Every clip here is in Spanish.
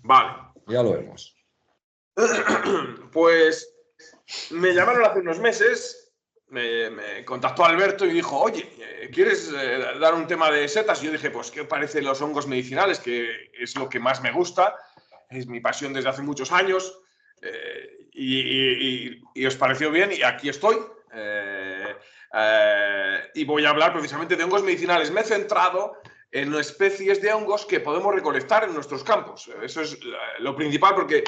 Vale. Ya lo vemos. Pues me llamaron hace unos meses, me contactó Alberto y dijo, oye, ¿quieres dar un tema de setas? Y yo dije, pues, ¿qué parecen los hongos medicinales? Que es lo que más me gusta, es mi pasión desde hace muchos años. Y os pareció bien y aquí estoy. Y voy a hablar precisamente de hongos medicinales. Me he centrado en especies de hongos que podemos recolectar en nuestros campos. Eso es lo principal porque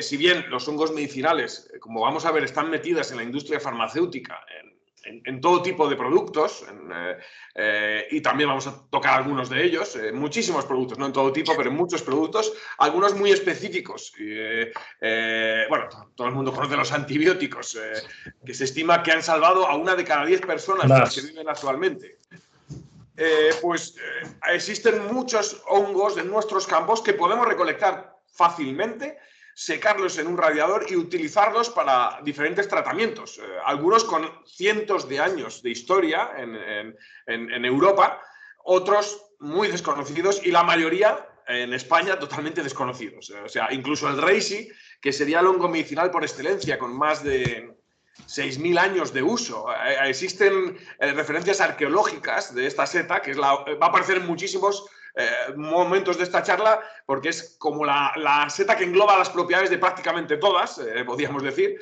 si bien los hongos medicinales, como vamos a ver, están metidas en la industria farmacéutica, en todo tipo de productos, y también vamos a tocar algunos de ellos, muchísimos productos, no en todo tipo, pero en muchos productos, algunos muy específicos. Bueno, todo el mundo conoce los antibióticos, que se estima que han salvado a 1 de cada 10 personas de las que viven actualmente. Existen muchos hongos en nuestros campos que podemos recolectar fácilmente, secarlos en un radiador y utilizarlos para diferentes tratamientos. Algunos con cientos de años de historia en Europa, otros muy desconocidos y la mayoría en España totalmente desconocidos. O sea, incluso el reishi, que sería el hongo medicinal por excelencia, con más de 6.000 años de uso. Existen referencias arqueológicas de esta seta, que va a aparecer en muchísimos momentos de esta charla, porque es como la seta que engloba las propiedades de prácticamente todas, podríamos decir.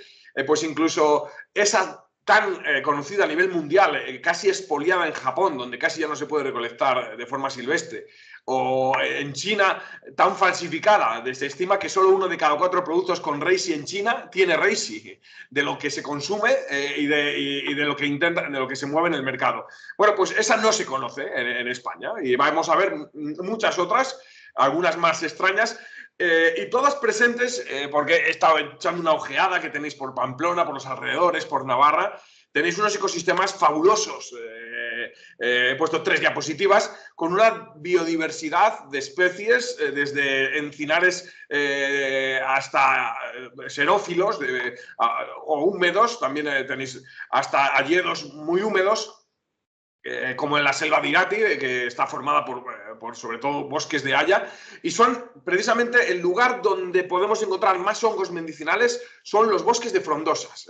Pues incluso esa tan conocida a nivel mundial, casi expoliada en Japón, donde casi ya no se puede recolectar de forma silvestre, o en China tan falsificada, se estima que solo 1 de cada 4 productos con reishi en China tiene reishi, de lo que se consume y de lo que de lo que se mueve en el mercado. Bueno, pues esa no se conoce en España y vamos a ver muchas otras, algunas más extrañas, y todas presentes, porque he estado echando una ojeada que tenéis por Pamplona, por los alrededores, por Navarra. Tenéis unos ecosistemas fabulosos. He puesto 3 diapositivas con una biodiversidad de especies, desde encinares hasta xerófilos o húmedos. También tenéis hasta hayedos muy húmedos, como en la selva de Irati, que está formada por sobre todo bosques de haya, y son precisamente el lugar donde podemos encontrar más hongos medicinales, son los bosques de frondosas.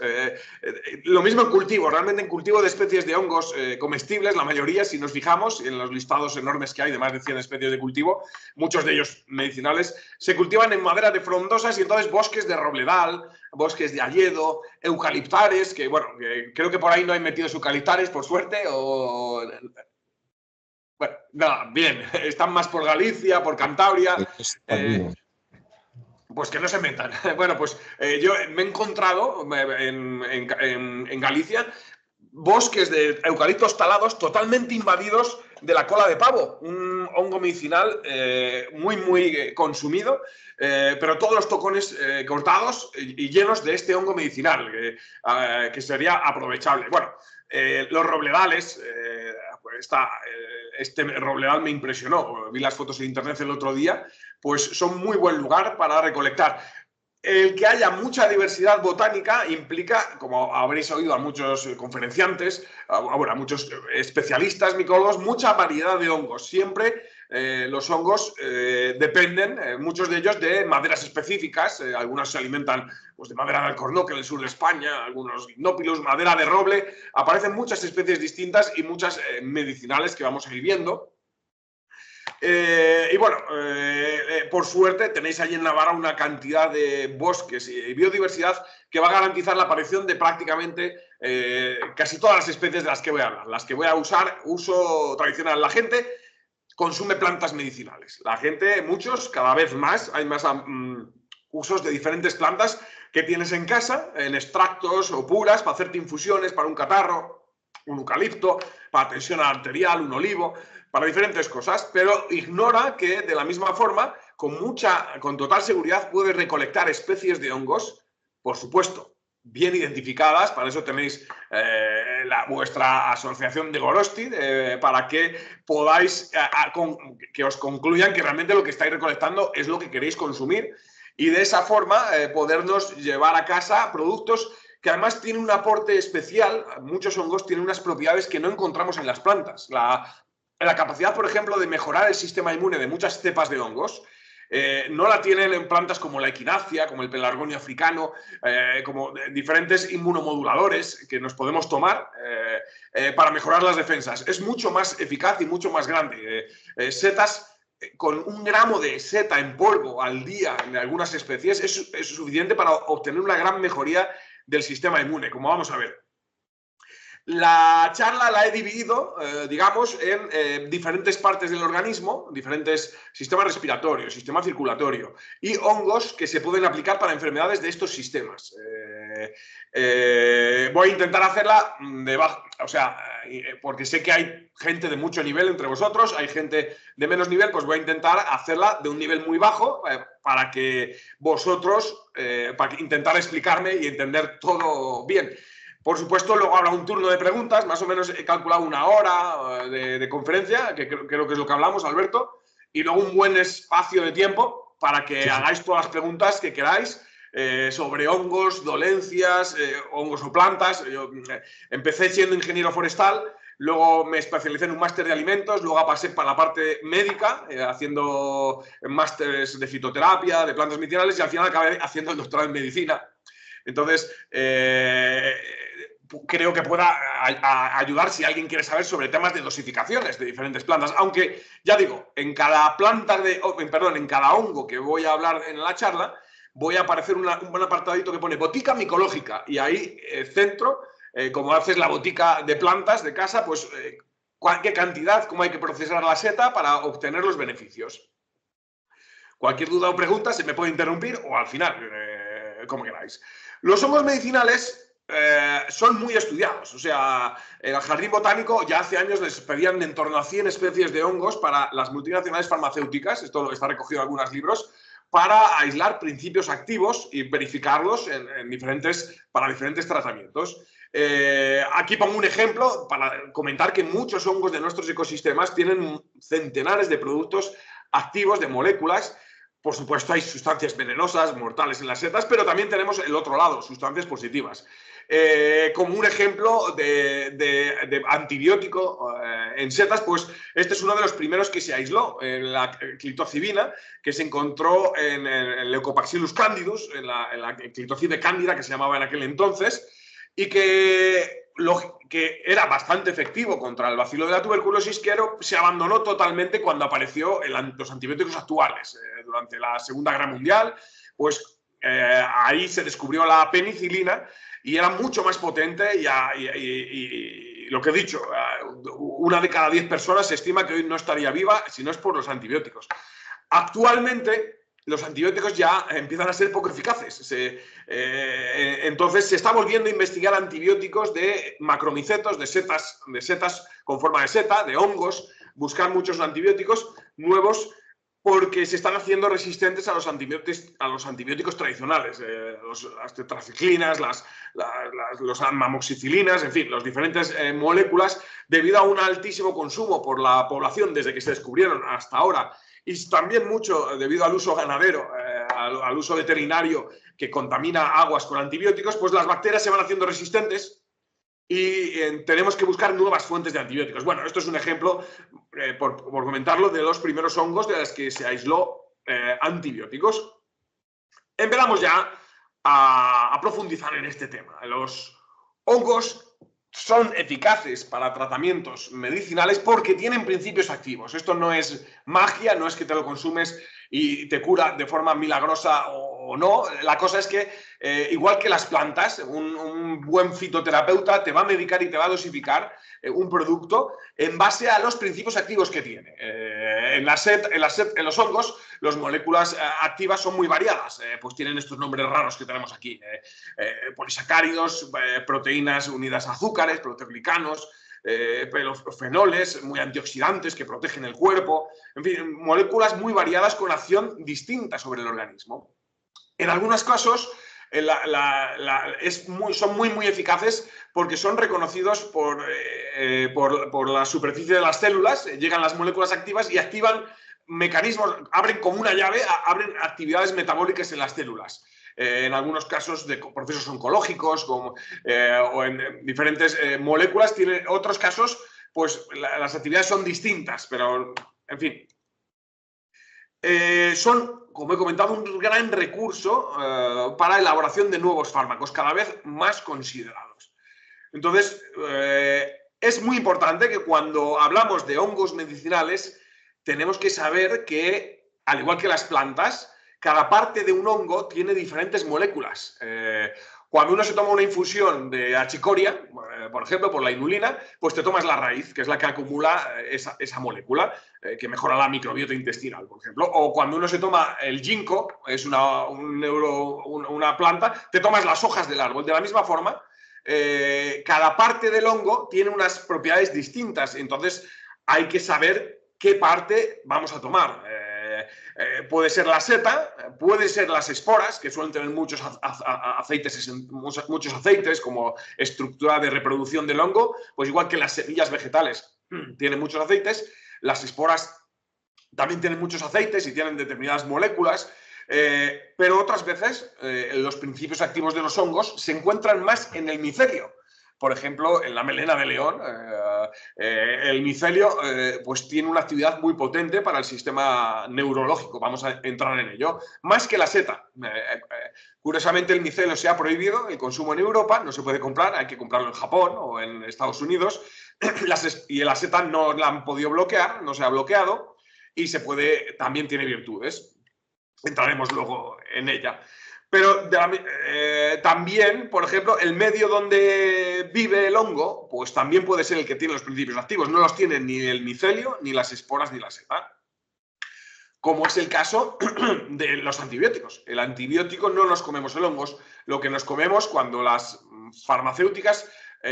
Lo mismo en cultivo, realmente en cultivo de especies de hongos comestibles, la mayoría, si nos fijamos en los listados enormes que hay de más de 100 especies de cultivo, muchos de ellos medicinales, se cultivan en madera de frondosas y entonces bosques de robledal, bosques de hayedo, eucaliptares, que bueno, creo que por ahí no hay metidos eucaliptares, por suerte, o... Bueno, nada, bien, están más por Galicia, por Cantabria, pues que no se metan. Bueno, pues yo me he encontrado en Galicia bosques de eucaliptos talados totalmente invadidos de la cola de pavo, un hongo medicinal muy consumido, pero todos los tocones cortados y llenos de este hongo medicinal, que sería aprovechable. Bueno, los robledales, este robledal me impresionó, vi las fotos en internet el otro día, pues son muy buen lugar para recolectar. El que haya mucha diversidad botánica implica, como habréis oído a muchos conferenciantes, a muchos especialistas, micólogos, mucha variedad de hongos. Siempre los hongos dependen, muchos de ellos, de maderas específicas. Algunas se alimentan pues, de madera de alcornoque en el sur de España, algunos gnópilos, madera de roble. Aparecen muchas especies distintas y muchas medicinales que vamos a ir viendo. Y bueno, por suerte tenéis allí en Navarra una cantidad de bosques y biodiversidad que va a garantizar la aparición de prácticamente casi todas las especies de las que voy a hablar. Las que voy a usar, uso tradicional. La gente consume plantas medicinales. La gente, muchos, cada vez más, hay más usos de diferentes plantas que tienes en casa, en extractos o puras, para hacerte infusiones, para un catarro, un eucalipto, para tensión arterial, un olivo, para diferentes cosas, pero ignora que de la misma forma, con total seguridad, puedes recolectar especies de hongos, por supuesto, bien identificadas, para eso tenéis vuestra asociación de Gorosti, para que podáis, que os concluyan que realmente lo que estáis recolectando es lo que queréis consumir y de esa forma podernos llevar a casa productos que además tienen un aporte especial. Muchos hongos tienen unas propiedades que no encontramos en las plantas. La capacidad, por ejemplo, de mejorar el sistema inmune de muchas cepas de hongos No la tienen en plantas como la equinacia, como el pelargonio africano, como diferentes inmunomoduladores que nos podemos tomar para mejorar las defensas. Es mucho más eficaz y mucho más grande. Setas con 1 gramo de seta en polvo al día en algunas especies es suficiente para obtener una gran mejoría del sistema inmune, como vamos a ver. La charla la he dividido, digamos, en diferentes partes del organismo, diferentes sistemas respiratorios, sistema circulatorio y hongos que se pueden aplicar para enfermedades de estos sistemas. Voy a intentar hacerla o sea, porque sé que hay gente de mucho nivel entre vosotros, hay gente de menos nivel, pues voy a intentar hacerla de un nivel muy bajo para que vosotros, para intentar explicarme y entender todo bien. Por supuesto, luego habrá un turno de preguntas, más o menos he calculado 1 hora de conferencia, que creo que es lo que hablamos, Alberto, y luego un buen espacio de tiempo para que hagáis todas las preguntas que queráis sobre hongos, dolencias, hongos o plantas. Yo empecé siendo ingeniero forestal, luego me especialicé en un máster de alimentos, luego pasé para la parte médica, haciendo másteres de fitoterapia, de plantas medicinales, y al final acabé haciendo el doctorado en medicina. Entonces, creo que pueda ayudar si alguien quiere saber sobre temas de dosificaciones de diferentes plantas. Aunque, ya digo, en cada en cada hongo que voy a hablar en la charla, voy a aparecer un buen apartadito que pone botica micológica. Y ahí centro, como haces la botica de plantas de casa, pues qué cantidad, cómo hay que procesar la seta para obtener los beneficios. Cualquier duda o pregunta se me puede interrumpir o al final, como queráis. Los hongos medicinales son muy estudiados. O sea, en el jardín botánico ya hace años les pedían en torno a 100 especies de hongos para las multinacionales farmacéuticas, esto está recogido en algunos libros, para aislar principios activos y verificarlos para diferentes tratamientos. Aquí pongo un ejemplo para comentar que muchos hongos de nuestros ecosistemas tienen centenares de productos activos, de moléculas. Por supuesto, hay sustancias venenosas, mortales en las setas, pero también tenemos el otro lado, sustancias positivas. Como un ejemplo de antibiótico en setas, pues este es uno de los primeros que se aisló, la clitocibina, que se encontró en el Leucopaxillus candidus, en la clitocibe cándida, que se llamaba en aquel entonces, y que era bastante efectivo contra el bacilo de la tuberculosis, que se abandonó totalmente cuando apareció los antibióticos actuales. Durante la Segunda Guerra Mundial, pues ahí se descubrió la penicilina y era mucho más potente y lo que he dicho, 1 de cada 10 personas se estima que hoy no estaría viva si no es por los antibióticos. Actualmente, los antibióticos ya empiezan a ser poco eficaces. Entonces se está volviendo a investigar antibióticos de macromicetos, de setas con forma de seta, de hongos, buscar muchos antibióticos nuevos porque se están haciendo resistentes a los antibióticos tradicionales, las tetraciclinas, los amoxicilinas, en fin, las diferentes moléculas, debido a un altísimo consumo por la población desde que se descubrieron hasta ahora, y también mucho debido al uso ganadero, al uso veterinario que contamina aguas con antibióticos, pues las bacterias se van haciendo resistentes y tenemos que buscar nuevas fuentes de antibióticos. Bueno, esto es un ejemplo, por comentarlo, de los primeros hongos de los que se aisló antibióticos. Empezamos ya a profundizar en este tema. Los hongos son eficaces para tratamientos medicinales porque tienen principios activos. Esto no es magia, no es que te lo consumes y te cura de forma milagrosa o no. La cosa es que, igual que las plantas, un buen fitoterapeuta te va a medicar y te va a dosificar un producto en base a los principios activos que tiene. En los hongos, las moléculas activas son muy variadas, pues tienen estos nombres raros que tenemos aquí, polisacáridos, proteínas unidas a azúcares, proteoglicanos, fenoles muy antioxidantes que protegen el cuerpo, en fin, moléculas muy variadas con acción distinta sobre el organismo. En algunos casos son muy eficaces porque son reconocidos por la superficie de las células, llegan las moléculas activas y activan mecanismos, abren como una llave, abren actividades metabólicas en las células. En algunos casos de procesos oncológicos o en diferentes moléculas, tienen otros casos, pues las actividades son distintas, pero en fin. son, como he comentado, un gran recurso para la elaboración de nuevos fármacos, cada vez más considerados. Entonces, es muy importante que cuando hablamos de hongos medicinales, tenemos que saber que, al igual que las plantas, cada parte de un hongo tiene diferentes moléculas. Cuando uno se toma una infusión de achicoria, por ejemplo, por la inulina, pues te tomas la raíz, que es la que acumula esa molécula, que mejora la microbiota intestinal, por ejemplo. O cuando uno se toma el ginkgo, es una planta, te tomas las hojas del árbol. De la misma forma, cada parte del hongo tiene unas propiedades distintas, entonces hay que saber qué parte vamos a tomar. Puede ser la seta, puede ser las esporas, que suelen tener muchos aceites como estructura de reproducción del hongo, pues igual que las semillas vegetales tienen muchos aceites, las esporas también tienen muchos aceites y tienen determinadas moléculas, pero otras veces los principios activos de los hongos se encuentran más en el micelio. Por ejemplo, en la melena de león, el micelio pues tiene una actividad muy potente para el sistema neurológico, vamos a entrar en ello, más que la seta. Curiosamente, el micelio se ha prohibido el consumo en Europa, no se puede comprar, hay que comprarlo en Japón o en Estados Unidos, y la seta no la han podido bloquear, no se ha bloqueado, y también tiene virtudes. Entraremos luego en ella. Pero también, por ejemplo, el medio donde vive el hongo, pues también puede ser el que tiene los principios activos. No los tienen ni el micelio, ni las esporas, ni la seta. Como es el caso de los antibióticos. El antibiótico no nos comemos el hongos. Lo que nos comemos cuando las farmacéuticas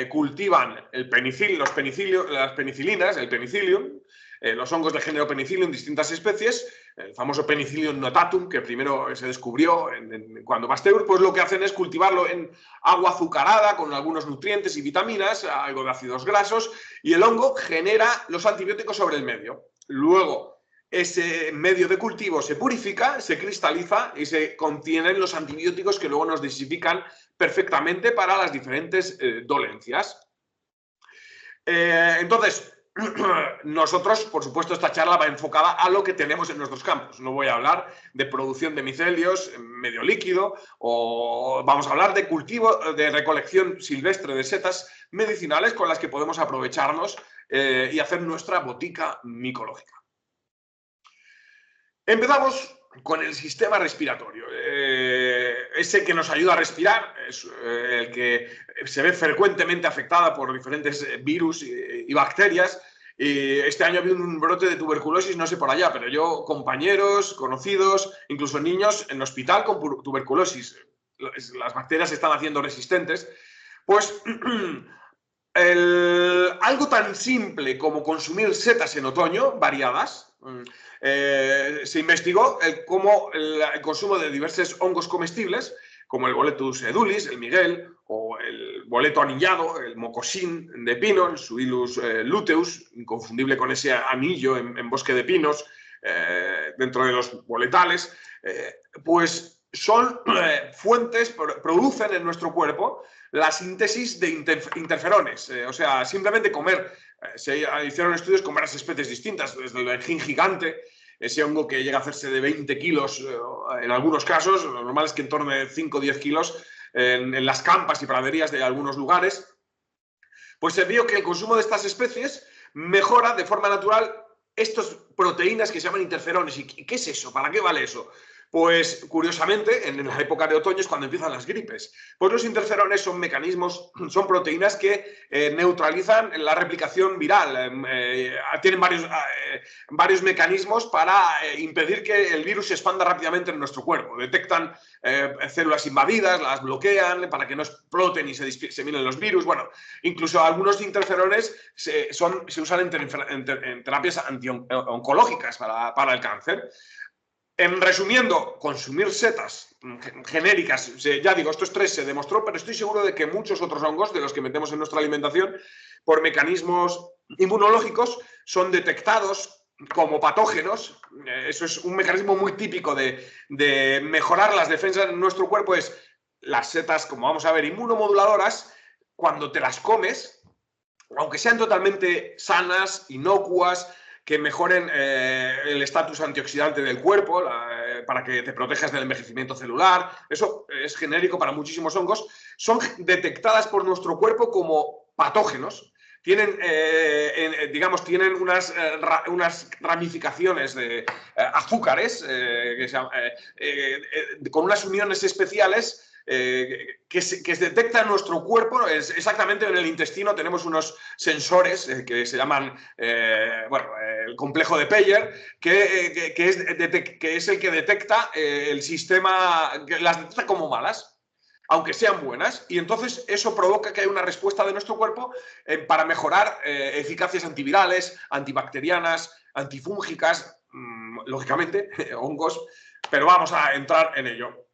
cultivan las penicilinas, el penicillium, los hongos de género Penicillium en distintas especies, el famoso Penicillium notatum, que primero se descubrió cuando Pasteur, pues lo que hacen es cultivarlo en agua azucarada con algunos nutrientes y vitaminas, algo de ácidos grasos, y el hongo genera los antibióticos sobre el medio. Luego, ese medio de cultivo se purifica, se cristaliza y se contienen los antibióticos que luego nos dosifican perfectamente para las diferentes dolencias. Entonces, nosotros, por supuesto, esta charla va enfocada a lo que tenemos en nuestros campos. No voy a hablar de producción de micelios en medio líquido, o vamos a hablar de cultivo, de recolección silvestre de setas medicinales con las que podemos aprovecharnos y hacer nuestra botica micológica. Empezamos con el sistema respiratorio. Ese que nos ayuda a respirar, es el que se ve frecuentemente afectada por diferentes virus y bacterias. Este año ha habido un brote de tuberculosis, no sé por allá, pero yo, compañeros, conocidos, incluso niños en hospital con tuberculosis. Las bacterias se están haciendo resistentes. Pues algo tan simple como consumir setas en otoño, variadas, se investigó cómo el consumo de diversos hongos comestibles, como el Boletus edulis, el Miguel, o el boleto anillado, el mocosín de pino, el Suillus luteus, inconfundible con ese anillo en bosque de pinos, dentro de los boletales, pues son fuentes, producen en nuestro cuerpo la síntesis de interferones. O sea, simplemente comer, se hicieron estudios con varias especies distintas, desde el benjín gigante, ese hongo que llega a hacerse de 20 kilos en algunos casos, lo normal es que en torno a 5 o 10 kilos en las campas y praderías de algunos lugares, pues se vio que el consumo de estas especies mejora de forma natural estas proteínas que se llaman interferones. ¿Y qué es eso? ¿Para qué vale eso? Pues, curiosamente, en la época de otoño es cuando empiezan las gripes. Pues los interferones son son proteínas que neutralizan la replicación viral. Tienen varios mecanismos para impedir que el virus se expanda rápidamente en nuestro cuerpo. Detectan células invadidas, las bloquean para que no exploten y se diseminen los virus. Bueno, incluso algunos interferones se usan en terapias oncológicas para el cáncer. En resumiendo, consumir setas genéricas, ya digo, estos tres se demostró, pero estoy seguro de que muchos otros hongos de los que metemos en nuestra alimentación, por mecanismos inmunológicos, son detectados como patógenos. Eso es un mecanismo muy típico de mejorar las defensas en nuestro cuerpo. Es las setas, como vamos a ver, inmunomoduladoras, cuando te las comes, aunque sean totalmente sanas, inocuas, que mejoren el estatus antioxidante del cuerpo, para que te protejas del envejecimiento celular. Eso es genérico para muchísimos hongos. Son detectadas por nuestro cuerpo como patógenos. Tienen, digamos, tienen unas ramificaciones de azúcares con unas uniones especiales que se detecta en nuestro cuerpo. Exactamente en el intestino tenemos unos sensores que se llaman el complejo de Peyer, que es el que detecta el sistema, que las detecta como malas, aunque sean buenas, y entonces eso provoca que haya una respuesta de nuestro cuerpo para mejorar eficacias antivirales, antibacterianas, antifúngicas, lógicamente, hongos, pero vamos a entrar en ello.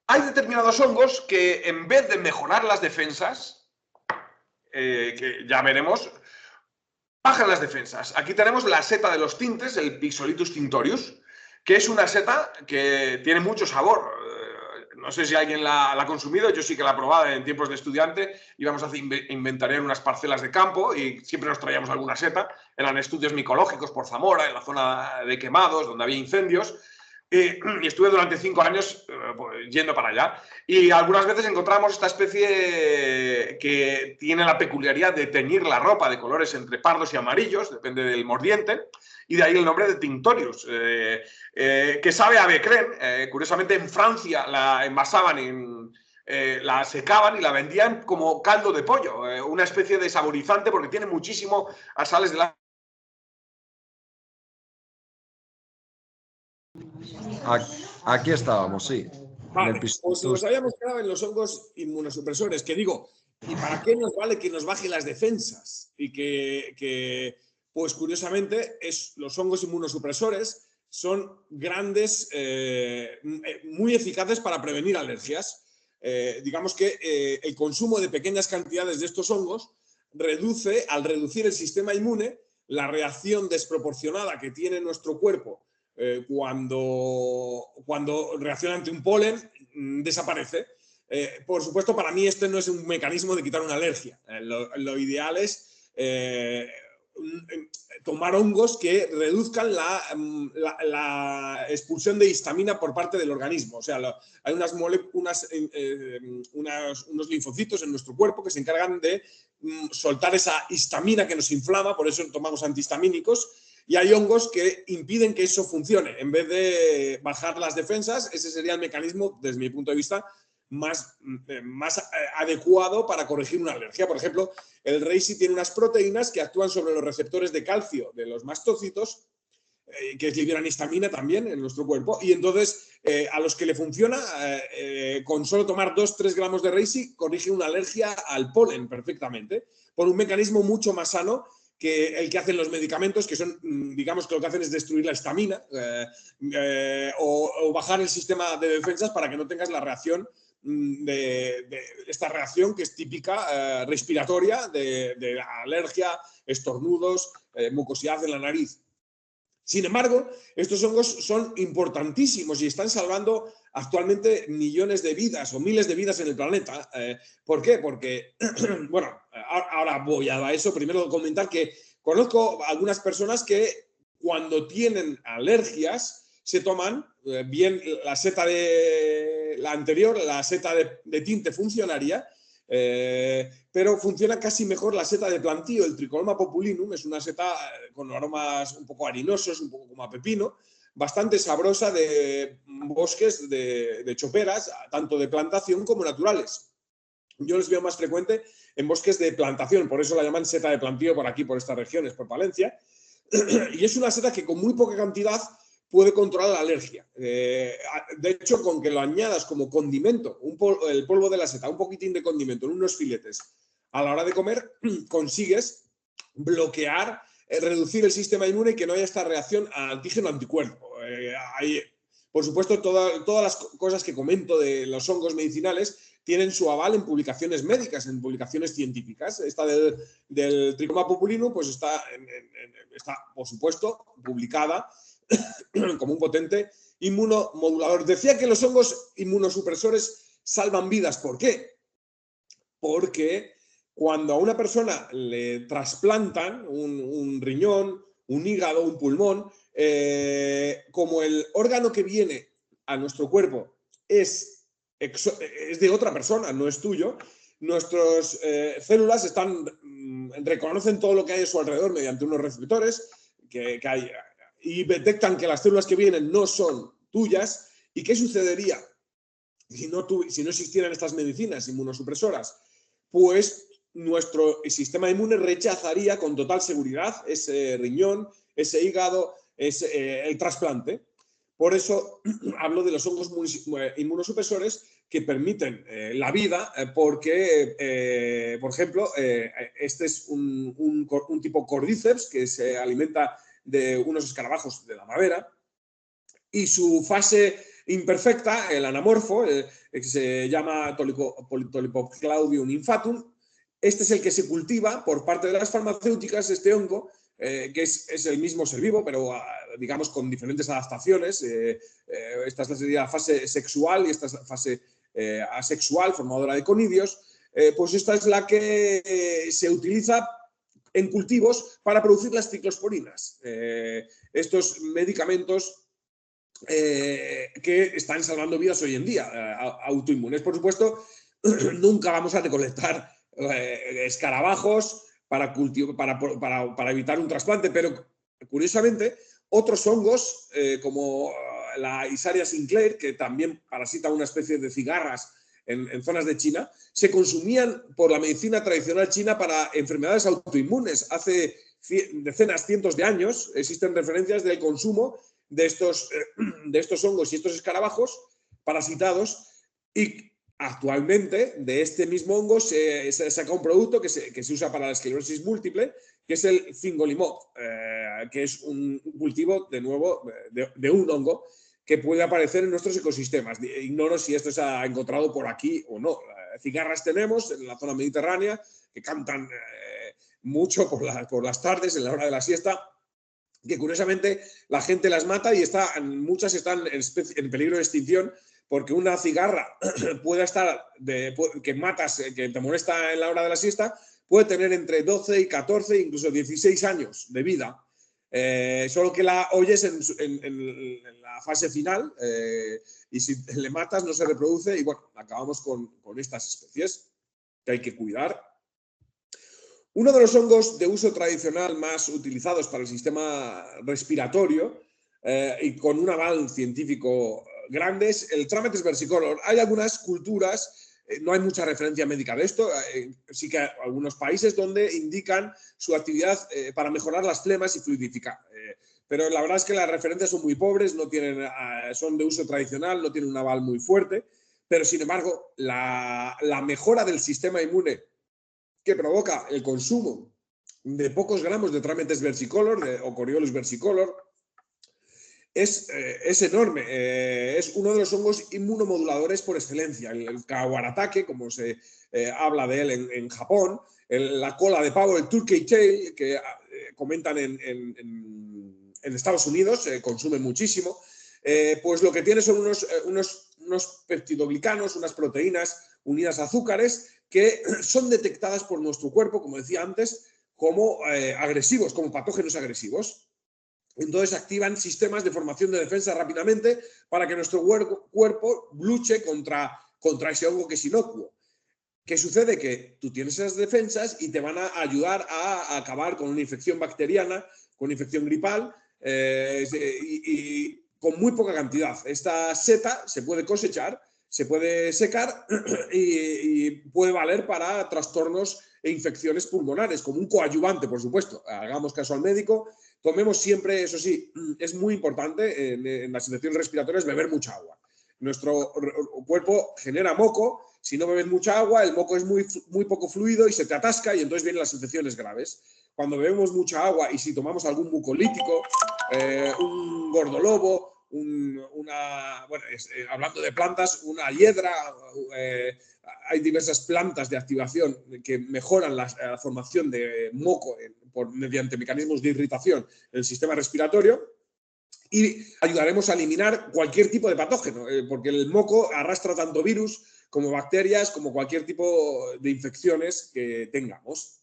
Hay determinados hongos que en vez de mejorar las defensas, que ya veremos, bajan las defensas. Aquí tenemos la seta de los tintes, el Pixolythus tinctorius, que es una seta que tiene mucho sabor. No sé si alguien la ha consumido, yo sí que la he probado en tiempos de estudiante. Íbamos a inventariar unas parcelas de campo y siempre nos traíamos alguna seta. Eran estudios micológicos por Zamora, en la zona de quemados, donde había incendios. Y estuve durante 5 años yendo para allá. Y algunas veces encontramos esta especie que tiene la peculiaridad de teñir la ropa de colores entre pardos y amarillos, depende del mordiente, y de ahí el nombre de Tinctorius, que sabe a becrén. Curiosamente, en Francia la envasaban la secaban y la vendían como caldo de pollo, una especie de saborizante porque tiene muchísimo a sales de la... Aquí estábamos, sí. Vale, pues nos habíamos quedado en los hongos inmunosupresores, que digo, ¿y para qué nos vale que nos bajen las defensas? Y pues curiosamente, los hongos inmunosupresores son grandes, muy eficaces para prevenir alergias. Digamos que el consumo de pequeñas cantidades de estos hongos al reducir el sistema inmune, la reacción desproporcionada que tiene nuestro cuerpo cuando reacciona ante un polen, desaparece. Por supuesto, para mí este no es un mecanismo de quitar una alergia. Lo ideal es tomar hongos que reduzcan la expulsión de histamina por parte del organismo. O sea, hay unos linfocitos en nuestro cuerpo que se encargan de soltar esa histamina que nos inflama, por eso tomamos antihistamínicos. Y hay hongos que impiden que eso funcione. En vez de bajar las defensas, ese sería el mecanismo, desde mi punto de vista, más adecuado para corregir una alergia. Por ejemplo, el reishi tiene unas proteínas que actúan sobre los receptores de calcio de los mastocitos, que liberan histamina también en nuestro cuerpo. Y entonces, a los que le funciona, con solo tomar 2-3 gramos de reishi, corrige una alergia al polen perfectamente, por un mecanismo mucho más sano que el que hacen los medicamentos, que son, digamos, que lo que hacen es destruir la histamina o bajar el sistema de defensas para que no tengas la reacción de esta reacción que es típica respiratoria de alergia, estornudos, mucosidad en la nariz. Sin embargo, estos hongos son importantísimos y están salvando actualmente millones de vidas o miles de vidas en el planeta. ¿Por qué? Porque, bueno, ahora voy a eso. Primero comentar que conozco algunas personas que cuando tienen alergias se toman bien la seta de la anterior, la seta de tinte funcionaria, pero funciona casi mejor la seta de plantío, el Tricoloma populinum. Es una seta con aromas un poco harinosos, un poco como a pepino, bastante sabrosa, de bosques de choperas, tanto de plantación como naturales. Yo los veo más frecuente en bosques de plantación, por eso la llaman seta de plantío por aquí, por estas regiones, por Palencia. Y es una seta que con muy poca cantidad puede controlar la alergia. De hecho, con que lo añadas como condimento, el polvo de la seta, un poquitín de condimento en unos filetes, a la hora de comer, consigues bloquear, reducir el sistema inmune y que no haya esta reacción antígeno-anticuerpo. Por supuesto, todas las cosas que comento de los hongos medicinales tienen su aval en publicaciones médicas, en publicaciones científicas. Esta del Tricoloma populinum pues está, por supuesto, publicada como un potente inmunomodulador. Decía que los hongos inmunosupresores salvan vidas. ¿Por qué? Porque cuando a una persona le trasplantan un riñón, un hígado, un pulmón, como el órgano que viene a nuestro cuerpo es de otra persona, no es tuyo, nuestras células reconocen todo lo que hay a su alrededor mediante unos receptores que hay, y detectan que las células que vienen no son tuyas. ¿Y qué sucedería si no existieran estas medicinas inmunosupresoras? Pues nuestro sistema inmune rechazaría con total seguridad ese riñón, ese hígado, el trasplante. Por eso hablo de los hongos inmunosupresores que permiten la vida, porque, por ejemplo, este es un tipo Cordyceps que se alimenta de unos escarabajos de la madera, y su fase imperfecta, el anamorfo, que se llama Polypoclaudium infatum, este es el que se cultiva por parte de las farmacéuticas, este hongo, que es el mismo ser vivo, pero digamos con diferentes adaptaciones. Esta sería la fase sexual y esta es la fase asexual, formadora de conidios. Pues esta es la que se utiliza en cultivos para producir las ciclosporinas. Estos medicamentos que están salvando vidas hoy en día, autoinmunes. Por supuesto, nunca vamos a recolectar escarabajos para evitar un trasplante, pero curiosamente otros hongos como la Isaria sinclair, que también parasita una especie de cigarras en zonas de China, se consumían por la medicina tradicional china para enfermedades autoinmunes. Hace decenas, cientos de años existen referencias del consumo de estos hongos y estos escarabajos parasitados, y actualmente de este mismo hongo se saca un producto que se usa para la esclerosis múltiple, que es el fingolimod, que es un cultivo, de nuevo, de un hongo que puede aparecer en nuestros ecosistemas. Ignoro si esto se ha encontrado por aquí o no. Cigarras tenemos en la zona mediterránea que cantan mucho por las tardes, en la hora de la siesta, que curiosamente la gente las mata y muchas están en peligro de extinción, porque una cigarra puede estar, que matas, que te molesta en la hora de la siesta, puede tener entre 12 y 14, incluso 16 años de vida. Solo que la oyes en la fase final, y si le matas no se reproduce, y bueno, acabamos con estas especies que hay que cuidar. Uno de los hongos de uso tradicional más utilizados para el sistema respiratorio, y con un aval científico grande, es el Trametes versicolor. Hay algunas culturas, no hay mucha referencia médica de esto, sí que hay algunos países donde indican su actividad para mejorar las flemas y fluidificar. Pero la verdad es que las referencias son muy pobres, son de uso tradicional, no tienen un aval muy fuerte, pero sin embargo la mejora del sistema inmune que provoca el consumo de pocos gramos de Trametes versicolor o Coriolus versicolor es enorme. Es uno de los hongos inmunomoduladores por excelencia. El Kawaratake, como se habla de él en Japón, la cola de pavo, el turkey tail, que comentan en Estados Unidos, se consume muchísimo, pues lo que tiene son unos peptidoglicanos, unas proteínas unidas a azúcares que son detectadas por nuestro cuerpo, como decía antes, como agresivos, como patógenos agresivos. Entonces activan sistemas de formación de defensa rápidamente para que nuestro cuerpo luche contra ese hongo que es inocuo. ¿Qué sucede? Que tú tienes esas defensas y te van a ayudar a acabar con una infección bacteriana, con una infección gripal, y con muy poca cantidad. Esta seta se puede cosechar, se puede secar y puede valer para trastornos e infecciones pulmonares, como un coadyuvante, por supuesto. Hagamos caso al médico. Tomemos siempre, eso sí, es muy importante en las infecciones respiratorias beber mucha agua. Nuestro cuerpo genera moco. Si no bebes mucha agua, el moco es muy poco fluido y se te atasca, y entonces vienen las infecciones graves. Cuando bebemos mucha agua y si tomamos algún mucolítico, un gordolobo, hablando de plantas, una hiedra, hay diversas plantas de activación que mejoran la formación de moco mediante mecanismos de irritación en el sistema respiratorio, y ayudaremos a eliminar cualquier tipo de patógeno, porque el moco arrastra tanto virus como bacterias, como cualquier tipo de infecciones que tengamos.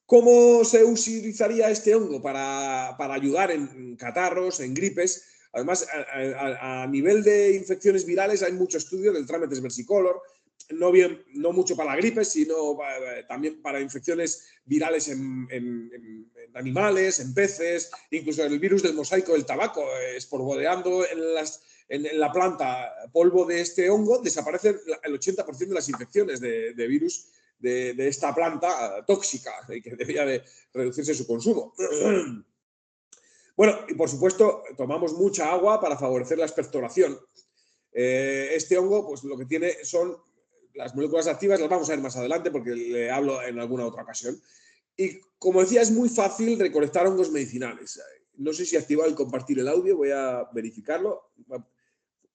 ¿Cómo se utilizaría este hongo para ayudar en catarros, en gripes? Además, a nivel de infecciones virales hay mucho estudio del Trametes versicolor, no mucho para la gripe, sino también para infecciones virales en animales, en peces, incluso el virus del mosaico del tabaco, esporbodeando en la planta polvo de este hongo, desaparece el 80% de las infecciones de virus de esta planta tóxica y que debía de reducirse su consumo. Bueno, y por supuesto, tomamos mucha agua para favorecer la expectoración. Este hongo, pues lo que tiene son las moléculas activas, las vamos a ver más adelante porque le hablo en alguna otra ocasión. Y como decía, es muy fácil recolectar hongos medicinales. No sé si he activado el compartir el audio, voy a verificarlo.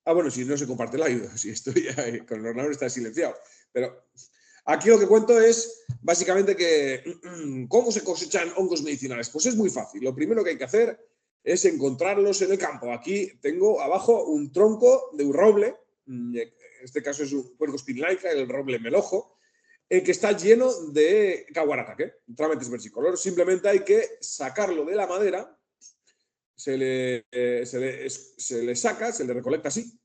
Bueno, si no se comparte el audio, si estoy ahí, con el ordenador está silenciado. Pero aquí lo que cuento es básicamente que ¿cómo se cosechan hongos medicinales? Pues es muy fácil. Lo primero que hay que hacer es encontrarlos en el campo. Aquí tengo abajo un tronco de un roble, en este caso es un Quercus pin-laica, el roble melojo, que está lleno de caguarataque, Trametes versicolor. Simplemente hay que sacarlo de la madera, se le saca, se le recolecta así.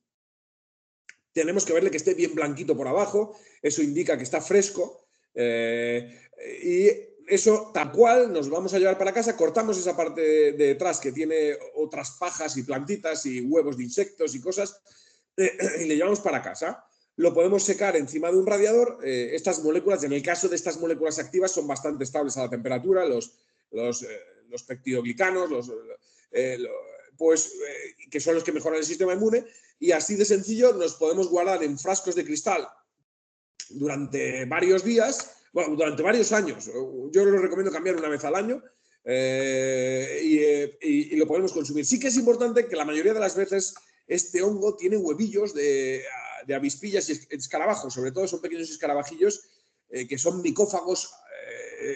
Tenemos que verle que esté bien blanquito por abajo, eso indica que está fresco, y eso tal cual nos vamos a llevar para casa, cortamos esa parte de detrás que tiene otras pajas y plantitas y huevos de insectos y cosas, y le llevamos para casa. Lo podemos secar encima de un radiador. Estas moléculas, en el caso de estas moléculas activas, son bastante estables a la temperatura, los peptidoglicanos, que son los que mejoran el sistema inmune, y así de sencillo nos podemos guardar en frascos de cristal durante varios días, bueno, durante varios años. Yo lo recomiendo cambiar una vez al año, y lo podemos consumir. Sí que es importante que la mayoría de las veces este hongo tiene huevillos de avispillas y escarabajos, sobre todo son pequeños escarabajillos que son micófagos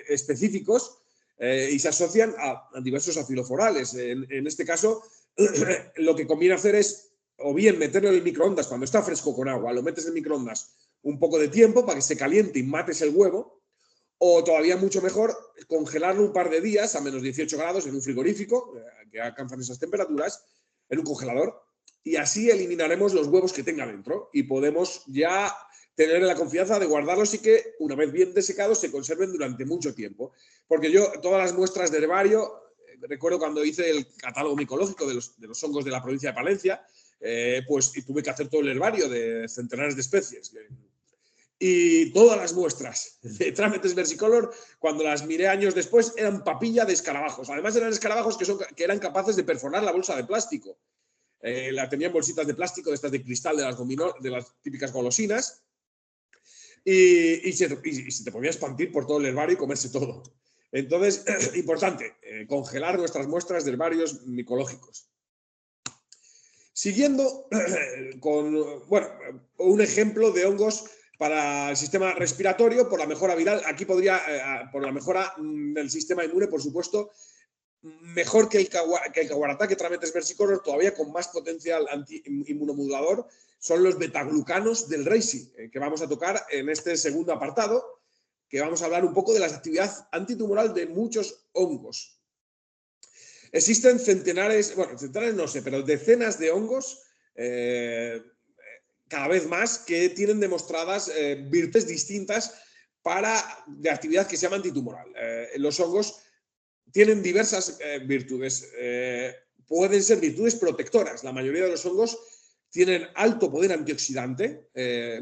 específicos, y se asocian a diversos aciloforales. En este caso, lo que conviene hacer es o bien meterlo en el microondas cuando está fresco con agua, lo metes en el microondas un poco de tiempo para que se caliente y mates el huevo, o todavía mucho mejor, congelarlo un par de días a menos 18 grados en un frigorífico, que alcanzan esas temperaturas, en un congelador, y así eliminaremos los huevos que tenga dentro y podemos ya tener la confianza de guardarlos y que, una vez bien desecados, se conserven durante mucho tiempo. Porque yo, todas las muestras de herbario, recuerdo cuando hice el catálogo micológico de los hongos de la provincia de Palencia, pues tuve que hacer todo el herbario de centenares de especies. Y todas las muestras de Trametes versicolor, cuando las miré años después, eran papilla de escarabajos. Además, eran escarabajos que eran capaces de perforar la bolsa de plástico. La tenían bolsitas de plástico, de estas de cristal, de las típicas golosinas, y se te podía expandir por todo el herbario y comerse todo. Entonces, importante, congelar nuestras muestras de herbarios micológicos. Siguiendo con un ejemplo de hongos para el sistema respiratorio, por la mejora viral, aquí podría, por la mejora del sistema inmune, por supuesto, mejor que el caguarataque Trametes versicolor, todavía con más potencial inmunomodulador, son los betaglucanos del reishi, que vamos a tocar en este segundo apartado, que vamos a hablar un poco de la actividad antitumoral de muchos hongos. Existen centenares no sé, pero decenas de hongos, cada vez más, que tienen demostradas virtudes distintas de actividad que se llama antitumoral. Los hongos tienen diversas virtudes. Pueden ser virtudes protectoras. La mayoría de los hongos tienen alto poder antioxidante,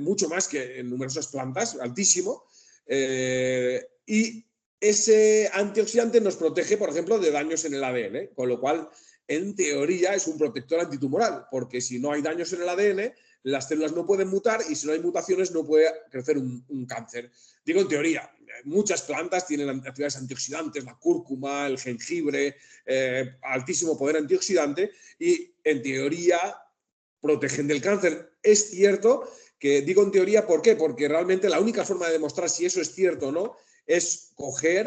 mucho más que en numerosas plantas, altísimo. Y ese antioxidante nos protege, por ejemplo, de daños en el ADN, con lo cual, en teoría, es un protector antitumoral, porque si no hay daños en el ADN, las células no pueden mutar y si no hay mutaciones no puede crecer un cáncer. Digo en teoría, muchas plantas tienen actividades antioxidantes, la cúrcuma, el jengibre, altísimo poder antioxidante y en teoría protegen del cáncer. Es cierto que digo en teoría, ¿por qué? Porque realmente la única forma de demostrar si eso es cierto o no es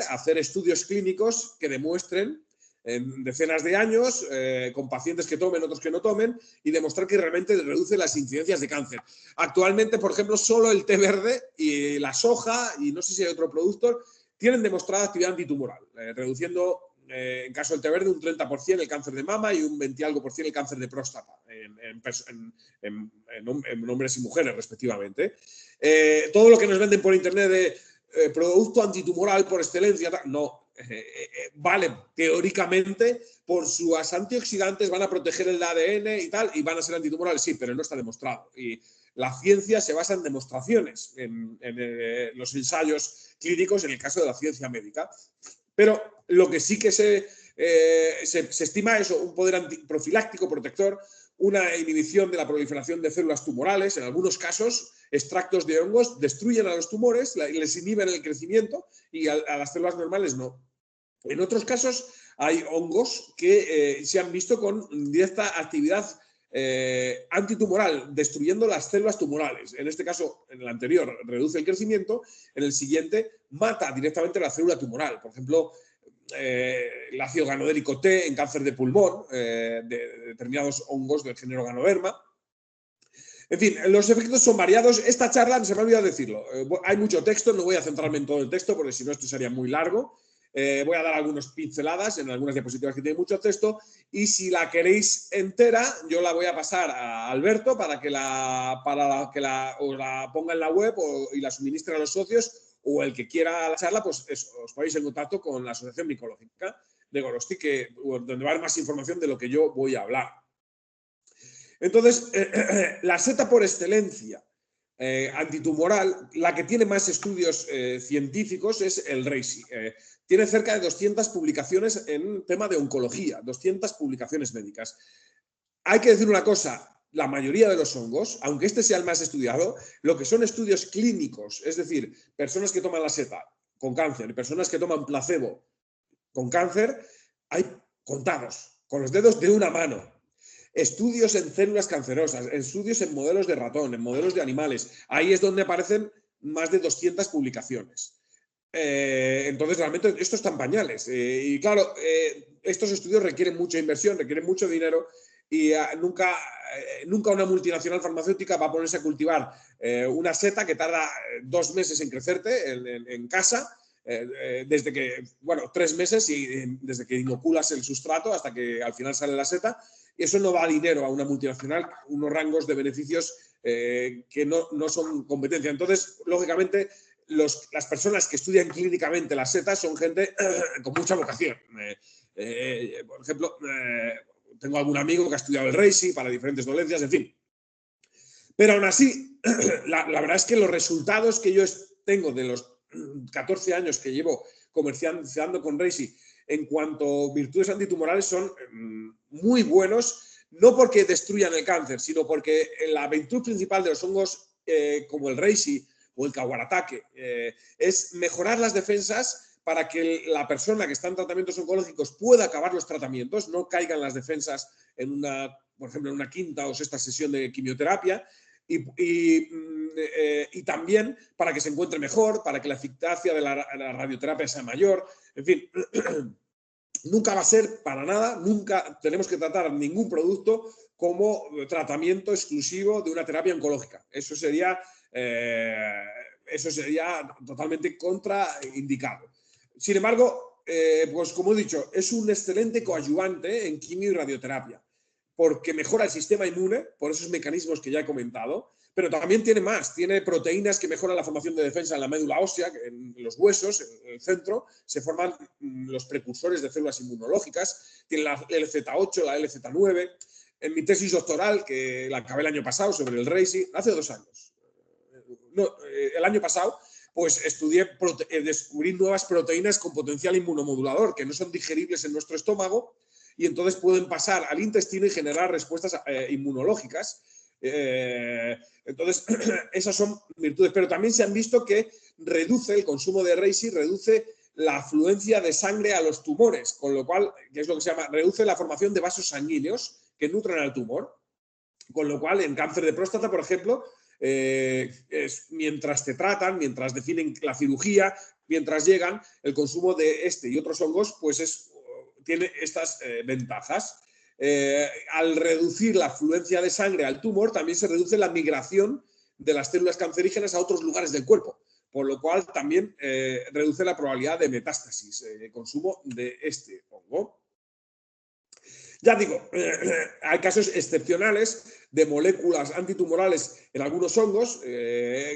hacer estudios clínicos que demuestren en decenas de años, con pacientes que tomen, otros que no tomen, y demostrar que realmente reduce las incidencias de cáncer. Actualmente, por ejemplo, solo el té verde y la soja, y no sé si hay otro producto, tienen demostrada actividad antitumoral, reduciendo, en caso del té verde, un 30% el cáncer de mama y un 20 algo % el cáncer de próstata en hombres y mujeres, respectivamente. Todo lo que nos venden por internet de producto antitumoral por excelencia, no. Vale, teóricamente, por sus antioxidantes van a proteger el ADN y tal, y van a ser antitumorales, sí, pero no está demostrado. Y la ciencia se basa en demostraciones, en los ensayos clínicos, en el caso de la ciencia médica. Pero lo que sí que se estima es un poder profiláctico protector, una inhibición de la proliferación de células tumorales. En algunos casos, extractos de hongos destruyen a los tumores, les inhiben el crecimiento y a las células normales no. En otros casos, hay hongos que se han visto con directa actividad antitumoral, destruyendo las células tumorales. En este caso, en el anterior, reduce el crecimiento, en el siguiente, mata directamente la célula tumoral. Por ejemplo, el ácido ganodérico T en cáncer de pulmón, de determinados hongos del género Ganoderma. En fin, los efectos son variados. Esta charla, se me ha olvidado decirlo, hay mucho texto, no voy a centrarme en todo el texto porque si no esto sería muy largo. Voy a dar algunas pinceladas en algunas diapositivas que tienen mucho texto, y si la queréis entera, yo la voy a pasar a Alberto para que la ponga en la web y la suministre a los socios, o el que quiera la charla, pues eso, os ponéis en contacto con la Asociación Micológica de Gorostik, donde va a haber más información de lo que yo voy a hablar. Entonces, la seta por excelencia antitumoral, la que tiene más estudios científicos, es el reishi. Tiene cerca de 200 publicaciones en tema de oncología, 200 publicaciones médicas. Hay que decir una cosa, la mayoría de los hongos, aunque este sea el más estudiado, lo que son estudios clínicos, es decir, personas que toman la seta con cáncer, personas que toman placebo con cáncer, hay contados, con los dedos de una mano. Estudios en células cancerosas, estudios en modelos de ratón, en modelos de animales, ahí es donde aparecen más de 200 publicaciones. Entonces, realmente, esto está en pañales. Y claro, estos estudios requieren mucha inversión, requieren mucho dinero, y nunca una multinacional farmacéutica va a ponerse a cultivar una seta que tarda 2 meses en crecerte en casa, desde que, bueno, 3 meses desde que inoculas el sustrato hasta que al final sale la seta. Y eso no da dinero a una multinacional, unos rangos de beneficios que no son competencia. Entonces, lógicamente, las personas que estudian clínicamente las setas son gente con mucha vocación. Por ejemplo, tengo algún amigo que ha estudiado el reishi para diferentes dolencias, en fin. Pero aún así, la verdad es que los resultados que yo tengo de los 14 años que llevo comercializando con reishi en cuanto a virtudes antitumorales son muy buenos, no porque destruyan el cáncer, sino porque la virtud principal de los hongos como el reishi o el kawaratake es mejorar las defensas para que la persona que está en tratamientos oncológicos pueda acabar los tratamientos, no caigan las defensas por ejemplo, en una quinta o sexta sesión de quimioterapia, y también para que se encuentre mejor, para que la eficacia de la radioterapia sea mayor. En fin, nunca va a ser para nada, nunca tenemos que tratar ningún producto como tratamiento exclusivo de una terapia oncológica. Eso sería totalmente contraindicado. Sin embargo, pues como he dicho, es un excelente coadyuvante en quimio y radioterapia, porque mejora el sistema inmune por esos mecanismos que ya he comentado, pero también tiene más, tiene proteínas que mejoran la formación de defensa en la médula ósea, en los huesos, en el centro, se forman los precursores de células inmunológicas, tiene la LZ8, la LZ9. En mi tesis doctoral, que la acabé el año pasado sobre el reishi, hace 2 años, el año pasado, pues descubrí nuevas proteínas con potencial inmunomodulador que no son digeribles en nuestro estómago, y entonces pueden pasar al intestino y generar respuestas inmunológicas. Entonces, esas son virtudes. Pero también se han visto que reduce el consumo de reishi, reduce la afluencia de sangre a los tumores, con lo cual, que es lo que se llama, reduce la formación de vasos sanguíneos que nutren al tumor. Con lo cual, en cáncer de próstata, por ejemplo, mientras te tratan, mientras definen la cirugía, mientras llegan, el consumo de este y otros hongos, pues tiene estas ventajas. Al reducir la afluencia de sangre al tumor, también se reduce la migración de las células cancerígenas a otros lugares del cuerpo, por lo cual también reduce la probabilidad de metástasis, el consumo de este hongo. Ya digo, hay casos excepcionales de moléculas antitumorales en algunos hongos,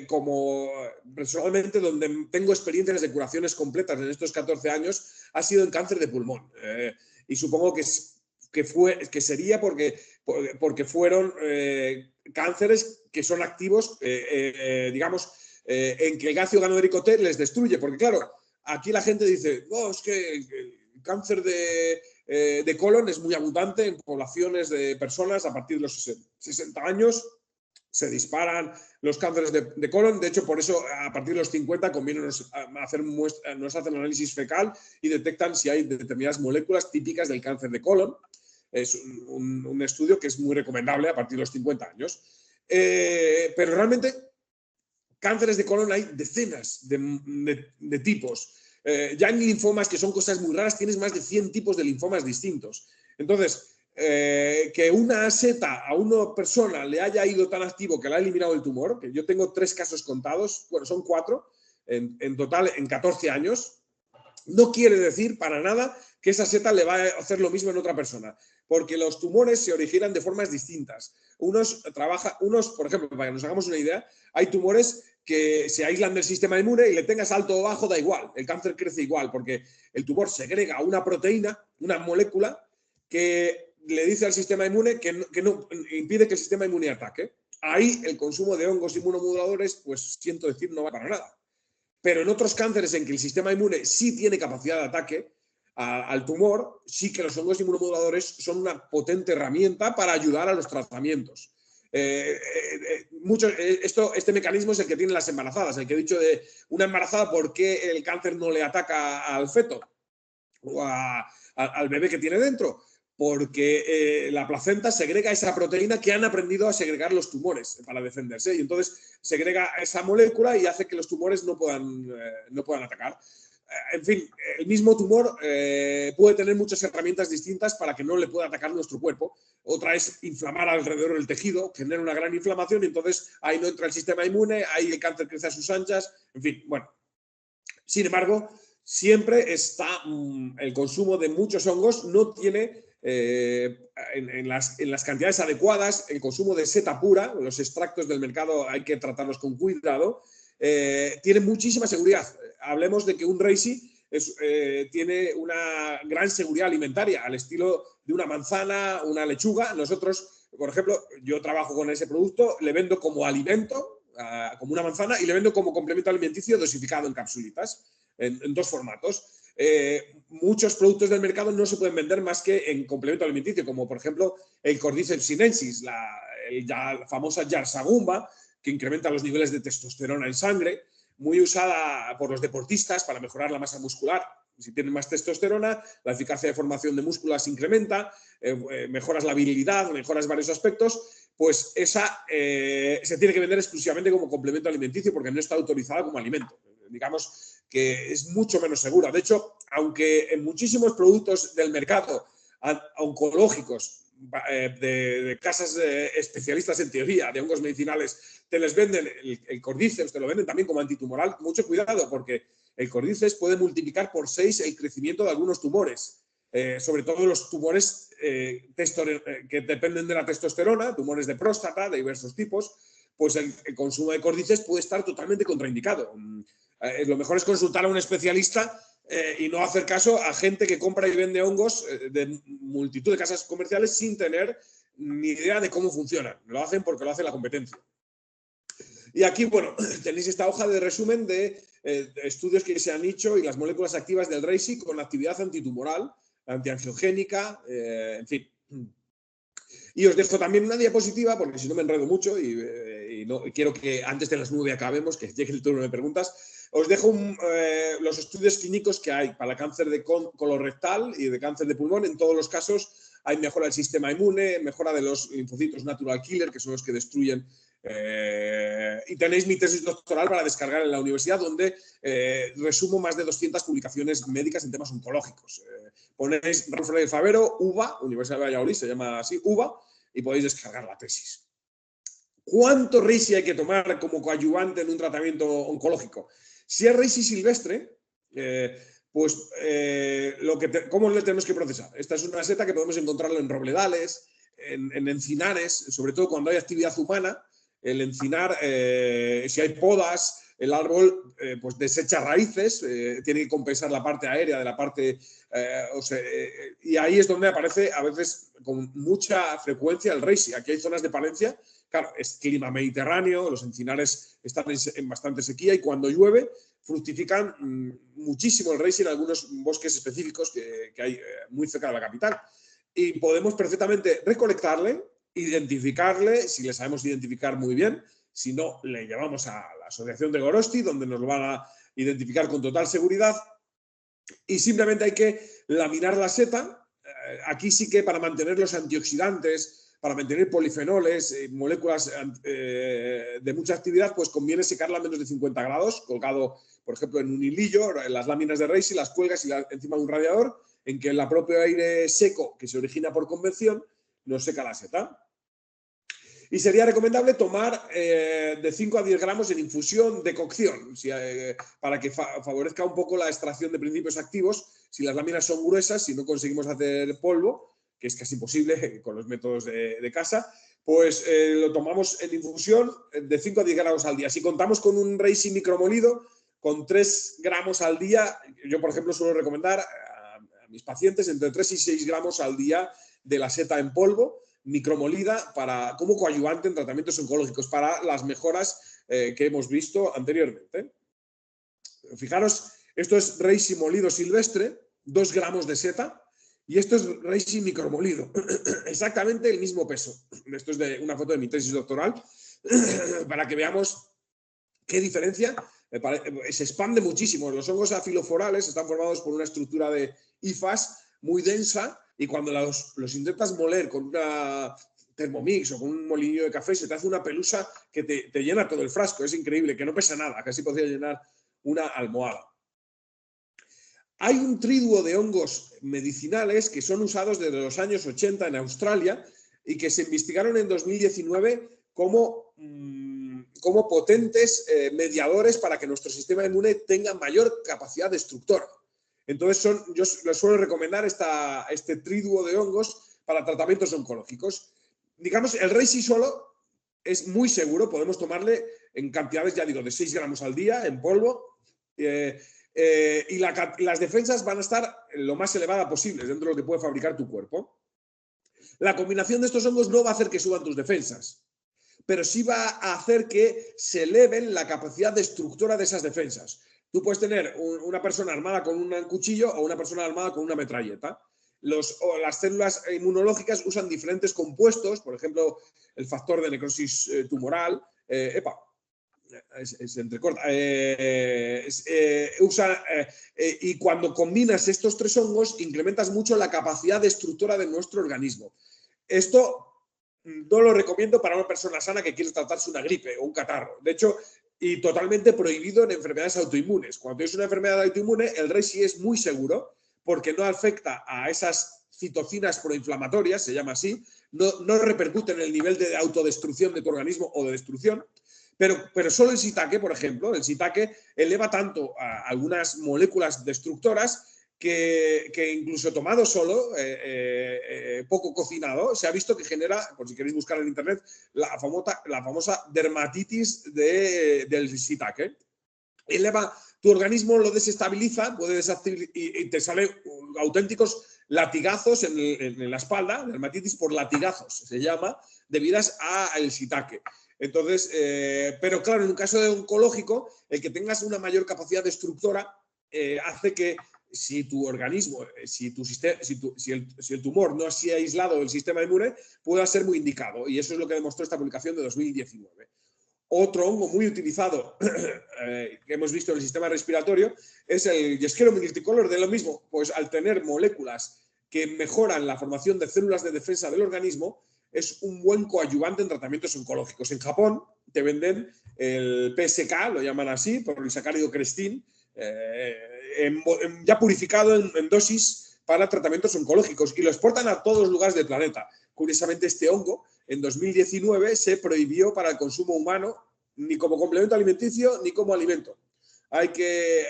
como personalmente donde tengo experiencias de curaciones completas en estos 14 años, ha sido en cáncer de pulmón. Y supongo que sería porque fueron cánceres que son activos, digamos, en que el ácido ganodérico T les destruye. Porque claro, aquí la gente dice, oh, es que el cáncer de colon es muy abundante en poblaciones de personas a partir de los 60 años. Se disparan los cánceres de colon. De hecho, por eso a partir de los 50 conviene nos hacen análisis fecal y detectan si hay determinadas moléculas típicas del cáncer de colon. Es un estudio que es muy recomendable a partir de los 50 años. Pero realmente cánceres de colon hay decenas de tipos. Ya en linfomas, que son cosas muy raras, tienes más de 100 tipos de linfomas distintos. Entonces, que una seta a una persona le haya ido tan activo que le ha eliminado el tumor, que yo tengo 3 casos contados, bueno, son 4 en total en 14 años, no quiere decir para nada que esa seta le va a hacer lo mismo en otra persona, porque los tumores se originan de formas distintas. Unos, por ejemplo, para que nos hagamos una idea, hay tumores que se aíslan del sistema inmune y le tengas alto o bajo, da igual, el cáncer crece igual, porque el tumor segrega una proteína, una molécula, que le dice al sistema inmune que no impide que el sistema inmune ataque. Ahí el consumo de hongos inmunomoduladores, pues siento decir, no va para nada. Pero en otros cánceres en que el sistema inmune sí tiene capacidad de ataque al tumor, sí que los hongos inmunomoduladores son una potente herramienta para ayudar a los tratamientos. Este mecanismo es el que tienen las embarazadas, el que he dicho de una embarazada, ¿por qué el cáncer no le ataca al feto o al bebé que tiene dentro? Porque la placenta segrega esa proteína que han aprendido a segregar los tumores para defenderse, y entonces segrega esa molécula y hace que los tumores no puedan atacar. En fin, el mismo tumor puede tener muchas herramientas distintas para que no le pueda atacar nuestro cuerpo. Otra es inflamar alrededor del tejido, genera una gran inflamación y entonces ahí no entra el sistema inmune, ahí el cáncer crece a sus anchas, en fin, bueno. Sin embargo, siempre está el consumo de muchos hongos, no tiene en las cantidades adecuadas, el consumo de seta pura, los extractos del mercado hay que tratarlos con cuidado, tiene muchísima seguridad. Hablemos de que un reishi tiene una gran seguridad alimentaria, al estilo de una manzana, una lechuga. Nosotros, por ejemplo, yo trabajo con ese producto, le vendo como alimento, como una manzana, y le vendo como complemento alimenticio dosificado en capsulitas, en 2 formatos. Muchos productos del mercado no se pueden vender más que en complemento alimenticio, como por ejemplo el Cordyceps sinensis, la famosa Yarsagumba, que incrementa los niveles de testosterona en sangre, muy usada por los deportistas para mejorar la masa muscular. Si tienen más testosterona, la eficacia de formación de músculas se incrementa, mejoras la virilidad, mejoras varios aspectos. Pues esa se tiene que vender exclusivamente como complemento alimenticio porque no está autorizada como alimento. Digamos que es mucho menos segura. De hecho, aunque en muchísimos productos del mercado oncológicos, de casas especialistas en teoría de hongos medicinales, te les venden el Cordyceps, te lo venden también como antitumoral, mucho cuidado porque el Cordyceps puede multiplicar por 6 el crecimiento de algunos tumores, sobre todo los tumores que dependen de la testosterona, tumores de próstata de diversos tipos, pues el consumo de Cordyceps puede estar totalmente contraindicado. Lo mejor es consultar a un especialista y no hacer caso a gente que compra y vende hongos de multitud de casas comerciales sin tener ni idea de cómo funcionan. Lo hacen porque lo hace la competencia. Y aquí, bueno, tenéis esta hoja de resumen de estudios que se han hecho y las moléculas activas del reishi con actividad antitumoral, antiangiogénica, en fin. Y os dejo también una diapositiva, porque si no me enredo mucho y no quiero que antes de las 9 acabemos, que llegue el turno de preguntas. Os dejo los estudios clínicos que hay para cáncer de colorectal y de cáncer de pulmón. En todos los casos hay mejora del sistema inmune, mejora de los linfocitos natural killer, que son los que destruyen Y tenéis mi tesis doctoral para descargar en la universidad, donde resumo más de 200 publicaciones médicas en temas oncológicos. Ponéis Raúl Freire Favero, UVA, Universidad de Valladolid, se llama así, UVA, y podéis descargar la tesis. ¿Cuánto reishi hay que tomar como coadyuvante en un tratamiento oncológico? Si es reishi silvestre, ¿cómo le tenemos que procesar? Esta es una seta que podemos encontrarlo en robledales, en encinares, sobre todo cuando hay actividad humana. El encinar, si hay podas, el árbol pues desecha raíces, tiene que compensar la parte aérea de la parte... y ahí es donde aparece a veces con mucha frecuencia el reishi. Aquí hay zonas de Palencia, claro, es clima mediterráneo, los encinares están en bastante sequía y cuando llueve fructifican muchísimo el reishi en algunos bosques específicos que hay muy cerca de la capital. Y podemos perfectamente recolectarle, identificarle, si le sabemos identificar muy bien, si no, le llevamos a la asociación de Gorosti, donde nos lo van a identificar con total seguridad, y simplemente hay que laminar la seta. Aquí sí que para mantener los antioxidantes, para mantener polifenoles, moléculas de mucha actividad, pues conviene secarla a menos de 50 grados, colgado, por ejemplo, en un hilillo, en las láminas de reishi, las cuelgas encima de un radiador, en que el propio aire seco que se origina por convección nos seca la seta. Y sería recomendable tomar de 5 a 10 gramos en infusión de cocción, para que favorezca un poco la extracción de principios activos. Si las láminas son gruesas, si no conseguimos hacer polvo, que es casi imposible con los métodos de casa, pues lo tomamos en infusión de 5 a 10 gramos al día. Si contamos con un reishi micromolido, con 3 gramos al día, yo por ejemplo suelo recomendar a mis pacientes entre 3 y 6 gramos al día de la seta en polvo, micromolida, como coadyuvante en tratamientos oncológicos, para las mejoras que hemos visto anteriormente. Fijaros, esto es reishi molido silvestre, 2 gramos de seta, y esto es reishi micromolido, exactamente el mismo peso. Esto es de una foto de mi tesis doctoral, para que veamos qué diferencia. Se expande muchísimo. Los hongos afiloforales están formados por una estructura de hifas muy densa, y cuando los intentas moler con una Thermomix o con un molinillo de café, se te hace una pelusa que te llena todo el frasco. Es increíble, que no pesa nada, casi podría llenar una almohada. Hay un triduo de hongos medicinales que son usados desde los años 80 en Australia y que se investigaron en 2019 como potentes mediadores para que nuestro sistema inmune tenga mayor capacidad destructora. Entonces, yo les suelo recomendar este triduo de hongos para tratamientos oncológicos. Digamos, el reishi solo es muy seguro, podemos tomarle en cantidades, ya digo, de 6 gramos al día en polvo, y las defensas van a estar lo más elevada posible dentro de lo que puede fabricar tu cuerpo. La combinación de estos hongos no va a hacer que suban tus defensas, pero sí va a hacer que se eleven la capacidad destructora de esas defensas. Tú puedes tener una persona armada con un cuchillo o una persona armada con una metralleta. Las células inmunológicas usan diferentes compuestos, por ejemplo, el factor de necrosis tumoral. Se entrecorta. Y cuando combinas estos 3 hongos, incrementas mucho la capacidad destructora de nuestro organismo. Esto no lo recomiendo para una persona sana que quiere tratarse una gripe o un catarro. De hecho, y totalmente prohibido en enfermedades autoinmunes. Cuando es una enfermedad autoinmune, el reishi es muy seguro porque no afecta a esas citocinas proinflamatorias, se llama así, no repercute en el nivel de autodestrucción de tu organismo o de destrucción, pero solo el shiitake, por ejemplo, el shiitake eleva tanto a algunas moléculas destructoras que incluso tomado solo, poco cocinado, se ha visto que genera, por si queréis buscar en internet, la famosa dermatitis del shiitake. Eleva tu organismo, lo desestabiliza, y te salen auténticos latigazos en la espalda, dermatitis por latigazos, se llama, debidas al shiitake. Entonces, pero claro, en un caso de oncológico, el que tengas una mayor capacidad destructora hace que si tu organismo, si el tumor no se ha aislado del sistema inmune, pueda ser muy indicado. Y eso es lo que demostró esta publicación de 2019. Otro hongo muy utilizado que hemos visto en el sistema respiratorio es el Yesquero multicolor, de lo mismo. Pues al tener moléculas que mejoran la formación de células de defensa del organismo, es un buen coadyuvante en tratamientos oncológicos. En Japón te venden el PSK, lo llaman así, por el sacárido crestin, ya purificado en dosis para tratamientos oncológicos y lo exportan a todos los lugares del planeta. Curiosamente, este hongo en 2019 se prohibió para el consumo humano ni como complemento alimenticio ni como alimento.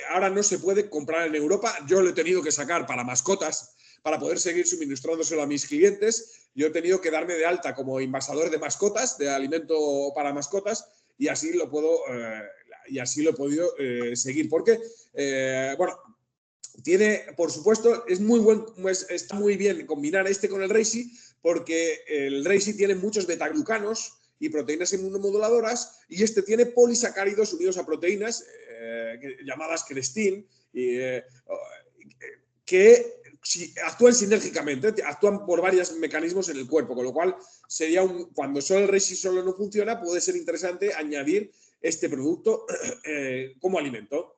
Ahora no se puede comprar en Europa. Yo lo he tenido que sacar para mascotas para poder seguir suministrándoselo a mis clientes. Yo he tenido que darme de alta como invasador de mascotas, de alimento para mascotas, y así lo he podido seguir. Porque, bueno, tiene, por supuesto, está muy bien combinar con el Reishi, porque el Reishi tiene muchos betaglucanos y proteínas inmunomoduladoras, y este tiene polisacáridos unidos a proteínas llamadas crestin, que actúan sinérgicamente, actúan por varios mecanismos en el cuerpo, con lo cual cuando solo el Reishi solo no funciona, puede ser interesante añadir este producto como alimento.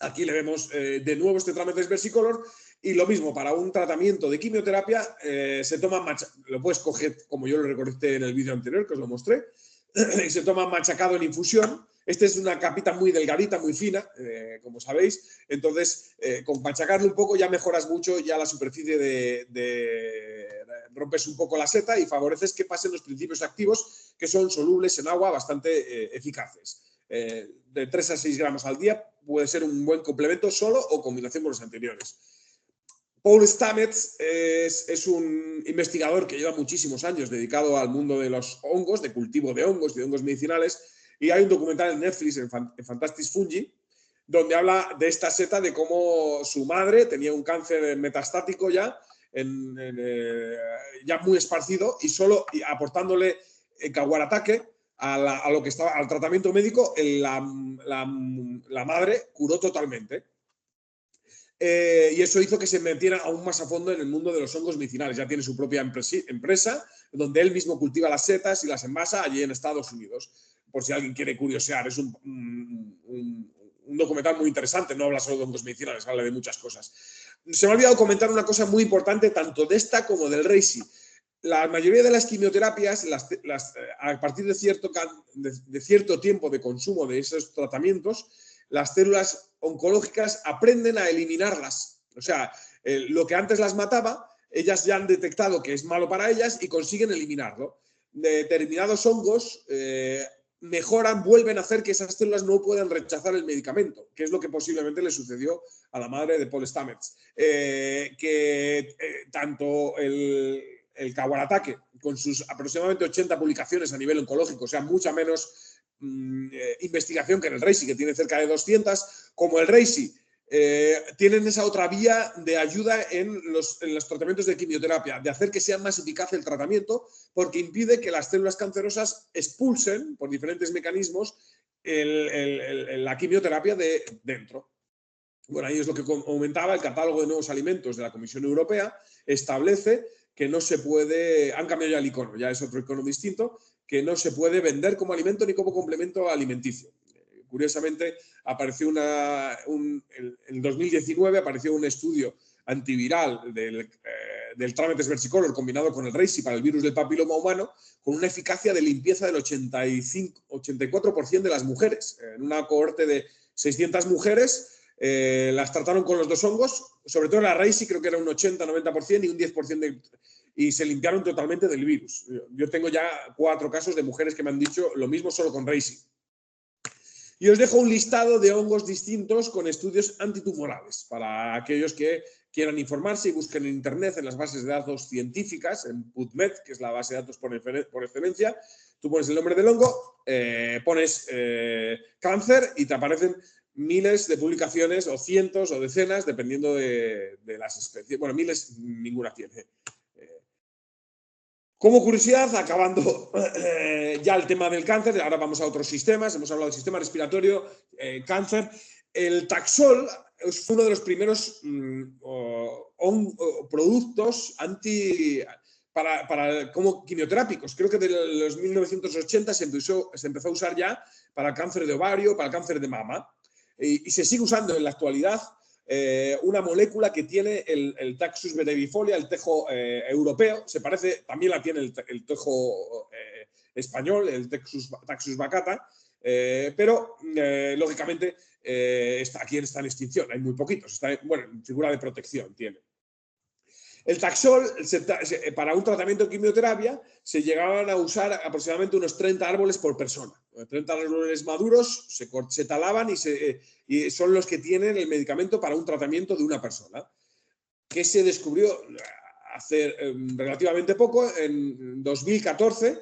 Aquí le vemos de nuevo este Trametes versicolor, y lo mismo para un tratamiento de quimioterapia, se toma lo puedes coger como yo lo recorté en el vídeo anterior que os lo mostré, y se toma machacado en infusión. Esta es una capita muy delgadita, muy fina, como sabéis. Entonces, con machacarlo un poco ya mejoras mucho ya la superficie rompes un poco la seta y favoreces que pasen los principios activos que son solubles en agua bastante eficaces. De 3 a 6 gramos al día puede ser un buen complemento solo o combinación con los anteriores. Paul Stamets es un investigador que lleva muchísimos años dedicado al mundo de los hongos, de cultivo de hongos y de hongos medicinales, y hay un documental en Netflix, en Fantastic Fungi, donde habla de esta seta, de cómo su madre tenía un cáncer metastático ya muy esparcido, y aportándole Kawaratake al tratamiento médico, la madre curó totalmente. Y eso hizo que se metiera aún más a fondo en el mundo de los hongos medicinales. Ya tiene su propia empresa, donde él mismo cultiva las setas y las envasa allí en Estados Unidos, por si alguien quiere curiosear. Es un documental muy interesante, no habla solo de hongos medicinales, habla de muchas cosas. Se me ha olvidado comentar una cosa muy importante, tanto de esta como del Reishi. La mayoría de las quimioterapias, a partir de cierto tiempo de consumo de esos tratamientos, las células oncológicas aprenden a eliminarlas. O sea, lo que antes las mataba, ellas ya han detectado que es malo para ellas y consiguen eliminarlo. Determinados hongos vuelven a hacer que esas células no puedan rechazar el medicamento, que es lo que posiblemente le sucedió a la madre de Paul Stamets. Tanto el Kawaratake, con sus aproximadamente 80 publicaciones a nivel oncológico, o sea, mucha menos investigación que en el Reishi, que tiene cerca de 200, como el Reishi, tienen esa otra vía de ayuda en los tratamientos de quimioterapia, de hacer que sea más eficaz el tratamiento, porque impide que las células cancerosas expulsen por diferentes mecanismos la quimioterapia de dentro. Bueno, ahí es lo que comentaba el catálogo de nuevos alimentos de la Comisión Europea, establece que no se puede, han cambiado ya el icono, ya es otro icono distinto, que no se puede vender como alimento ni como complemento alimenticio. Curiosamente, apareció en 2019 apareció un estudio antiviral del Trametes versicolor combinado con el Reishi para el virus del papiloma humano, con una eficacia de limpieza del 84% de las mujeres. En una cohorte de 600 mujeres, las trataron con los dos hongos, sobre todo la Reishi creo que era un 80-90% y un 10% y se limpiaron totalmente del virus. Yo tengo ya 4 casos de mujeres que me han dicho lo mismo solo con Reishi. Y os dejo un listado de hongos distintos con estudios antitumorales para aquellos que quieran informarse y busquen en internet, en las bases de datos científicas, en PubMed, que es la base de datos por excelencia. Tú pones el nombre del hongo, pones cáncer y te aparecen miles de publicaciones, o cientos o decenas, dependiendo de las especies. Bueno, miles ninguna tiene. Como curiosidad, acabando ya el tema del cáncer, ahora vamos a otros sistemas. Hemos hablado del sistema respiratorio, cáncer. El Taxol es uno de los primeros productos como quimioterápicos. Creo que de los 1980 se empezó a usar ya para el cáncer de ovario, para el cáncer de mama. Y se sigue usando en la actualidad. una molécula que tiene el Taxus brevifolia, el tejo europeo. Se parece, también la tiene el tejo español, el Taxus baccata, pero lógicamente aquí está en extinción, hay muy poquitos, está en figura de protección tiene. El Taxol, para un tratamiento de quimioterapia, se llegaban a usar aproximadamente unos 30 árboles por persona. 30 árboles maduros se talaban y son los que tienen el medicamento para un tratamiento de una persona, que se descubrió hace relativamente poco, en 2014,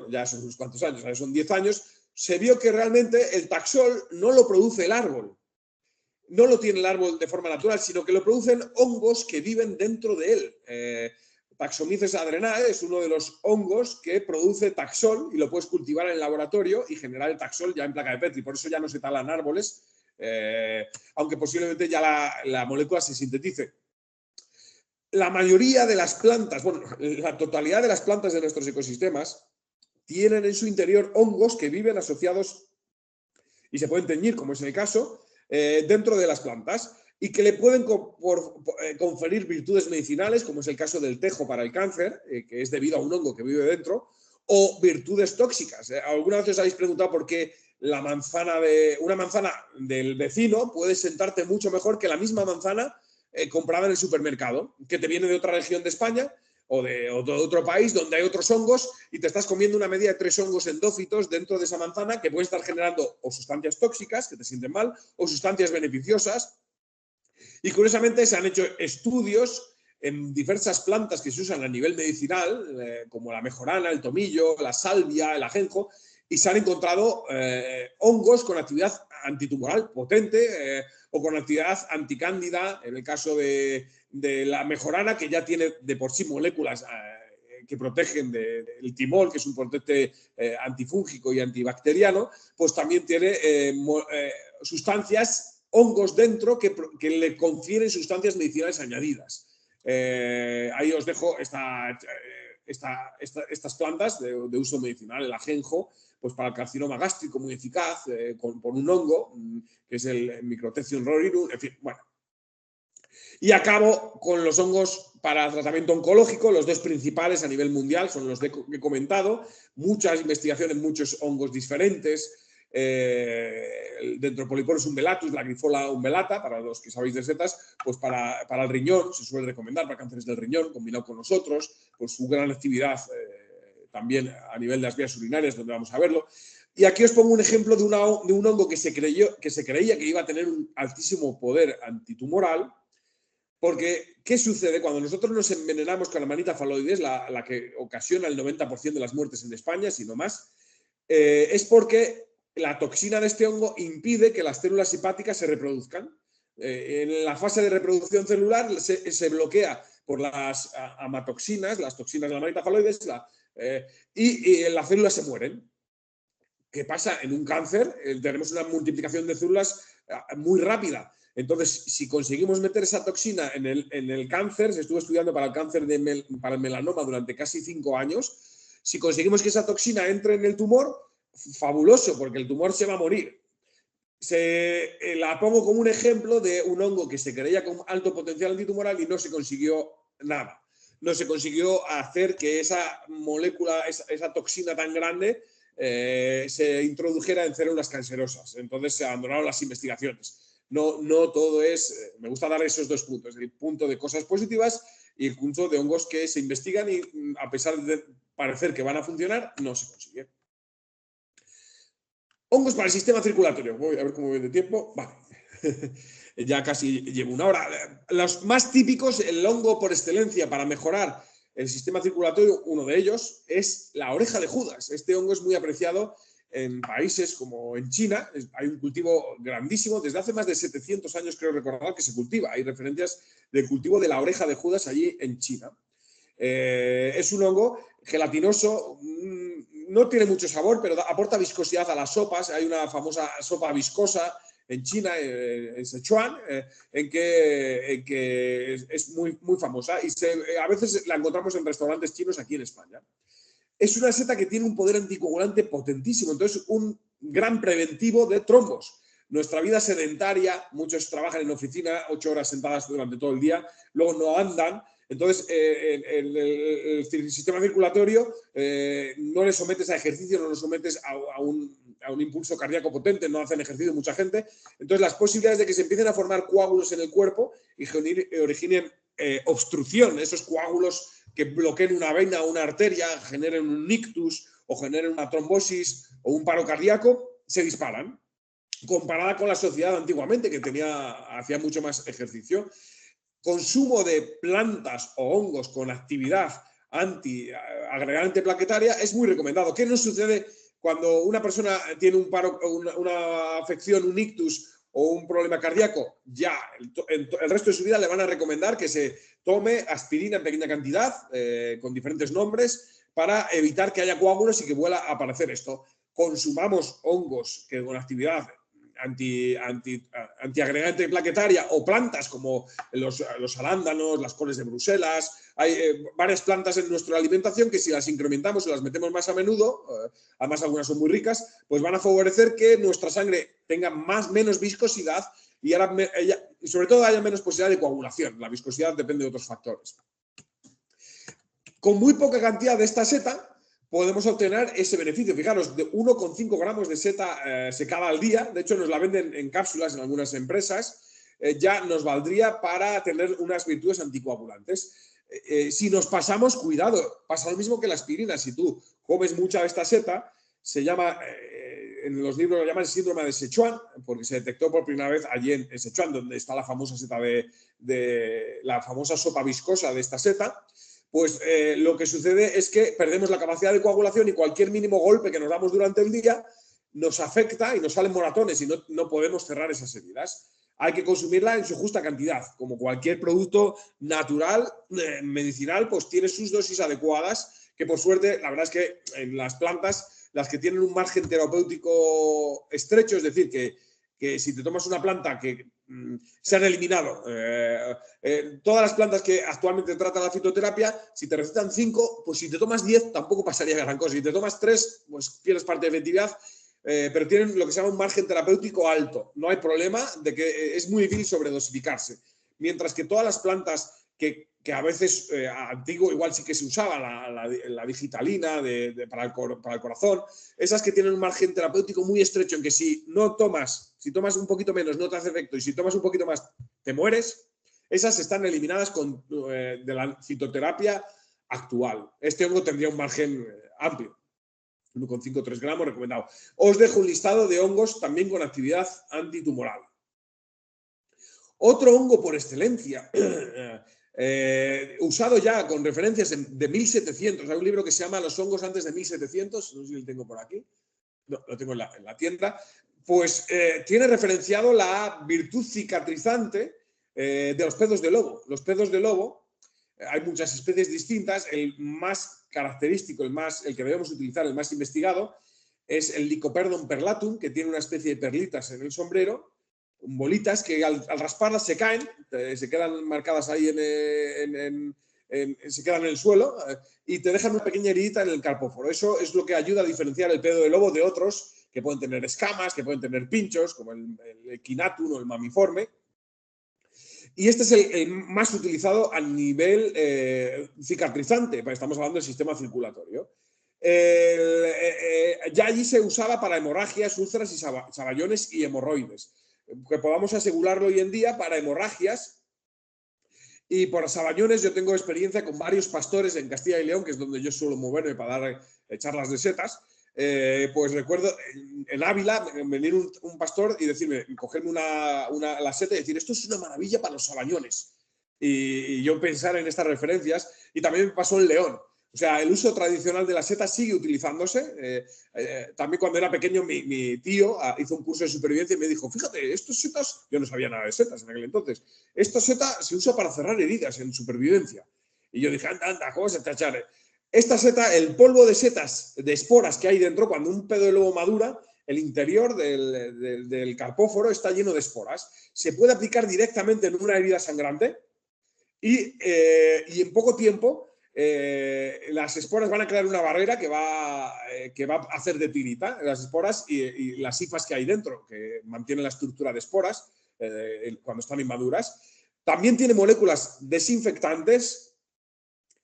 ya son unos cuantos años, son 10 años, se vio que realmente el Taxol no lo produce el árbol. No lo tiene el árbol de forma natural, sino que lo producen hongos que viven dentro de él. Taxomyces adrenae es uno de los hongos que produce Taxol y lo puedes cultivar en el laboratorio y generar el Taxol ya en placa de Petri. Por eso ya no se talan árboles, aunque posiblemente ya la molécula se sintetice. La mayoría de las plantas, la totalidad de las plantas de nuestros ecosistemas tienen en su interior hongos que viven asociados y se pueden teñir, como es el caso, dentro de las plantas y que le pueden conferir virtudes medicinales, como es el caso del tejo para el cáncer, que es debido a un hongo que vive dentro, o virtudes tóxicas. ¿Alguna vez os habéis preguntado por qué una manzana del vecino puede sentarte mucho mejor que la misma manzana comprada en el supermercado, que te viene de otra región de España o de otro país donde hay otros hongos y te estás comiendo una media de 3 hongos endófitos dentro de esa manzana que pueden estar generando o sustancias tóxicas que te sienten mal o sustancias beneficiosas? Y curiosamente se han hecho estudios en diversas plantas que se usan a nivel medicinal, como la mejorana, el tomillo, la salvia, el ajenjo, y se han encontrado hongos con actividad antitumoral potente o con actividad anticándida, en el caso de la mejorana, que ya tiene de por sí moléculas que protegen del timol, que es un potente antifúngico y antibacteriano, pues también tiene sustancias, hongos dentro que le confieren sustancias medicinales añadidas. Ahí os dejo estas plantas de uso medicinal, el ajenjo, pues para el carcinoma gástrico muy eficaz, por un hongo, que es el Microthecium rorirum, en fin, bueno. Y acabo con los hongos para tratamiento oncológico, los dos principales a nivel mundial son los que he comentado, muchas investigaciones, muchos hongos diferentes, Dendropolyporus umbellatus, la Grifola umbellata, para los que sabéis de setas, pues para el riñón, se suele recomendar para cánceres del riñón, combinado con nosotros, pues su gran actividad también a nivel de las vías urinarias, donde vamos a verlo. Y aquí os pongo un ejemplo de un hongo que se creía que iba a tener un altísimo poder antitumoral, porque ¿qué sucede cuando nosotros nos envenenamos con la Amanita phalloides, la que ocasiona el 90% de las muertes en España, si no más? Es porque la toxina de este hongo impide que las células hepáticas se reproduzcan. En la fase de reproducción celular se bloquea por las amatoxinas, las toxinas de la Amanita phalloides, y las células se mueren. ¿Qué pasa? En un cáncer tenemos una multiplicación de células muy rápida. Entonces, si conseguimos meter esa toxina en el cáncer, se estuvo estudiando para el cáncer para el melanoma durante casi 5 años, si conseguimos que esa toxina entre en el tumor, fabuloso, porque el tumor se va a morir. La pongo como un ejemplo de un hongo que se creía con alto potencial antitumoral y no se consiguió nada. No se consiguió hacer que esa molécula, esa toxina tan grande, se introdujera en células cancerosas. Entonces se abandonaron las investigaciones. No todo es... Me gusta dar esos dos puntos, el punto de cosas positivas y el punto de hongos que se investigan y a pesar de parecer que van a funcionar, no se consiguen. Hongos para el sistema circulatorio. Voy a ver cómo voy de tiempo. Vale. Ya casi llevo una hora. Los más típicos, el hongo por excelencia para mejorar el sistema circulatorio, uno de ellos es la oreja de Judas. Este hongo es muy apreciado en países como en China. Hay un cultivo grandísimo. Desde hace más de 700 años creo recordar que se cultiva. Hay referencias del cultivo de la oreja de Judas allí en China. Es un hongo gelatinoso, no tiene mucho sabor, pero aporta viscosidad a las sopas. Hay una famosa sopa viscosa en China, en Sichuan, en que es muy, muy famosa y a veces la encontramos en restaurantes chinos aquí en España. Es una seta que tiene un poder anticoagulante potentísimo, entonces un gran preventivo de trombos. Nuestra vida sedentaria, muchos trabajan en oficina 8 horas sentadas durante todo el día, luego no andan. Entonces, el sistema circulatorio no le sometes a ejercicio, no lo sometes a un impulso cardíaco potente, no hacen ejercicio mucha gente. Entonces, las posibilidades de que se empiecen a formar coágulos en el cuerpo y originen obstrucción, esos coágulos que bloqueen una vena o una arteria, generen un ictus o generen una trombosis o un paro cardíaco, se disparan. Comparada con la sociedad antiguamente, que hacía mucho más ejercicio. Consumo de plantas o hongos con actividad agregante plaquetaria es muy recomendado. ¿Qué nos sucede cuando una persona tiene un paro, una afección, un ictus o un problema cardíaco? Ya el resto de su vida le van a recomendar que se tome aspirina en pequeña cantidad, con diferentes nombres, para evitar que haya coágulos y que vuelva a aparecer esto. Consumamos hongos que con actividad antiagregante plaquetaria o plantas como los arándanos, las coles de Bruselas. Hay varias plantas en nuestra alimentación que si las incrementamos o las metemos más a menudo, además algunas son muy ricas, pues van a favorecer que nuestra sangre tenga menos viscosidad y sobre todo haya menos posibilidad de coagulación. La viscosidad depende de otros factores. Con muy poca cantidad de esta seta podemos obtener ese beneficio. Fijaros, de 1,5 gramos de seta secada al día, de hecho nos la venden en cápsulas en algunas empresas, ya nos valdría para tener unas virtudes anticoagulantes. Si nos pasamos, cuidado, pasa lo mismo que la aspirina. Si tú comes mucha de esta seta, se llama, en los libros lo llaman síndrome de Sichuan, porque se detectó por primera vez allí en Sichuan, donde está la famosa seta de la famosa sopa viscosa de esta seta. Pues lo que sucede es que perdemos la capacidad de coagulación y cualquier mínimo golpe que nos damos durante el día nos afecta y nos salen moratones y no podemos cerrar esas heridas. Hay que consumirla en su justa cantidad. Como cualquier producto natural, medicinal, pues tiene sus dosis adecuadas, que por suerte, la verdad es que en las plantas, las que tienen un margen terapéutico estrecho, es decir, que si te tomas una planta que se han eliminado todas las plantas que actualmente tratan la fitoterapia, si te recetan 5, pues si te tomas 10 tampoco pasaría gran cosa. Si te tomas 3, pues pierdes parte de efectividad, pero tienen lo que se llama un margen terapéutico alto. No hay problema de que es muy difícil sobredosificarse. Mientras que todas las plantas que a veces antiguo igual sí que se usaba, la digitalina para el corazón, esas que tienen un margen terapéutico muy estrecho en que si tomas un poquito menos no te hace efecto y si tomas un poquito más te mueres, esas están eliminadas de la fitoterapia actual. Este hongo tendría un margen amplio, 1,5-3 gramos recomendado. Os dejo un listado de hongos también con actividad antitumoral. Otro hongo por excelencia, usado ya con referencias de 1700. Hay un libro que se llama Los hongos antes de 1700, no sé si lo tengo por aquí, no, lo tengo en la tienda, pues tiene referenciado la virtud cicatrizante de los pedos de lobo. Los pedos de lobo, hay muchas especies distintas, el más característico, el que debemos utilizar, el más investigado, es el Lycoperdon perlatum, que tiene una especie de perlitas en el sombrero, bolitas que al rasparlas se caen, se quedan marcadas ahí se quedan en el suelo y te dejan una pequeña heridita en el carpóforo. Eso es lo que ayuda a diferenciar el pedo de lobo de otros que pueden tener escamas, que pueden tener pinchos, como el equinatum o el mamiforme. Y este es el más utilizado a nivel cicatrizante, estamos hablando del sistema circulatorio. Ya allí se usaba para hemorragias, úlceras y saballones y hemorroides. Que podamos asegurarlo hoy en día para hemorragias y por saballones. Yo tengo experiencia con varios pastores en Castilla y León, que es donde yo suelo moverme para dar charlas de setas. Pues recuerdo en Ávila venir un pastor y decirme, cogerme la seta y decir, esto es una maravilla para los saballones. Y yo pensar en estas referencias. Y también me pasó en León. O sea, el uso tradicional de la seta sigue utilizándose. También cuando era pequeño mi tío hizo un curso de supervivencia y me dijo, fíjate, estos setas, yo no sabía nada de setas en aquel entonces, esta seta se usa para cerrar heridas en supervivencia. Y yo dije, anda, ¿cómo se te echare? Esta seta, el polvo de setas, de esporas que hay dentro, cuando un pedo de lobo madura, el interior del carpóforo está lleno de esporas. Se puede aplicar directamente en una herida sangrante y en poco tiempo las esporas van a crear una barrera que va a hacer de tirita las esporas y las hifas que hay dentro, que mantienen la estructura de esporas cuando están inmaduras. También tiene moléculas desinfectantes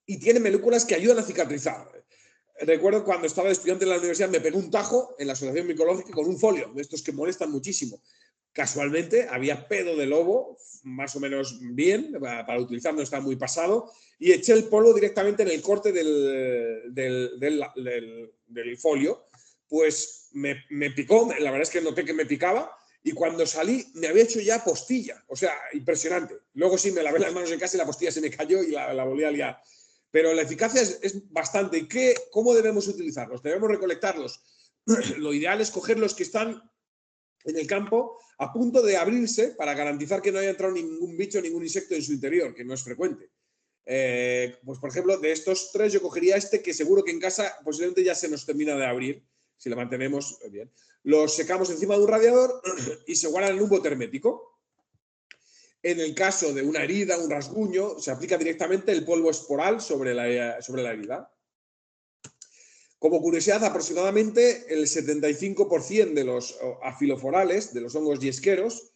y tiene moléculas que ayudan a cicatrizar. Recuerdo cuando estaba de estudiante en la universidad me pegó un tajo en la asociación micológica con un folio, de estos que molestan muchísimo. Casualmente había pedo de lobo, más o menos bien, para utilizar, no estaba muy pasado, y eché el polvo directamente en el corte del folio. Pues me picó, la verdad es que noté que me picaba, y cuando salí me había hecho ya postilla, o sea, impresionante. Luego sí me lavé las manos en casa y la postilla se me cayó y la volví a liar. Pero la eficacia es bastante. ¿Y cómo debemos utilizarlos? Debemos recolectarlos. Lo ideal es coger los que están en el campo a punto de abrirse para garantizar que no haya entrado ningún bicho, ningún insecto en su interior, que no es frecuente. Pues por ejemplo, de estos 3 yo cogería este que seguro que en casa posiblemente ya se nos termina de abrir, si lo mantenemos bien. Los secamos encima de un radiador y se guardan en un bote hermético. En el caso de una herida, un rasguño, se aplica directamente el polvo esporal sobre la herida. Como curiosidad, aproximadamente el 75% de los afiloforales, de los hongos yesqueros,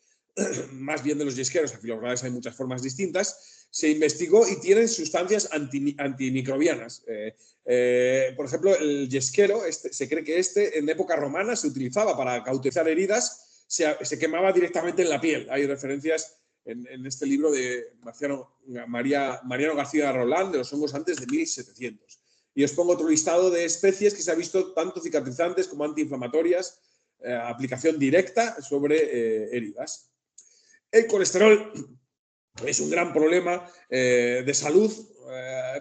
más bien de los yesqueros, afiloforales hay muchas formas distintas, se investigó y tienen sustancias antimicrobianas. Por ejemplo, el yesquero, se cree que en época romana se utilizaba para cauterizar heridas, se quemaba directamente en la piel. Hay referencias en este libro de Mariano García Roland, de los hongos antes de 1700. Y os pongo otro listado de especies que se ha visto tanto cicatrizantes como antiinflamatorias, aplicación directa sobre heridas. El colesterol es un gran problema de salud,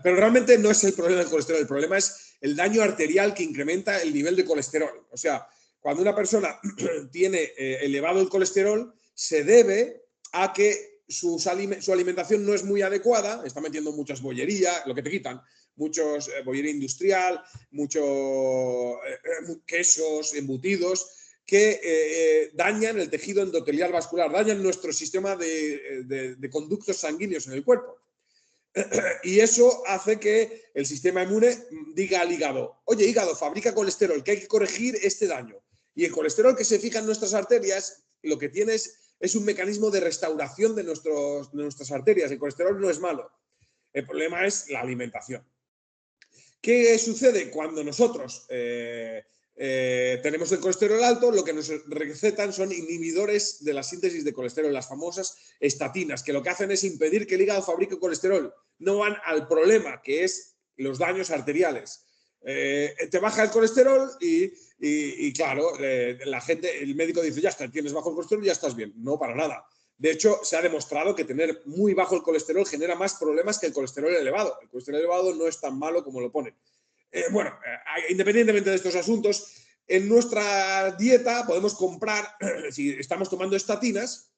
pero realmente no es el problema del colesterol, el problema es el daño arterial que incrementa el nivel de colesterol. O sea, cuando una persona tiene elevado el colesterol, se debe a que su alimentación no es muy adecuada, está metiendo muchas bollerías, lo que te quitan, muchos bollería industrial, muchos quesos, embutidos, que dañan el tejido endotelial vascular, dañan nuestro sistema de conductos sanguíneos en el cuerpo. Y eso hace que el sistema inmune diga al hígado, oye, hígado, fabrica colesterol, que hay que corregir este daño. Y el colesterol que se fija en nuestras arterias, lo que tiene es un mecanismo de restauración de nuestras arterias. El colesterol no es malo. El problema es la alimentación. ¿Qué sucede cuando nosotros tenemos el colesterol alto? Lo que nos recetan son inhibidores de la síntesis de colesterol, las famosas estatinas, que lo que hacen es impedir que el hígado fabrique colesterol. No van al problema, que es los daños arteriales. Te baja el colesterol y claro, la gente, el médico dice, ya está, tienes bajo el colesterol, ya estás bien. No, para nada. De hecho, se ha demostrado que tener muy bajo el colesterol genera más problemas que el colesterol elevado. El colesterol elevado no es tan malo como lo ponen. Independientemente de estos asuntos, en nuestra dieta podemos comprar, si estamos tomando estatinas,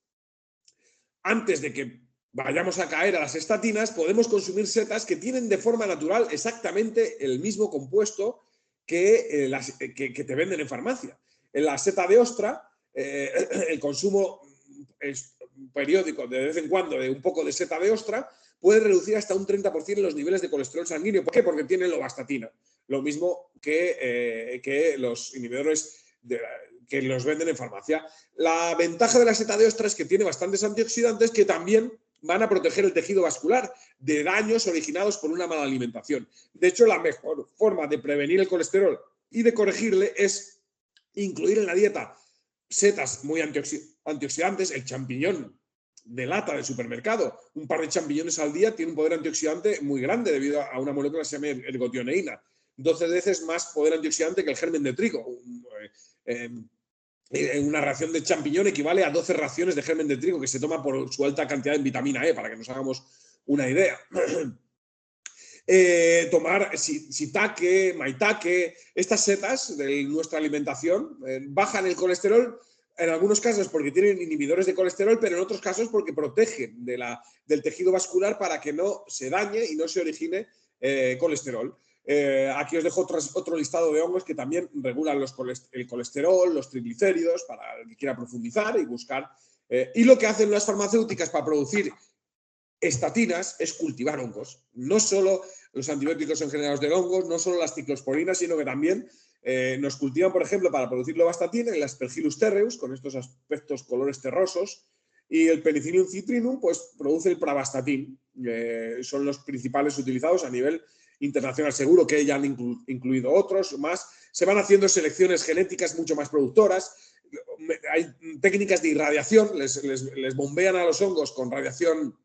antes de que vayamos a caer a las estatinas, podemos consumir setas que tienen de forma natural exactamente el mismo compuesto que te venden en farmacia. En la seta de ostra, el consumo periódico de vez en cuando de un poco de seta de ostra puede reducir hasta un 30% los niveles de colesterol sanguíneo. ¿Por qué? Porque tiene lovastatina, lo mismo que los inhibidores que los venden en farmacia. La ventaja de la seta de ostra es que tiene bastantes antioxidantes que también van a proteger el tejido vascular de daños originados por una mala alimentación. De hecho, la mejor forma de prevenir el colesterol y de corregirle es incluir en la dieta setas muy antioxidantes, el champiñón de lata del supermercado. Un par de champiñones al día tiene un poder antioxidante muy grande debido a una molécula que se llama ergotioneína. 12 veces más poder antioxidante que el germen de trigo. Una ración de champiñón equivale a 12 raciones de germen de trigo que se toma por su alta cantidad en vitamina E, para que nos hagamos una idea. Tomar shiitake, maitake, estas setas de nuestra alimentación bajan el colesterol, en algunos casos porque tienen inhibidores de colesterol, pero en otros casos porque protegen del tejido vascular para que no se dañe y no se origine colesterol. Aquí os dejo otro listado de hongos que también regulan el colesterol, los triglicéridos, para el que quiera profundizar y buscar. Y lo que hacen las farmacéuticas para producir estatinas es cultivar hongos. No solo los antibióticos son generados de hongos, no solo las ciclosporinas, sino que también nos cultivan, por ejemplo, para producir lovastatina, el Aspergillus terreus, con estos aspectos colores terrosos, y el Penicillium citrinum, pues produce el pravastatin. Son los principales utilizados a nivel internacional. Seguro que ya han incluido otros más. Se van haciendo selecciones genéticas mucho más productoras. Hay técnicas de irradiación, les bombean a los hongos con radiación,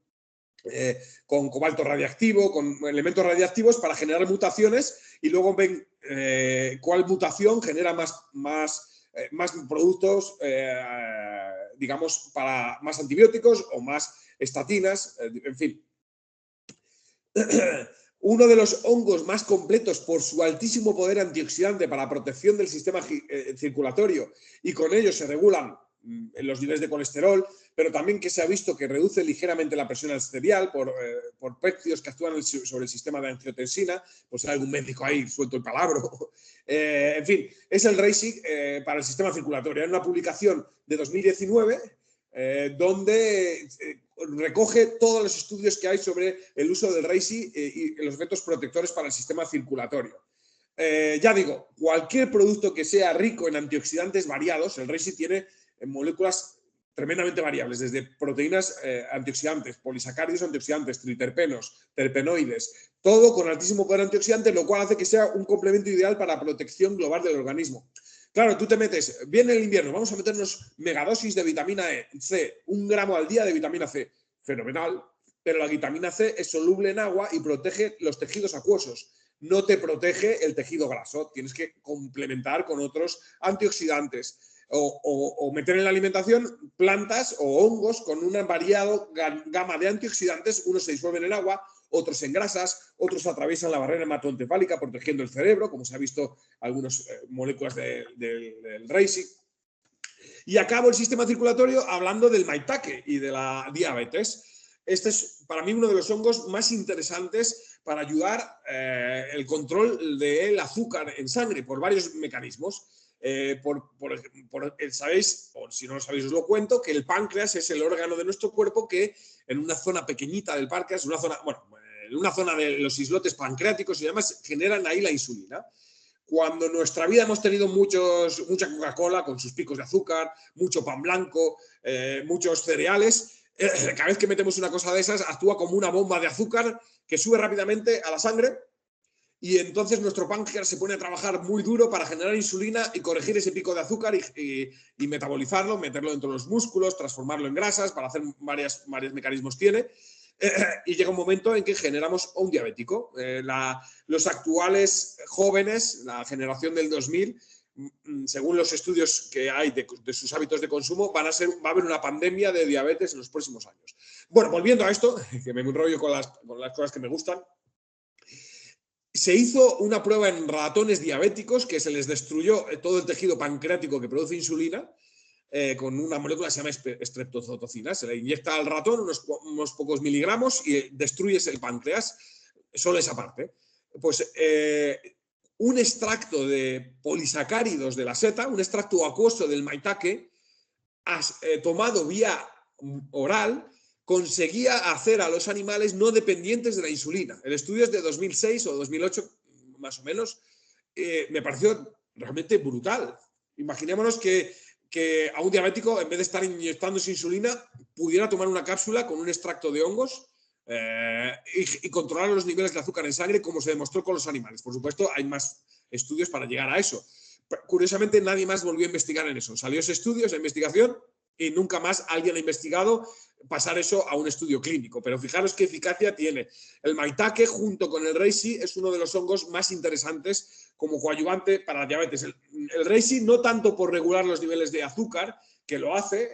con cobalto radiactivo, con elementos radiactivos para generar mutaciones y luego ven cuál mutación genera más productos, digamos, para más antibióticos o más estatinas, en fin. Uno de los hongos más completos por su altísimo poder antioxidante para protección del sistema circulatorio, y con ello se regulan los niveles de colesterol, pero también que se ha visto que reduce ligeramente la presión arterial por péptidos que actúan sobre el sistema de angiotensina, pues hay algún médico ahí suelto el palabro. En fin, es el Reishi para el sistema circulatorio. Hay una publicación de 2019 donde recoge todos los estudios que hay sobre el uso del Reishi y los efectos protectores para el sistema circulatorio. Ya digo, cualquier producto que sea rico en antioxidantes variados, el Reishi tiene moléculas tremendamente variables, desde proteínas antioxidantes, polisacáridos antioxidantes, triterpenos, terpenoides, todo con altísimo poder antioxidante, lo cual hace que sea un complemento ideal para la protección global del organismo. Claro, tú te metes, viene el invierno, vamos a meternos megadosis de vitamina C, 1 gramo al día de vitamina C, fenomenal, pero la vitamina C es soluble en agua y protege los tejidos acuosos, no te protege el tejido graso, tienes que complementar con otros antioxidantes o meter en la alimentación plantas o hongos con una variada gama de antioxidantes, unos se disuelven en agua, otros en grasas, otros atraviesan la barrera hematoencefálica protegiendo el cerebro, como se ha visto algunas moléculas del Reishi. Y acabo el sistema circulatorio hablando del maitake y de la diabetes. Este es para mí uno de los hongos más interesantes para ayudar el control del azúcar en sangre por varios mecanismos. Sabéis, o si no lo sabéis os lo cuento, que el páncreas es el órgano de nuestro cuerpo que en una zona pequeñita del páncreas, en una zona de los islotes pancreáticos y demás, generan ahí la insulina. Cuando en nuestra vida hemos tenido mucha Coca-Cola con sus picos de azúcar, mucho pan blanco, muchos cereales, cada vez que metemos una cosa de esas actúa como una bomba de azúcar que sube rápidamente a la sangre y entonces nuestro páncreas se pone a trabajar muy duro para generar insulina y corregir ese pico de azúcar y metabolizarlo, meterlo dentro de los músculos, transformarlo en grasas, para hacer varios mecanismos tiene. Y llega un momento en que generamos un diabético. Los actuales jóvenes, la generación del 2000, según los estudios que hay de sus hábitos de consumo, va a haber una pandemia de diabetes en los próximos años. Bueno, volviendo a esto, que me enrollo con las cosas que me gustan, se hizo una prueba en ratones diabéticos que se les destruyó todo el tejido pancreático que produce insulina, con una molécula que se llama streptozotocina. Se le inyecta al ratón unos pocos miligramos y destruyes el páncreas, solo esa parte. Pues un extracto de polisacáridos de la seta, un extracto acuoso del maitake, tomado vía oral, conseguía hacer a los animales no dependientes de la insulina. El estudio es de 2006 o 2008, más o menos. Me pareció realmente brutal. Imaginémonos que a un diabético, en vez de estar inyectándose insulina, pudiera tomar una cápsula con un extracto de hongos y controlar los niveles de azúcar en sangre, como se demostró con los animales. Por supuesto, hay más estudios para llegar a eso. Curiosamente, nadie más volvió a investigar en eso. Salió ese estudio, esa investigación, y nunca más alguien ha investigado pasar eso a un estudio clínico. Pero fijaros qué eficacia tiene. El maitake, junto con el reishi, es uno de los hongos más interesantes como coadyuvante para la diabetes. El reishi no tanto por regular los niveles de azúcar, que lo hace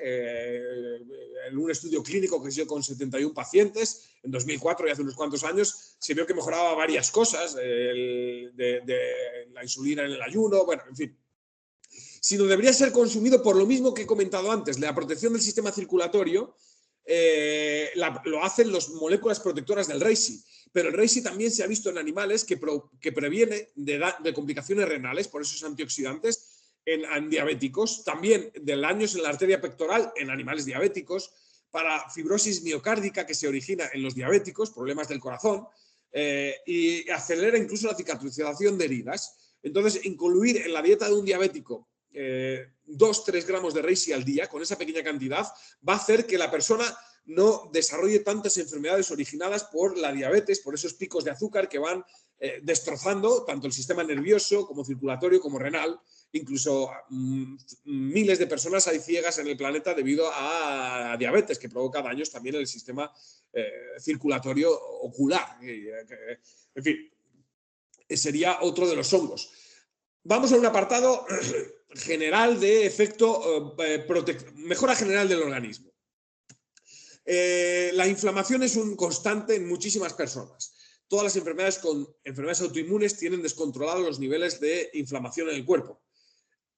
en un estudio clínico que se hizo con 71 pacientes en 2004 y hace unos cuantos años, se vio que mejoraba varias cosas, de la insulina en el ayuno, bueno, en fin. Sino debería ser consumido por lo mismo que he comentado antes, la protección del sistema circulatorio lo hacen las moléculas protectoras del reishi, pero el reishi también se ha visto en animales que previene de complicaciones renales, por esos antioxidantes, en diabéticos, también de daños en la arteria pectoral en animales diabéticos, para fibrosis miocárdica que se origina en los diabéticos, problemas del corazón, y acelera incluso la cicatrización de heridas. Entonces, incluir en la dieta de un diabético 2-3 gramos de reishi al día, con esa pequeña cantidad, va a hacer que la persona no desarrolle tantas enfermedades originadas por la diabetes, por esos picos de azúcar que van destrozando tanto el sistema nervioso como circulatorio como renal. Incluso miles de personas hay ciegas en el planeta debido a diabetes, que provoca daños también en el sistema circulatorio ocular. En fin, sería otro de los hongos. Vamos a un apartado general de efecto, mejora general del organismo. La inflamación es un constante en muchísimas personas. Todas las enfermedades con enfermedades autoinmunes tienen descontrolados los niveles de inflamación en el cuerpo.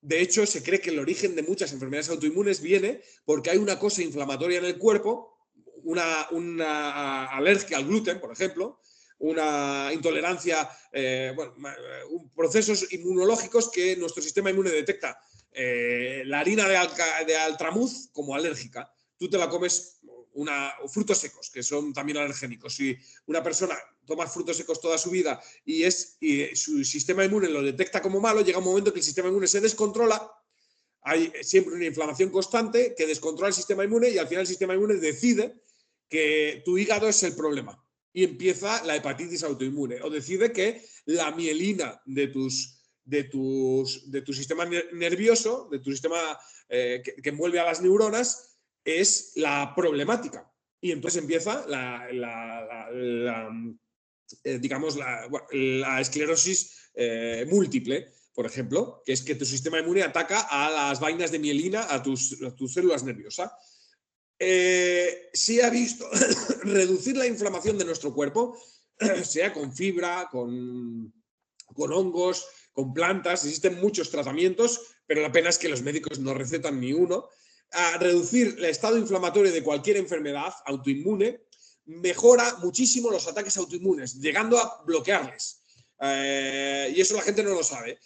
De hecho, se cree que el origen de muchas enfermedades autoinmunes viene porque hay una cosa inflamatoria en el cuerpo, una alergia al gluten, por ejemplo, una intolerancia, procesos inmunológicos que nuestro sistema inmune detecta. La harina de altramuz como alérgica. Tú te la comes, frutos secos, que son también alergénicos. Si una persona toma frutos secos toda su vida y su sistema inmune lo detecta como malo, llega un momento que el sistema inmune se descontrola, hay siempre una inflamación constante que descontrola el sistema inmune y al final el sistema inmune decide que tu hígado es el problema y empieza la hepatitis autoinmune, o decide que la mielina de tu sistema nervioso, de tu sistema que envuelve a las neuronas, es la problemática. Y entonces empieza la esclerosis múltiple, por ejemplo, que es que tu sistema inmune ataca a las vainas de mielina, a tus células nerviosas. Se ha visto reducir la inflamación de nuestro cuerpo, sea con fibra, con hongos, con plantas. Existen muchos tratamientos, pero la pena es que los médicos no recetan ni uno. A reducir el estado inflamatorio de cualquier enfermedad autoinmune mejora muchísimo los ataques autoinmunes, llegando a bloquearles. Y eso la gente no lo sabe.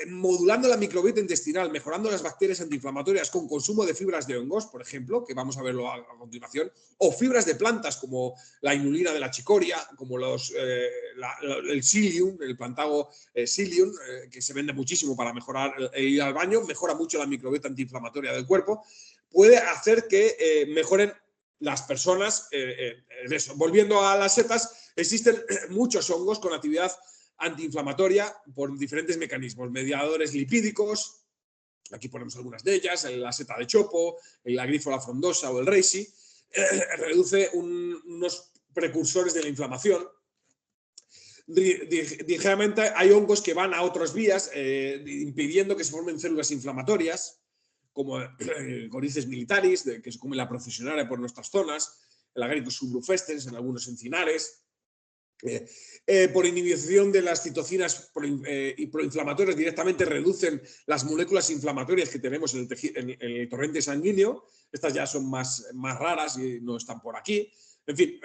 Modulando la microbiota intestinal, mejorando las bacterias antiinflamatorias con consumo de fibras de hongos, por ejemplo, que vamos a verlo a continuación, o fibras de plantas como la inulina de la chicoria, como el psyllium, el plantago psyllium, que se vende muchísimo para mejorar ir al baño, mejora mucho la microbiota antiinflamatoria del cuerpo, puede hacer que mejoren las personas. Volviendo a las setas, existen muchos hongos con actividad antiinflamatoria por diferentes mecanismos, mediadores lipídicos, aquí ponemos algunas de ellas, la seta de chopo, la Agrifola frondosa o el reishi, reduce unos precursores de la inflamación. Ligeramente hay hongos que van a otras vías, impidiendo que se formen células inflamatorias, como el Corices militaris, que se come la procesionaria por nuestras zonas, el Agaricus subrufescens en algunos encinares. Por inhibición de las citocinas proinflamatorias directamente reducen las moléculas inflamatorias que tenemos en el torrente sanguíneo. Estas ya son más raras y no están por aquí. En fin,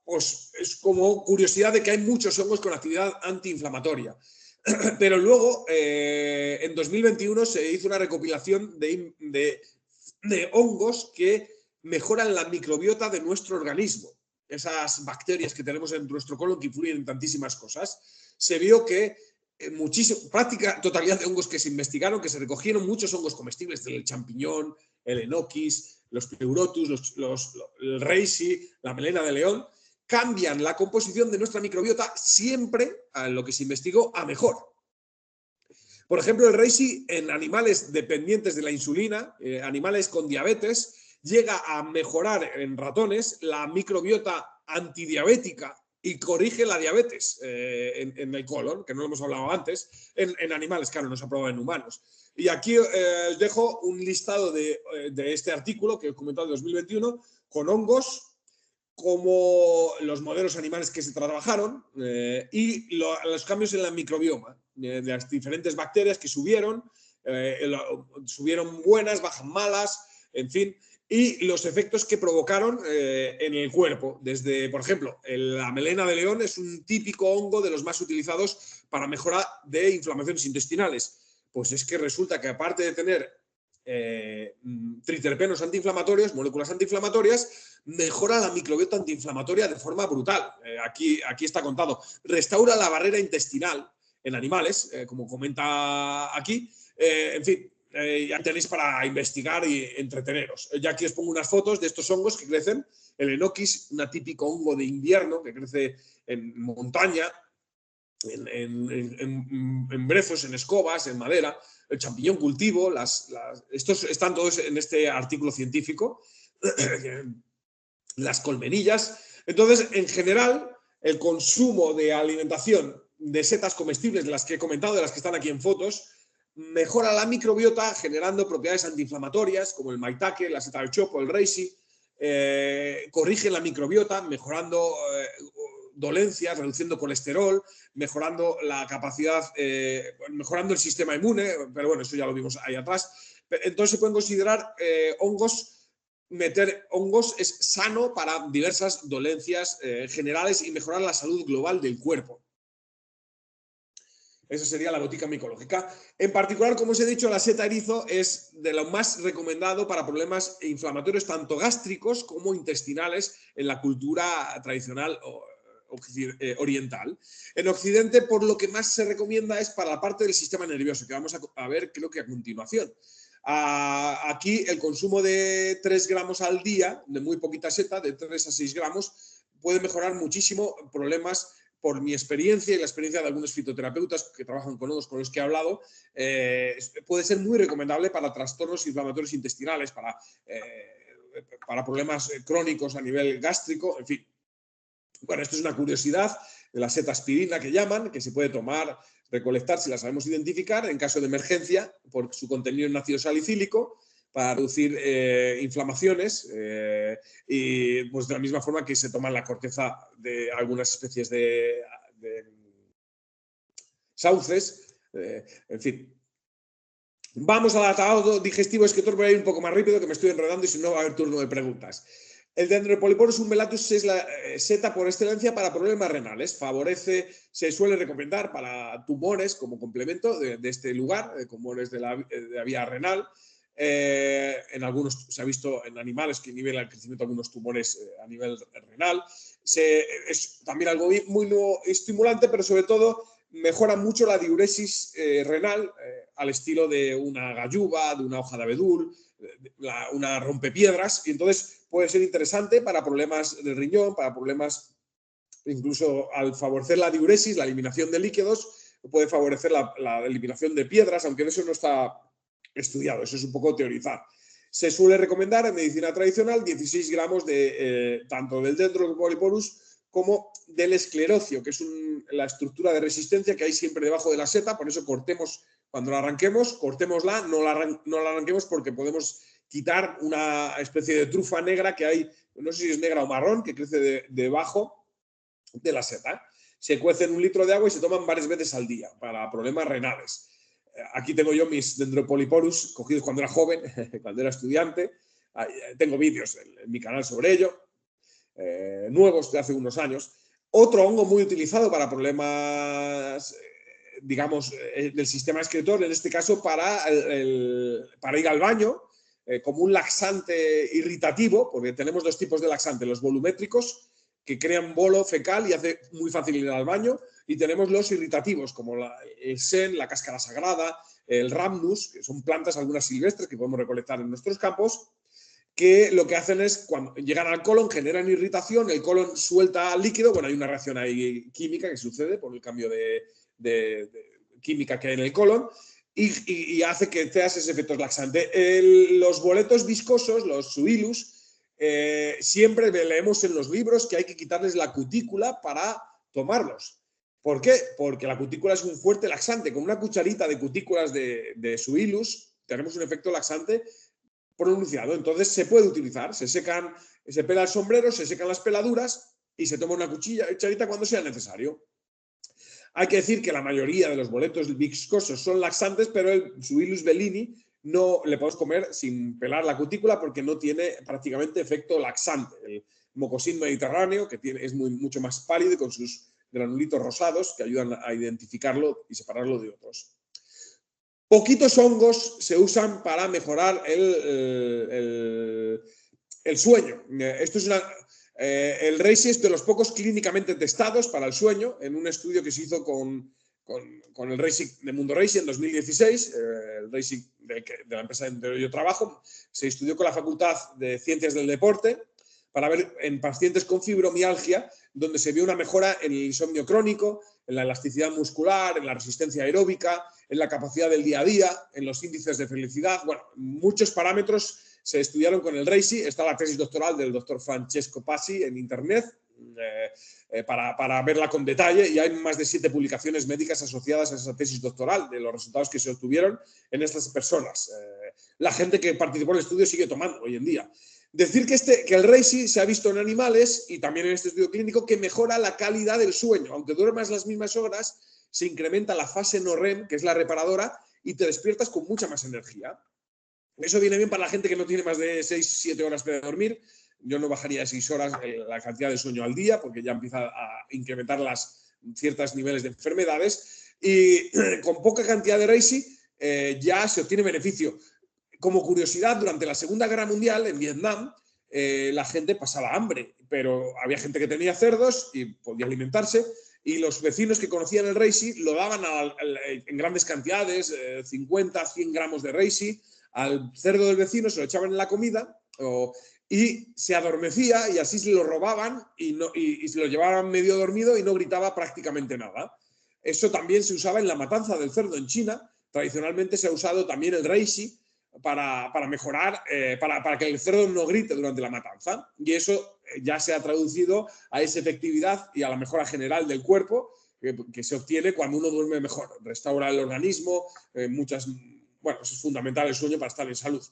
es como curiosidad de que hay muchos hongos con actividad antiinflamatoria. Pero luego, en 2021, se hizo una recopilación de hongos que mejoran la microbiota de nuestro organismo. Esas bacterias que tenemos en nuestro colon que influyen en tantísimas cosas. Se vio que práctica totalidad de hongos que se investigaron, que se recogieron muchos hongos comestibles, del champiñón, el enoquis, los pleurotus, el reishi, la melena de león, cambian la composición de nuestra microbiota siempre, a lo que se investigó, a mejor. Por ejemplo, el reishi en animales dependientes de la insulina, animales con diabetes, llega a mejorar en ratones la microbiota antidiabética y corrige la diabetes en el colon, que no lo hemos hablado antes, en animales, claro, no se ha probado en humanos. Y aquí os dejo un listado de este artículo que he comentado de 2021, con hongos, como los modelos animales que se trabajaron y los cambios en la microbioma de las diferentes bacterias que subieron buenas, bajan malas, en fin, y los efectos que provocaron en el cuerpo. Desde, por ejemplo, la melena de león es un típico hongo de los más utilizados para mejora de inflamaciones intestinales. Pues es que resulta que aparte de tener triterpenos antiinflamatorios, moléculas antiinflamatorias, mejora la microbiota antiinflamatoria de forma brutal. Aquí está contado. Restaura la barrera intestinal en animales, como comenta aquí. En fin, ya tenéis para investigar y entreteneros. Ya aquí os pongo unas fotos de estos hongos que crecen. El enoquis, un típico hongo de invierno que crece en montaña, en brezos, en escobas, en madera. El champiñón cultivo, estos están todos en este artículo científico. Las colmenillas. Entonces, en general, el consumo de alimentación de setas comestibles, de las que he comentado, de las que están aquí en fotos, mejora la microbiota generando propiedades antiinflamatorias como el maitake, la seta del chopo, el reishi, corrige la microbiota mejorando dolencias, reduciendo colesterol, mejorando la capacidad, mejorando el sistema inmune, pero bueno, eso ya lo vimos ahí atrás. Entonces se pueden considerar meter hongos es sano para diversas dolencias generales y mejorar la salud global del cuerpo. Esa sería la botica micológica. En particular, como os he dicho, la seta erizo es de lo más recomendado para problemas inflamatorios tanto gástricos como intestinales en la cultura tradicional oriental. En Occidente, por lo que más se recomienda es para la parte del sistema nervioso, que vamos a ver creo que a continuación. Aquí el consumo de 3 gramos al día, de muy poquita seta, de 3 a 6 gramos, puede mejorar muchísimo problemas. Por mi experiencia y la experiencia de algunos fitoterapeutas que trabajan con hongos con los que he hablado, puede ser muy recomendable para trastornos inflamatorios intestinales, para problemas crónicos a nivel gástrico, en fin. Bueno, esto es una curiosidad de la seta aspirina que llaman, que se puede tomar, recolectar si la sabemos identificar en caso de emergencia por su contenido en ácido salicílico para reducir inflamaciones y pues de la misma forma que se toma la corteza de algunas especies de sauces, en fin. Vamos al atado digestivo excretor, voy a ir un poco más rápido que me estoy enredando y si no va a haber turno de preguntas. El Dendropoliporus umbellatus es la seta por excelencia para problemas renales. Favorece, se suele recomendar para tumores como complemento de este lugar, tumores de la vía renal. En algunos se ha visto en animales que nivelan el crecimiento de algunos tumores a nivel renal. Es también algo muy estimulante, pero sobre todo mejora mucho la diuresis renal al estilo de una galluva, de una hoja de abedul, una rompepiedras, y entonces puede ser interesante para problemas del riñón, para problemas, incluso al favorecer la diuresis, la eliminación de líquidos, puede favorecer la eliminación de piedras, aunque eso no está estudiado, eso es un poco teorizar. Se suele recomendar en medicina tradicional 16 gramos de tanto del Dendropoliporus como del esclerocio, que es la estructura de resistencia que hay siempre debajo de la seta, por eso cortemos, cuando la arranquemos, cortémosla, no la arranquemos porque podemos quitar una especie de trufa negra que hay, no sé si es negra o marrón, que crece debajo de la seta. Se cuece en 1 litro de agua y se toman varias veces al día para problemas renales. Aquí tengo yo mis Dendropoliporus cogidos cuando era joven, cuando era estudiante. Tengo vídeos en mi canal sobre ello, nuevos de hace unos años. Otro hongo muy utilizado para problemas, digamos, del sistema excretor, en este caso para ir al baño, como un laxante irritativo, porque tenemos 2 tipos de laxantes, los volumétricos, que crean bolo fecal y hace muy fácil ir al baño, y tenemos los irritativos, como el sen, la cáscara sagrada, el rhamnus, que son plantas algunas silvestres que podemos recolectar en nuestros campos, que lo que hacen es, cuando llegan al colon, generan irritación, el colon suelta líquido, bueno, hay una reacción ahí química que sucede por el cambio de química que hay en el colon, y hace que te ese efecto laxante. Los boletos viscosos, los suilus, siempre leemos en los libros que hay que quitarles la cutícula para tomarlos. ¿Por qué? Porque la cutícula es un fuerte laxante. Con una cucharita de cutículas de suilus tenemos un efecto laxante pronunciado. Entonces se puede utilizar. Se pela el sombrero, se secan las peladuras y se toma una cucharita cuando sea necesario. Hay que decir que la mayoría de los boletos viscosos son laxantes, pero el Suillus bellini no le podemos comer sin pelar la cutícula porque no tiene prácticamente efecto laxante. El mocosín mediterráneo, que es mucho más pálido con sus granulitos rosados que ayudan a identificarlo y separarlo de otros. Poquitos hongos se usan para mejorar el sueño. Esto es el reishi es de los pocos clínicamente testados para el sueño en un estudio que se hizo con el reishi de Mundo Reishi en 2016, el reishi de la empresa en donde yo trabajo. Se estudió con la Facultad de Ciencias del Deporte para ver en pacientes con fibromialgia, donde se vio una mejora en el insomnio crónico, en la elasticidad muscular, en la resistencia aeróbica, en la capacidad del día a día, en los índices de felicidad. Bueno, muchos parámetros se estudiaron con el reishi. Está la tesis doctoral del doctor Francesco Passi en internet para verla con detalle, y hay más de 7 publicaciones médicas asociadas a esa tesis doctoral de los resultados que se obtuvieron en estas personas. La gente que participó en el estudio sigue tomando hoy en día. Decir que el reishi se ha visto en animales y también en este estudio clínico que mejora la calidad del sueño. Aunque duermas las mismas horas, se incrementa la fase no REM, que es la reparadora, y te despiertas con mucha más energía. Eso viene bien para la gente que no tiene más de 6-7 horas de dormir. Yo no bajaría de 6 horas la cantidad de sueño al día, porque ya empieza a incrementar ciertos niveles de enfermedades. Y con poca cantidad de reishi ya se obtiene beneficio. Como curiosidad, durante la Segunda Guerra Mundial en Vietnam, la gente pasaba hambre, pero había gente que tenía cerdos y podía alimentarse, y los vecinos que conocían el reishi lo daban en grandes cantidades, 50, 100 gramos de reishi, al cerdo del vecino, se lo echaban en la comida y se adormecía, y así se lo robaban y se lo llevaban medio dormido y no gritaba prácticamente nada. Eso también se usaba en la matanza del cerdo en China. Tradicionalmente se ha usado también el reishi para mejorar, para que el cerdo no grite durante la matanza, y eso ya se ha traducido a esa efectividad y a la mejora general del cuerpo que se obtiene cuando uno duerme mejor. Restaura el organismo, bueno, es fundamental el sueño para estar en salud.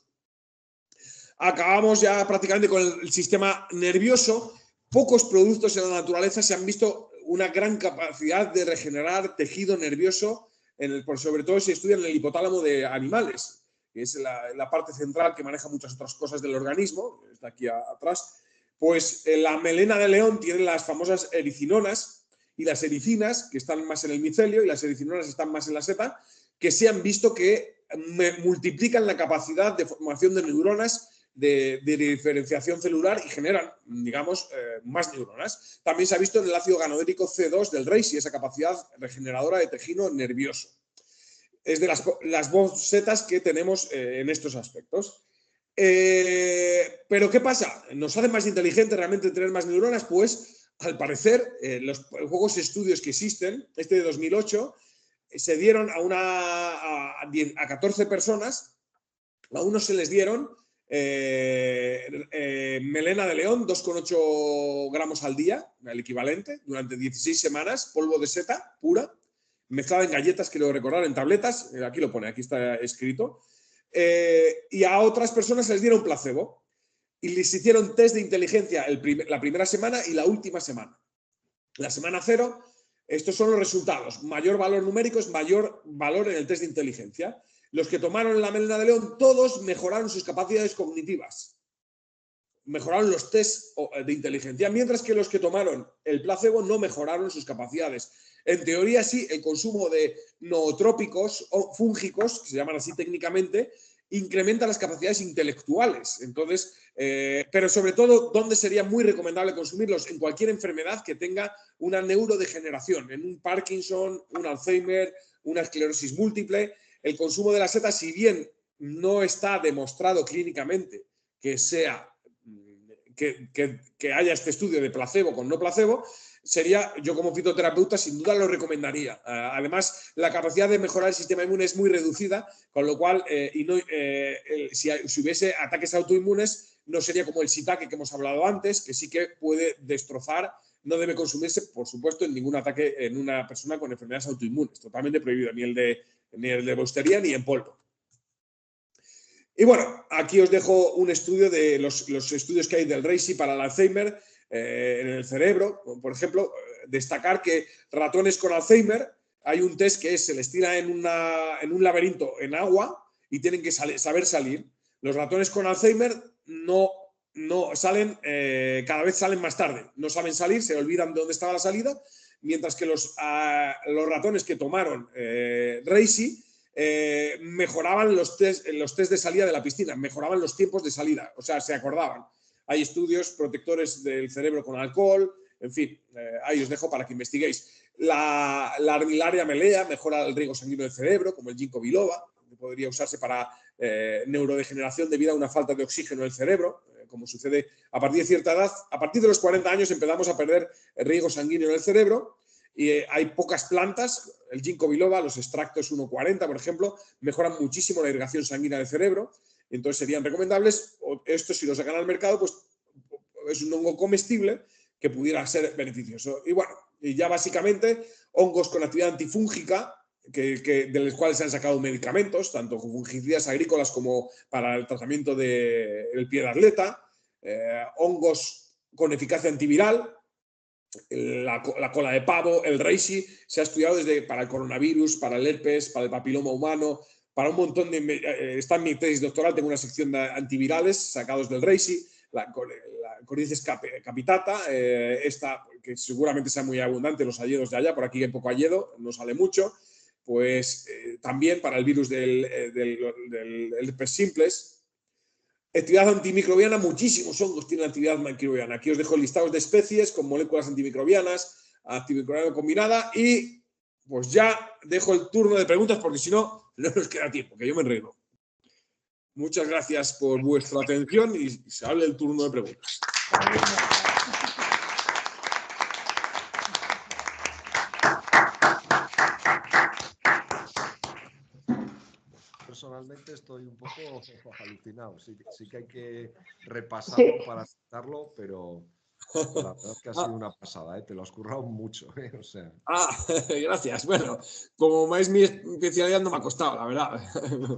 Acabamos ya prácticamente con el sistema nervioso. Pocos productos en la naturaleza se han visto una gran capacidad de regenerar tejido nervioso, sobre todo si estudian el hipotálamo de animales, que es la parte central que maneja muchas otras cosas del organismo, está aquí atrás. Pues la melena de león tiene las famosas ericinonas y las ericinas, que están más en el micelio, y las ericinonas están más en la seta, que se han visto que multiplican la capacidad de formación de neuronas, de diferenciación celular, y generan, digamos, más neuronas. También se ha visto en el ácido ganodérico C2 del reishi esa capacidad regeneradora de tejido nervioso. Es de las bocetas que tenemos en estos aspectos. Pero ¿qué pasa? ¿Nos hace más inteligentes realmente tener más neuronas? Pues, al parecer, los pocos estudios que existen, este de 2008, se dieron a 14 personas. A unos se les dieron melena de león, 2,8 gramos al día, el equivalente, durante 16 semanas, polvo de seta pura, mezclada en galletas, quiero recordar, en tabletas, aquí lo pone, aquí está escrito. Y a otras personas se les dieron placebo y les hicieron test de inteligencia la primera semana y la última semana. La semana 0, estos son los resultados. Mayor valor numérico es mayor valor en el test de inteligencia. Los que tomaron la melena de león, todos mejoraron sus capacidades cognitivas. Mejoraron los test de inteligencia, mientras que los que tomaron el placebo no mejoraron sus capacidades. En teoría, sí, el consumo de nootrópicos o fúngicos, que se llaman así técnicamente, incrementa las capacidades intelectuales. Entonces, pero sobre todo, ¿dónde sería muy recomendable consumirlos? En cualquier enfermedad que tenga una neurodegeneración, en un Parkinson, un Alzheimer, una esclerosis múltiple. El consumo de la seta, si bien no está demostrado clínicamente que haya este estudio de placebo con no placebo, yo como fitoterapeuta sin duda lo recomendaría. Además, la capacidad de mejorar el sistema inmune es muy reducida, con lo cual, si hubiese ataques autoinmunes, no sería como el shiitake que hemos hablado antes, que sí que puede destrozar. No debe consumirse, por supuesto, en ningún ataque en una persona con enfermedades autoinmunes. Totalmente prohibido, ni el de baustería ni en polvo. Y bueno, aquí os dejo un estudio de los estudios que hay del reishi para el Alzheimer en el cerebro. Por ejemplo, destacar que ratones con Alzheimer, hay un test que se les tira en un laberinto en agua y tienen que saber salir. Los ratones con Alzheimer no salen, cada vez salen más tarde. No saben salir, se olvidan de dónde estaba la salida, mientras que los ratones que tomaron reishi mejoraban los test de salida de la piscina, mejoraban los tiempos de salida, o sea, se acordaban. Hay estudios protectores del cerebro con alcohol, en fin, ahí os dejo para que investiguéis. La armillaria melea mejora el riego sanguíneo del cerebro, como el ginkgo biloba, que podría usarse para neurodegeneración debido a una falta de oxígeno en el cerebro, como sucede a partir de cierta edad. A partir de los 40 años empezamos a perder el riego sanguíneo en el cerebro y hay pocas plantas, el ginkgo biloba, los extractos 1,40, por ejemplo, mejoran muchísimo la irrigación sanguínea del cerebro, entonces serían recomendables. Esto, si lo sacan al mercado, pues es un hongo comestible que pudiera ser beneficioso. Y bueno, y ya básicamente hongos con actividad antifúngica, de los cuales se han sacado medicamentos, tanto fungicidas agrícolas como para el tratamiento del pie de atleta, hongos con eficacia antiviral, la cola de pavo, el reishi, se ha estudiado para el coronavirus, para el herpes, para el papiloma humano, para un montón de... está en mi tesis doctoral, tengo una sección de antivirales sacados del reishi, la Corices capitata, esta que seguramente sea muy abundante en los hayedos de allá, por aquí hay poco hayedo, no sale mucho, pues también para el virus del herpes simples. Actividad antimicrobiana, muchísimos hongos tienen actividad antimicrobiana. Aquí os dejo listados de especies con moléculas antimicrobianas, antimicrobiana combinada y pues ya dejo el turno de preguntas porque si no, no nos queda tiempo, que yo me enredo. Muchas gracias por vuestra atención y se abre el turno de preguntas. Personalmente estoy un poco alucinado. Sí que hay que repasarlo para aceptarlo, pero la verdad es que ha sido una pasada, ¿eh? Te lo has currado mucho, ¿eh? O sea... Gracias. Bueno, como es mi especialidad no me ha costado, la verdad.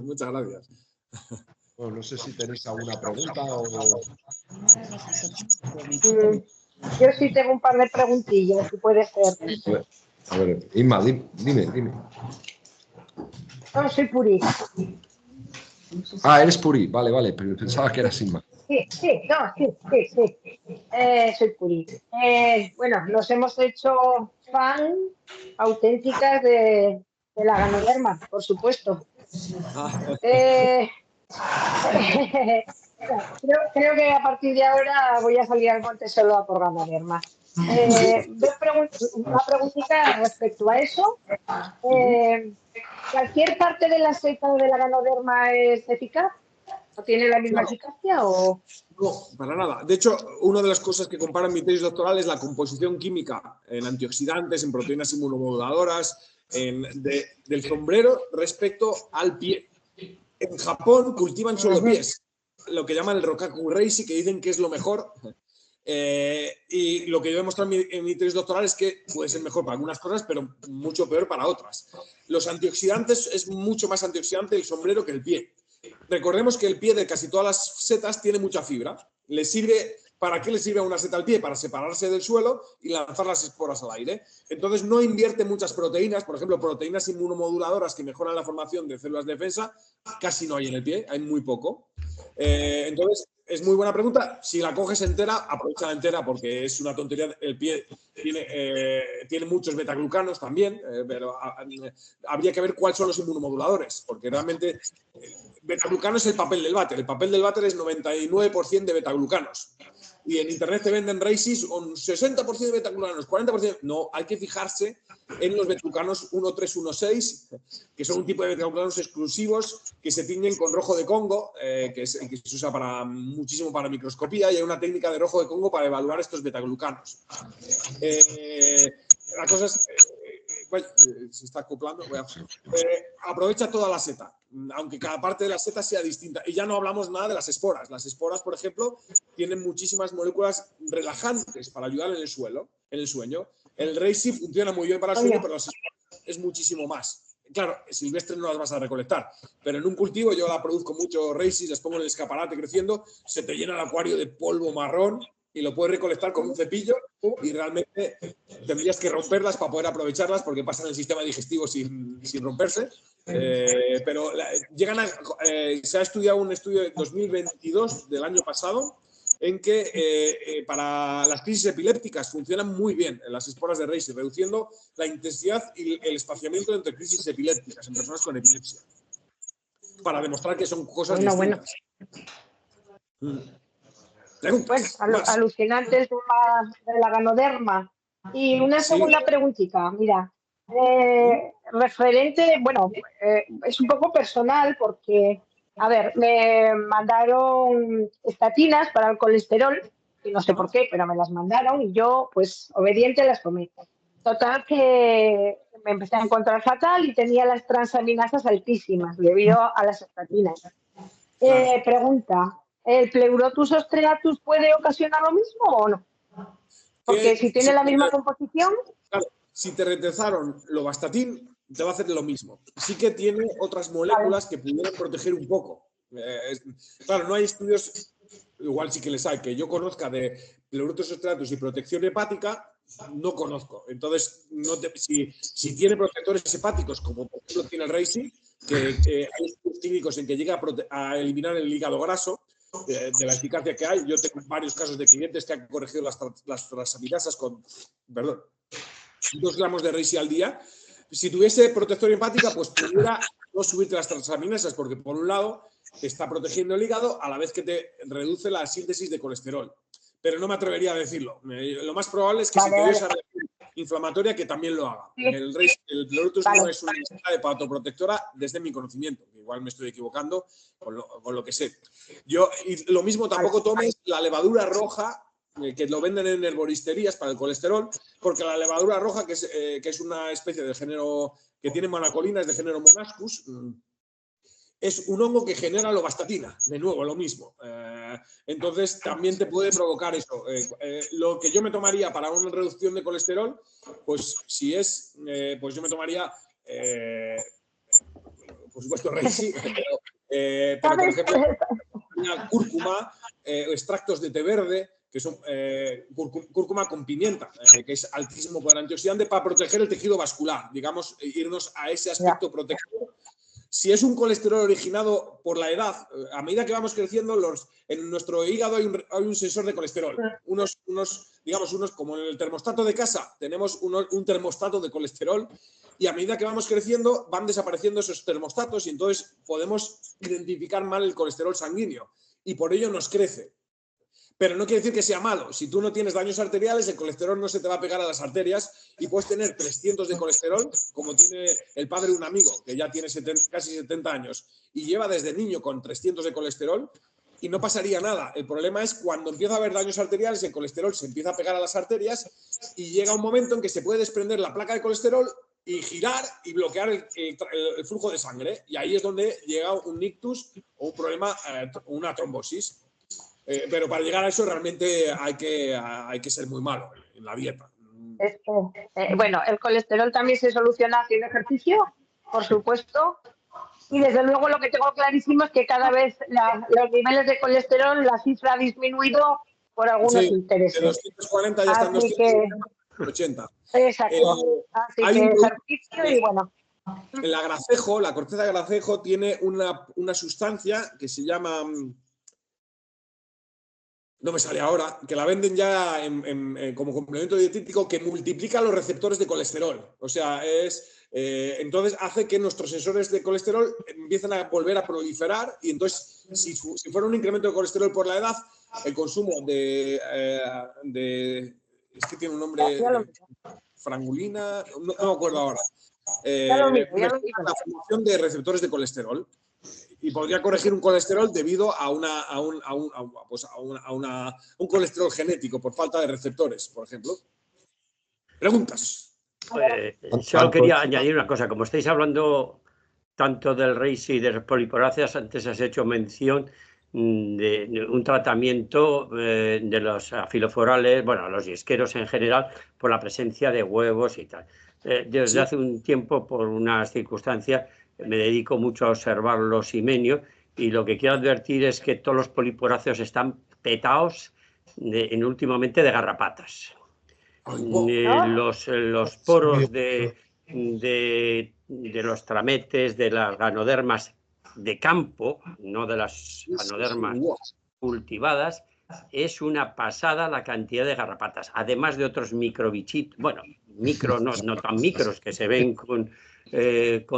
Muchas gracias. Bueno, no sé si tenéis alguna pregunta o... Yo sí tengo un par de preguntillas, si puede ser. A ver, Inma, dime. No, soy Puri. Ah, eres Puri, vale, pero pensaba que eras Inma. Sí. Soy Puri. Bueno, nos hemos hecho fan auténticas de la Ganoderma, por supuesto. Creo que a partir de ahora voy a salir al monte solo a por Ganoderma. Una preguntita respecto a eso. ¿Cualquier parte de la seta de la Ganoderma es eficaz? ¿O tiene la misma eficacia? ¿O? No, para nada. De hecho, una de las cosas que comparo en mi tesis doctoral es la composición química en antioxidantes, en proteínas inmunomoduladoras, del sombrero respecto al pie. En Japón cultivan solo pies, lo que llaman el Rokaku Reishi, que dicen que es lo mejor. Y lo que yo he demostrado en mi tesis doctoral es que puede ser mejor para algunas cosas, pero mucho peor para otras. Los antioxidantes, es mucho más antioxidante el sombrero que el pie. Recordemos que el pie de casi todas las setas tiene mucha fibra. ¿Para qué le sirve a una seta al pie? Para separarse del suelo y lanzar las esporas al aire. Entonces no invierte muchas proteínas, por ejemplo, proteínas inmunomoduladoras que mejoran la formación de células de defensa, casi no hay en el pie, hay muy poco. Entonces, es muy buena pregunta. Si la coges entera, aprovecha entera porque es una tontería. El pie tiene muchos betaglucanos también, pero habría que ver cuáles son los inmunomoduladores, porque realmente betaglucano es el papel del váter. El papel del váter es 99% de betaglucanos. Y en internet te venden Reishis con 60% de betaglucanos, 40%. No, hay que fijarse en los betaglucanos 1316, que son un tipo de betaglucanos exclusivos que se tiñen con rojo de Congo, que es el que se usa muchísimo para microscopía, y hay una técnica de rojo de Congo para evaluar estos betaglucanos. La cosa es... se está acoplando. Aprovecha toda la seta, aunque cada parte de la seta sea distinta. Y ya no hablamos nada de las esporas. Las esporas, por ejemplo, tienen muchísimas moléculas relajantes para ayudar en el sueño. El reishi funciona muy bien para el sueño, pero las esporas es muchísimo más. Claro, silvestres no las vas a recolectar, pero en un cultivo yo la produzco mucho reishi, las pongo en el escaparate creciendo, se te llena el acuario de polvo marrón y lo puedes recolectar con un cepillo y realmente tendrías que romperlas para poder aprovecharlas porque pasan el sistema digestivo sin romperse. Pero se ha estudiado un estudio de 2022 del año pasado en que para las crisis epilépticas funcionan muy bien las esporas de Reishi, reduciendo la intensidad y el espaciamiento entre crisis epilépticas en personas con epilepsia, para demostrar que son cosas distintas. Bueno, alucinante el tema de la ganoderma. Y una segunda preguntita, mira, referente, bueno, es un poco personal porque, a ver, me mandaron estatinas para el colesterol, y no sé por qué, pero me las mandaron y yo, pues, obediente las tomé. Total que me empecé a encontrar fatal y tenía las transaminasas altísimas debido a las estatinas. Pregunta, ¿el Pleurotus ostreatus puede ocasionar lo mismo o no? Porque si tiene la misma composición... Claro, si te rechazaron lovastatin, te va a hacer lo mismo. Sí que tiene otras moléculas que pudieran proteger un poco. Claro, no hay estudios, igual sí que les hay, que yo conozca de Pleurotus ostreatus y protección hepática, no conozco. Entonces, si tiene protectores hepáticos, como por ejemplo tiene el Reishi, que hay estudios clínicos en que llega a eliminar el hígado graso, de la eficacia que hay. Yo tengo varios casos de clientes que han corregido las transaminasas con, 2 gramos de Reishi al día. Si tuviese protector hepática, pues pudiera no subirte las transaminasas, porque por un lado te está protegiendo el hígado a la vez que te reduce la síntesis de colesterol. Pero no me atrevería a decirlo. Lo más probable es que si te dio esa reacción inflamatoria, que también lo haga. El Pleurotus no es una lista de hepatoprotectora desde mi conocimiento. Igual me estoy equivocando con lo que sé. Y lo mismo, tampoco tomes la levadura roja, que lo venden en herboristerías para el colesterol, porque la levadura roja, que es una especie de género que tiene manacolina, es de género Monascus, es un hongo que genera lovastatina, de nuevo, lo mismo. Entonces, también te puede provocar eso. Lo que yo me tomaría para una reducción de colesterol, pues si es, pues yo me tomaría, por supuesto, Reishi, pero por ejemplo, cúrcuma, extractos de té verde, que son cúrcuma con pimienta, que es altísimo poder antioxidante para proteger el tejido vascular, digamos, irnos a ese aspecto protector. Si es un colesterol originado por la edad, a medida que vamos creciendo, en nuestro hígado hay un sensor de colesterol. Unos como en el termostato de casa, tenemos un termostato de colesterol, y a medida que vamos creciendo van desapareciendo esos termostatos y entonces podemos identificar mal el colesterol sanguíneo y por ello nos crece. Pero no quiere decir que sea malo. Si tú no tienes daños arteriales, el colesterol no se te va a pegar a las arterias y puedes tener 300 de colesterol, como tiene el padre de un amigo que ya tiene casi 70 años y lleva desde niño con 300 de colesterol y no pasaría nada. El problema es cuando empieza a haber daños arteriales, el colesterol se empieza a pegar a las arterias y llega un momento en que se puede desprender la placa de colesterol y girar y bloquear el flujo de sangre. Y ahí es donde llega un ictus o un problema, una trombosis. Pero para llegar a eso realmente hay que ser muy malo en la dieta. Bueno, el colesterol también se soluciona haciendo ejercicio, por supuesto. Y desde luego lo que tengo clarísimo es que cada vez los niveles de colesterol, la cifra ha disminuido por algunos intereses. De 240 ya están 280. Exacto. Así que ejercicio y bueno. La corteza de gracejo tiene una sustancia que se llama... No me sale ahora, que la venden ya como complemento dietético que multiplica los receptores de colesterol. O sea, entonces hace que nuestros sensores de colesterol empiecen a volver a proliferar y entonces, si fuera un incremento de colesterol por la edad, el consumo es que tiene un nombre, frangulina, no me acuerdo ahora. La formación de receptores de colesterol. Y podría corregir un colesterol debido a un colesterol genético por falta de receptores, por ejemplo. ¿Preguntas? Solo quería añadir una cosa. Como estáis hablando tanto del Reishi y de las poliporáceas, antes has hecho mención de un tratamiento de los afiloforales, bueno, los yesqueros en general, por la presencia de huevos y tal. Desde hace un tiempo, por unas circunstancias, me dedico mucho a observar los himenios y lo que quiero advertir es que todos los poliporáceos están petados últimamente de garrapatas. Los poros de los trametes, de las ganodermas de campo, no de las ganodermas cultivadas, es una pasada la cantidad de garrapatas, además de otros microbichitos, bueno, no tan micros que se ven con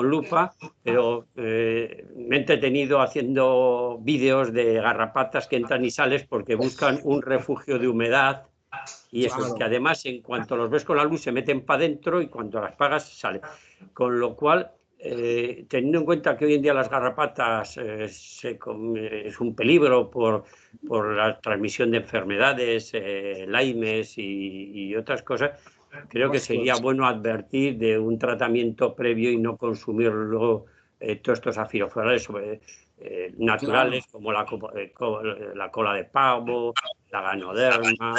lupa, pero me he entretenido haciendo vídeos de garrapatas que entran y sales porque buscan un refugio de humedad y eso, Claro. que además en cuanto los ves con la luz se meten para adentro y cuando las apagas salen. Con lo cual, teniendo en cuenta que hoy en día las garrapatas es un peligro por la transmisión de enfermedades, laimes y otras cosas, creo que sería bueno advertir de un tratamiento previo y no consumirlo todos estos afiloforales naturales, como la cola de pavo, la ganoderma,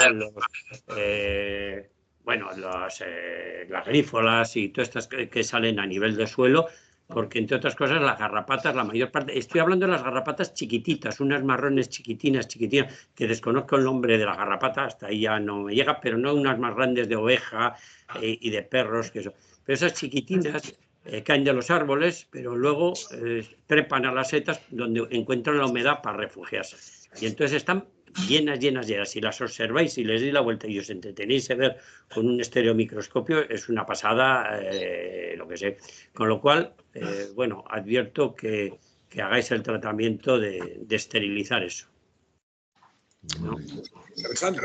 las grífolas y todas estas que salen a nivel de suelo, porque entre otras cosas las garrapatas, la mayor parte, estoy hablando de las garrapatas chiquititas, unas marrones chiquitinas, que desconozco el nombre de la garrapata, hasta ahí ya no me llega, pero no unas más grandes de oveja y de perros, que eso. Pero esas chiquitinas caen de los árboles, pero luego trepan a las setas donde encuentran la humedad para refugiarse. Y entonces están llenas. Si las observáis y les deis la vuelta y os entretenéis a ver con un estereomicroscopio, es una pasada, lo que sé. Con lo cual, bueno, advierto que hagáis el tratamiento de esterilizar eso. ¿No? Interesante.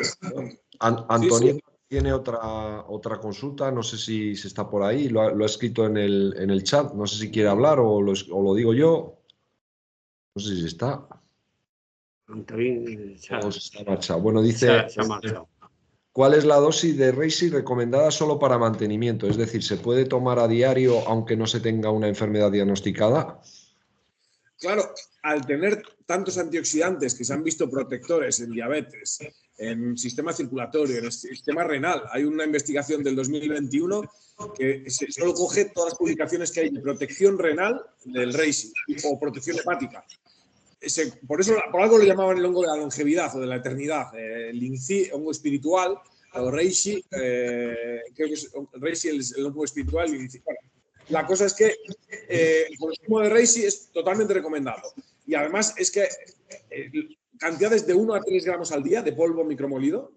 Antonio tiene otra consulta, no sé si está por ahí, lo ha escrito en el chat, no sé si quiere hablar o lo digo yo. No sé si está. Bueno, dice, ¿cuál es la dosis de Reishi recomendada solo para mantenimiento? Es decir, ¿se puede tomar a diario aunque no se tenga una enfermedad diagnosticada? Claro, al tener tantos antioxidantes que se han visto protectores en diabetes, en sistema circulatorio, en el sistema renal, hay una investigación del 2021 que solo coge todas las publicaciones que hay de protección renal del Reishi o protección hepática. Por algo lo llamaban el hongo de la longevidad o de la eternidad, el Linzi, hongo espiritual, o Reishi, creo que es Reishi el hongo espiritual, Linzi. Bueno, la cosa es que el consumo de Reishi es totalmente recomendado. Y además es que cantidades de 1 a 3 gramos al día de polvo micromolido,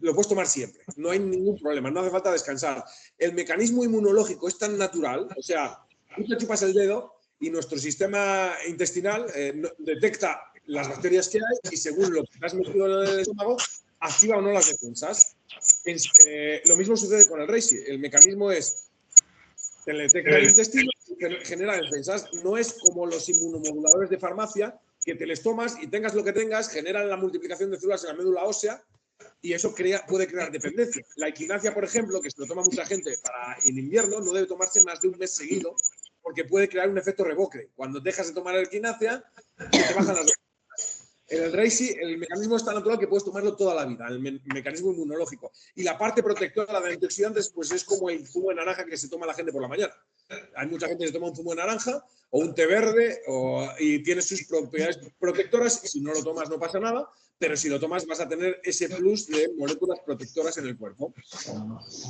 lo puedes tomar siempre. No hay ningún problema, no hace falta descansar. El mecanismo inmunológico es tan natural, o sea, tú te chupas el dedo y nuestro sistema intestinal detecta las bacterias que hay y según lo que has metido en el estómago, activa o no las defensas. Lo mismo sucede con el Reishi. El mecanismo es, te detecta el intestino y genera defensas. No es como los inmunomoduladores de farmacia, que te les tomas y tengas lo que tengas, generan la multiplicación de células en la médula ósea y eso puede crear dependencia. La equinacia, por ejemplo, que se lo toma mucha gente en invierno, no debe tomarse más de un mes seguido, porque puede crear un efecto reboque. Cuando dejas de tomar el equinacia, te bajan las defensas. En el Reishi, el mecanismo es tan natural que puedes tomarlo toda la vida, el mecanismo inmunológico. Y la parte protectora de antioxidantes, pues es como el zumo de naranja que se toma la gente por la mañana. Hay mucha gente que se toma un zumo de naranja o un té verde y tiene sus propiedades protectoras. Y si no lo tomas no pasa nada, pero si lo tomas vas a tener ese plus de moléculas protectoras en el cuerpo.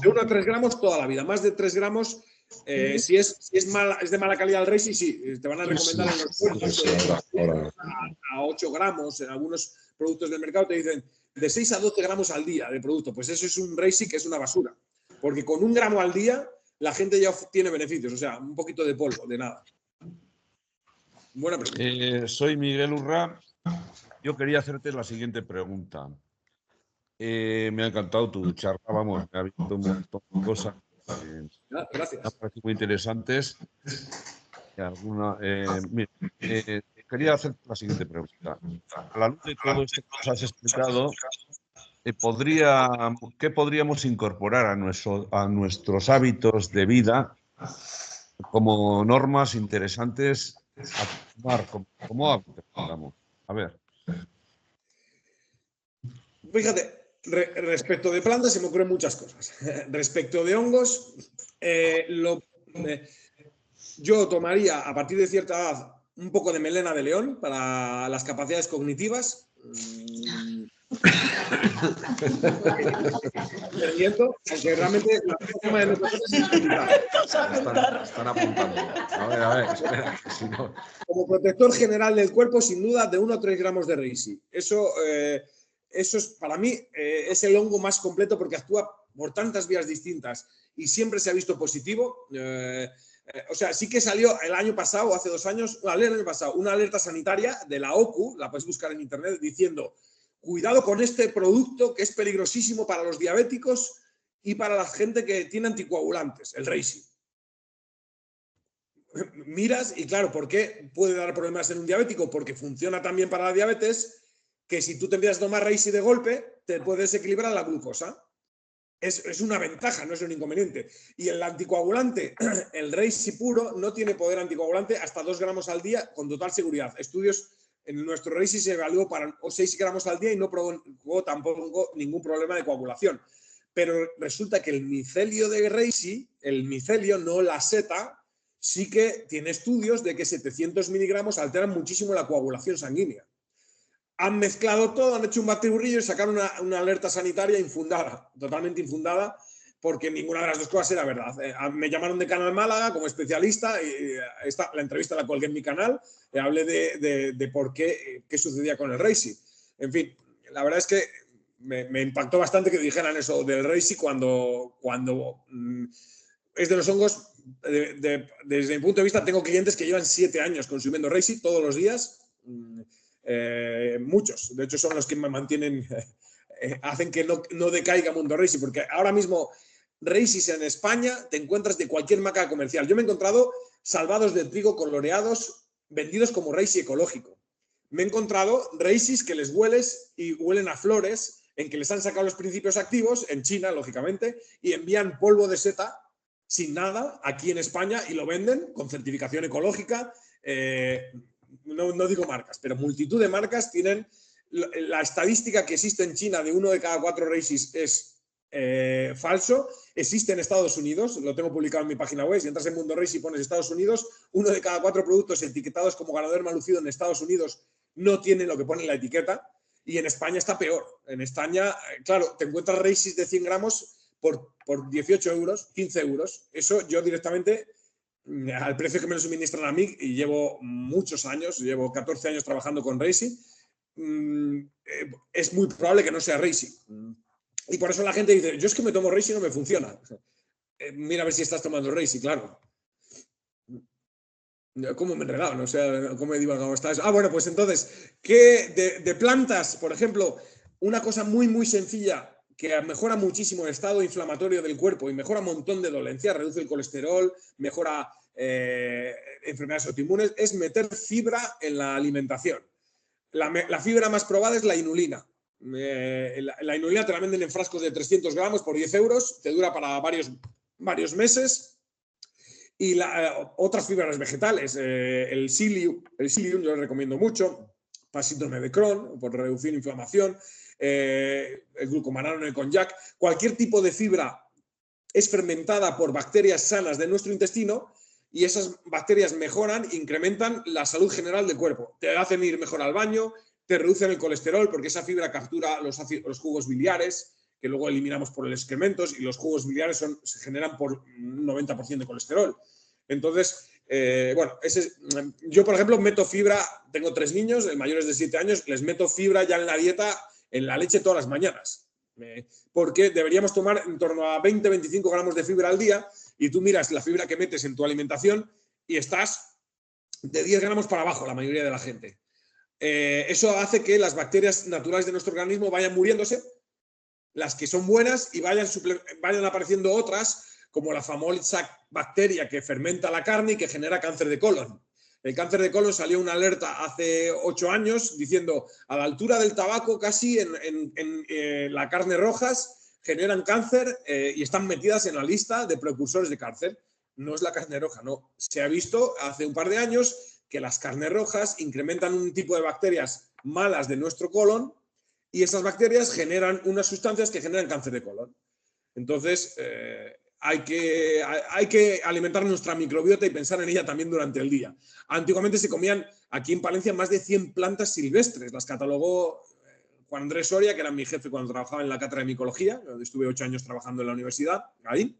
De 1 a 3 gramos toda la vida. Más de 3 gramos, si es de mala calidad el Reishi, sí, te van a recomendar en los productos a 8 gramos. En algunos productos del mercado te dicen de 6 a 12 gramos al día de producto. Pues eso es un Reishi que es una basura. Porque con 1 gramo al día la gente ya tiene beneficios, o sea, un poquito de polvo, de nada. Buena pregunta. Soy Miguel Urra. Yo quería hacerte la siguiente pregunta. Me ha encantado tu charla, vamos, me ha visto un montón de cosas. Gracias. Me han parecido muy interesantes. Quería hacerte la siguiente pregunta. A la luz de todo esto que nos has explicado, ¿qué podríamos incorporar a nuestros hábitos de vida como normas interesantes a tomar como hábitos, digamos? A ver. Fíjate, respecto de plantas se me ocurren muchas cosas. Respecto de hongos, yo tomaría a partir de cierta edad un poco de melena de león para las capacidades cognitivas. Aunque realmente la forma de nosotros es están apuntando. A ver, espera, que si no... Como protector general del cuerpo, sin duda, de 1 a 3 gramos de reishi. Eso es, para mí, es el hongo más completo porque actúa por tantas vías distintas y siempre se ha visto positivo. O sea, sí que salió el año pasado, hace 2 años, una alerta sanitaria de la OCU, la puedes buscar en internet, diciendo: cuidado con este producto que es peligrosísimo para los diabéticos y para la gente que tiene anticoagulantes, el reishi. Miras y claro, ¿por qué puede dar problemas en un diabético? Porque funciona tan bien para la diabetes que si tú te empiezas a tomar reishi de golpe, te puedes equilibrar la glucosa. Es una ventaja, no es un inconveniente. Y el anticoagulante, el reishi puro, no tiene poder anticoagulante hasta 2 gramos al día con total seguridad. Estudios en nuestro reishi se evaluó para 6 gramos al día y no provocó tampoco ningún problema de coagulación. Pero resulta que el micelio de reishi, el micelio, no la seta, sí que tiene estudios de que 700 miligramos alteran muchísimo la coagulación sanguínea. Han mezclado todo, han hecho un batiburrillo y sacaron una alerta sanitaria infundada, totalmente infundada, porque ninguna de las dos cosas era verdad. Me llamaron de Canal Málaga como especialista y la entrevista la colgué en mi canal, hablé de por qué sucedía con el reishi. En fin, la verdad es que me impactó bastante que dijeran eso del reishi cuando es de los hongos, desde mi punto de vista, tengo clientes que llevan 7 años consumiendo reishi todos los días. Muchos, de hecho son los que me mantienen, hacen que no decaiga Mundo Reishi, porque ahora mismo reishis en España te encuentras de cualquier marca comercial. Yo me he encontrado salvados de trigo coloreados vendidos como reishi ecológico. Me he encontrado reishis que les hueles y huelen a flores, en que les han sacado los principios activos, en China, lógicamente, y envían polvo de seta sin nada aquí en España y lo venden con certificación ecológica. No digo marcas, pero multitud de marcas tienen. La estadística que existe en China de 1 de cada 4 reishis es falso. Existe en Estados Unidos, lo tengo publicado en mi página web. Si entras en Mundo Reishi y pones Estados Unidos, 1 de cada 4 productos etiquetados como Ganoderma lucido en Estados Unidos no tienen lo que pone en la etiqueta. Y en España está peor. En España, claro, te encuentras reishis de 100 gramos por 18 euros, 15 euros. Eso yo directamente, al precio que me lo suministran a mí, y llevo muchos años, llevo 14 años trabajando con reishi, es muy probable que no sea reishi. Y por eso la gente dice: yo es que me tomo reishi y no me funciona. Mira a ver si estás tomando reishi, claro. ¿Cómo me he enredado? No sé cómo he divagado hasta eso. Bueno, pues entonces, ¿qué de plantas? Por ejemplo, una cosa muy, muy sencilla que mejora muchísimo el estado inflamatorio del cuerpo y mejora un montón de dolencias, reduce el colesterol, mejora enfermedades autoinmunes, es meter fibra en la alimentación. La fibra más probada es la inulina. La inulina te la venden en frascos de 300 gramos por 10 euros, te dura para varios meses. Y otras fibras vegetales, el psyllium yo lo recomiendo mucho, para síndrome de Crohn, por reducir inflamación, el glucomanano en el konjac. Cualquier tipo de fibra es fermentada por bacterias sanas de nuestro intestino y esas bacterias mejoran, incrementan la salud general del cuerpo. Te hacen ir mejor al baño, te reducen el colesterol porque esa fibra captura los jugos biliares que luego eliminamos por el excrementos, y los jugos biliares se generan por un 90% de colesterol. Entonces, yo por ejemplo meto fibra, tengo 3 niños, el mayor es de 7 años, les meto fibra ya en la dieta, en la leche todas las mañanas, porque deberíamos tomar en torno a 20-25 gramos de fibra al día, y tú miras la fibra que metes en tu alimentación y estás de 10 gramos para abajo la mayoría de la gente. Eso hace que las bacterias naturales de nuestro organismo vayan muriéndose, las que son buenas, y vayan apareciendo otras, como la famosa bacteria que fermenta la carne y que genera cáncer de colon. El cáncer de colon salió una alerta hace 8 años diciendo: a la altura del tabaco, casi en la carne rojas, generan cáncer y están metidas en la lista de precursores de cáncer. No es la carne roja, no. Se ha visto hace un par de años que las carnes rojas incrementan un tipo de bacterias malas de nuestro colon, y esas bacterias generan unas sustancias que generan cáncer de colon. Entonces, hay que alimentar nuestra microbiota y pensar en ella también durante el día. Antiguamente se comían aquí en Palencia más de 100 plantas silvestres, las catalogó Juan Andrés Soria, que era mi jefe cuando trabajaba en la cátedra de micología, donde estuve 8 años trabajando en la universidad, ahí.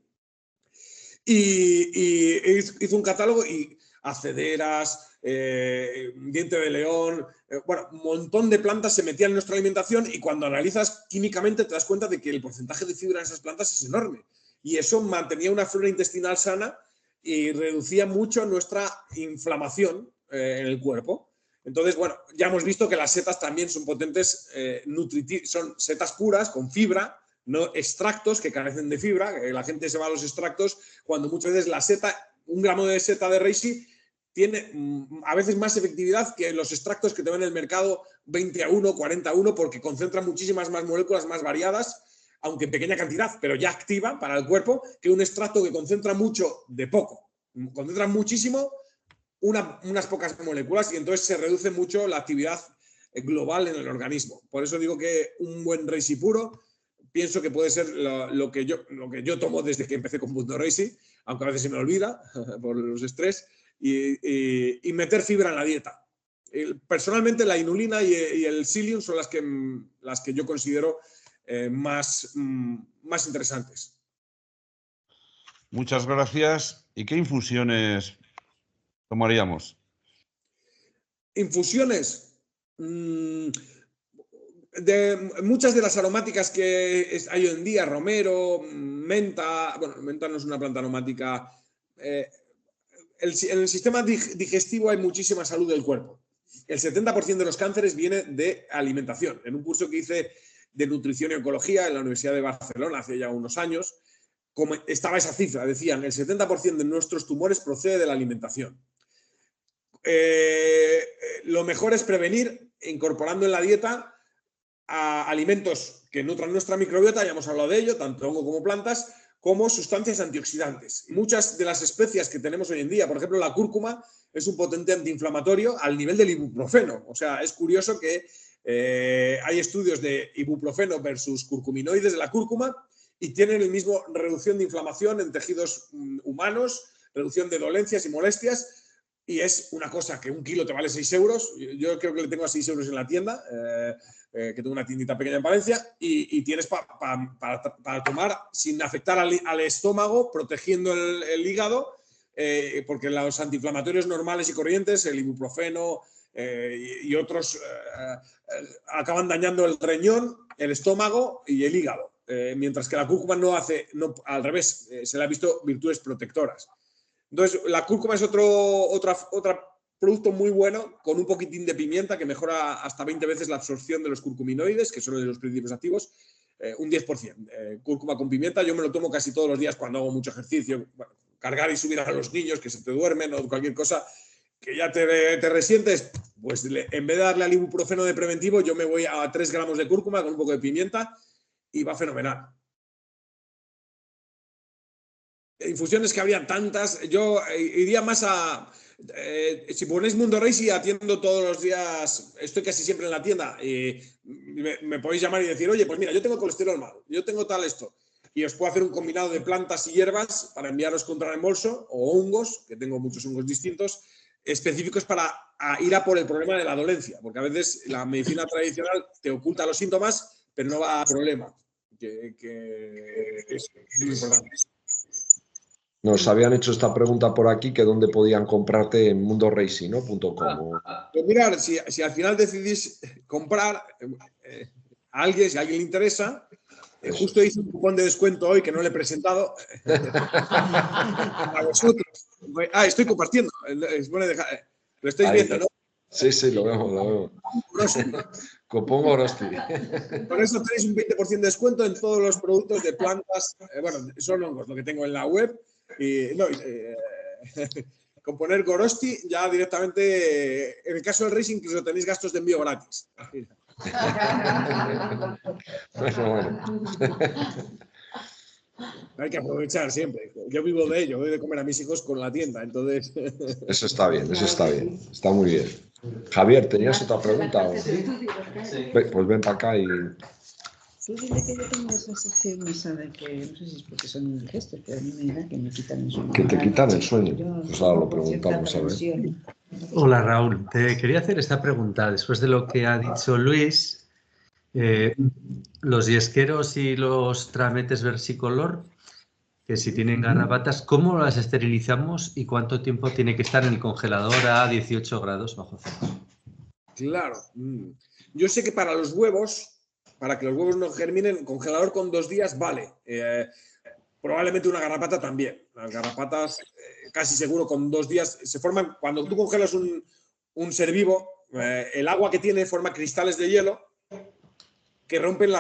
Y hizo un catálogo y acederas, diente de león, bueno, un montón de plantas se metían en nuestra alimentación y cuando analizas químicamente te das cuenta de que el porcentaje de fibra en esas plantas es enorme. Y eso mantenía una flora intestinal sana y reducía mucho nuestra inflamación en el cuerpo. Entonces, bueno, ya hemos visto que las setas también son potentes, son setas puras con fibra, no extractos que carecen de fibra. La gente se va a los extractos cuando muchas veces la seta, 1 gramo de seta de reishi tiene a veces más efectividad que los extractos que te ven en el mercado 20-1, 40-1, porque concentran muchísimas más moléculas más variadas, aunque en pequeña cantidad, pero ya activa para el cuerpo, que un extracto que concentra mucho de poco. Concentra muchísimo unas pocas moléculas y entonces se reduce mucho la actividad global en el organismo. Por eso digo que un buen reishi puro pienso que puede ser lo que yo tomo desde que empecé con Mundo Reishi, aunque a veces se me olvida por los estrés, y meter fibra en la dieta. Personalmente la inulina y el psyllium son las que yo considero más interesantes. Muchas gracias. ¿Y qué infusiones tomaríamos? Infusiones. Muchas de las aromáticas que hay hoy en día, romero, menta, bueno, menta no es una planta aromática. En el sistema digestivo hay muchísima salud del cuerpo. El 70% de los cánceres viene de alimentación. En un curso que hice de nutrición y oncología en la Universidad de Barcelona hace ya unos años, estaba esa cifra, decían, el 70% de nuestros tumores procede de la alimentación. Lo mejor es prevenir incorporando en la dieta a alimentos que nutran nuestra microbiota, ya hemos hablado de ello, tanto hongo como plantas, como sustancias antioxidantes. Muchas de las especias que tenemos hoy en día, por ejemplo, la cúrcuma es un potente antiinflamatorio al nivel del ibuprofeno. O sea, es curioso que hay estudios de ibuprofeno versus curcuminoides de la cúrcuma y tienen el mismo reducción de inflamación en tejidos humanos, reducción de dolencias y molestias, y es una cosa que 1 kilo te vale 6 euros. Yo creo que le tengo a 6 euros en la tienda, que tengo una tiendita pequeña en Valencia, y tienes para tomar sin afectar al estómago, protegiendo el hígado, porque los antiinflamatorios normales y corrientes, el ibuprofeno y otros, acaban dañando el riñón, el estómago y el hígado. Mientras que la cúrcuma al revés, se le ha visto virtudes protectoras. Entonces, la cúrcuma es otro producto muy bueno, con un poquitín de pimienta que mejora hasta 20 veces la absorción de los curcuminoides, que son los principios activos, un 10%. Cúrcuma con pimienta, yo me lo tomo casi todos los días cuando hago mucho ejercicio. Bueno, cargar y subir a los niños que se te duermen o cualquier cosa que ya te resientes, pues en vez de darle al ibuprofeno de preventivo, yo me voy a 3 gramos de cúrcuma con un poco de pimienta y va fenomenal. Infusiones que habría tantas, yo iría más a... si ponéis Mundo Reishi, atiendo todos los días, estoy casi siempre en la tienda y me podéis llamar y decir, oye, pues mira, yo tengo colesterol malo, yo tengo tal esto, y os puedo hacer un combinado de plantas y hierbas para enviaros contra reembolso, o hongos, que tengo muchos hongos distintos, específicos para ir a por el problema de la dolencia, porque a veces la medicina tradicional te oculta los síntomas, pero no va a problema, que es muy importante. Nos habían hecho esta pregunta por aquí, que dónde podían comprarte en mundoreishi, ¿no? .com. Pues mirar, si al final decidís comprar a alguien, si a alguien le interesa, justo hice un cupón de descuento hoy que no le he presentado a vosotros. Estoy compartiendo. Lo estáis viendo, ¿no? Sí, lo vemos. Cupón Gorosti. Por eso tenéis un 20% de descuento en todos los productos de plantas. Bueno, son hongos, lo que tengo en la web. Con poner Gorosti ya directamente, en el caso del Reishi incluso tenéis gastos de envío gratis. Bueno. Hay que aprovechar siempre. Yo vivo de ello, doy de comer a mis hijos con la tienda, entonces... Eso está bien, está muy bien. Javier, ¿tenías otra pregunta? Sí. Pues ven para acá y... Sí, dile que yo tengo esa sección esa de que, no sé si es porque son indigestos, pero a mí me da que me quitan el sueño. Que te quitan el sueño. Pues ahora lo preguntamos, a ver. Hola Raúl, te quería hacer esta pregunta. Después de lo que ha dicho Luis, Los yesqueros y los trametes versicolor, que si tienen garrapatas, ¿cómo las esterilizamos y cuánto tiempo tiene que estar en el congelador a 18 grados bajo cero? Claro. Yo sé que para los huevos, para que los huevos no germinen, congelador con 2 días vale. Probablemente una garrapata también. Las garrapatas, casi seguro, con 2 días se forman. Cuando tú congelas un ser vivo, el agua que tiene forma cristales de hielo que rompen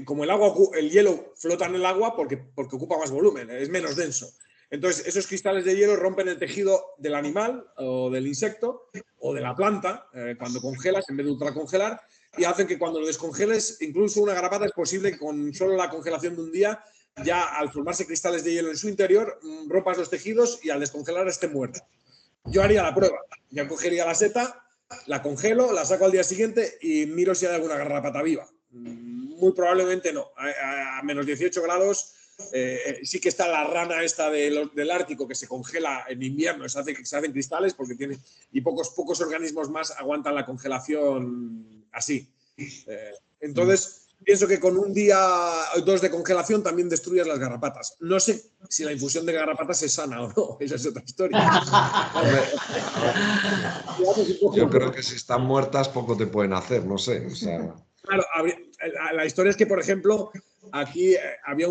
como el hielo flota en el agua porque ocupa más volumen, es menos denso. Entonces, esos cristales de hielo rompen el tejido del animal o del insecto o de la planta cuando congelas en vez de ultracongelar, y hacen que cuando lo descongeles, incluso una garrapata es posible que con solo la congelación de un día, ya al formarse cristales de hielo en su interior, rompas los tejidos y al descongelar esté muerta. Yo haría la prueba. Ya cogería la seta, la congelo, la saco al día siguiente y miro si hay alguna garrapata viva. Muy probablemente no. A menos 18 grados sí que está la rana esta del Ártico que se congela en invierno, se hacen cristales porque tiene, y pocos organismos más aguantan la congelación así. Entonces, pienso que con un día o 2 de congelación también destruyes las garrapatas. No sé si la infusión de garrapatas es sana o no, esa es otra historia. Yo creo que si están muertas poco te pueden hacer, no sé. O sea... Claro, la historia es que, por ejemplo, aquí había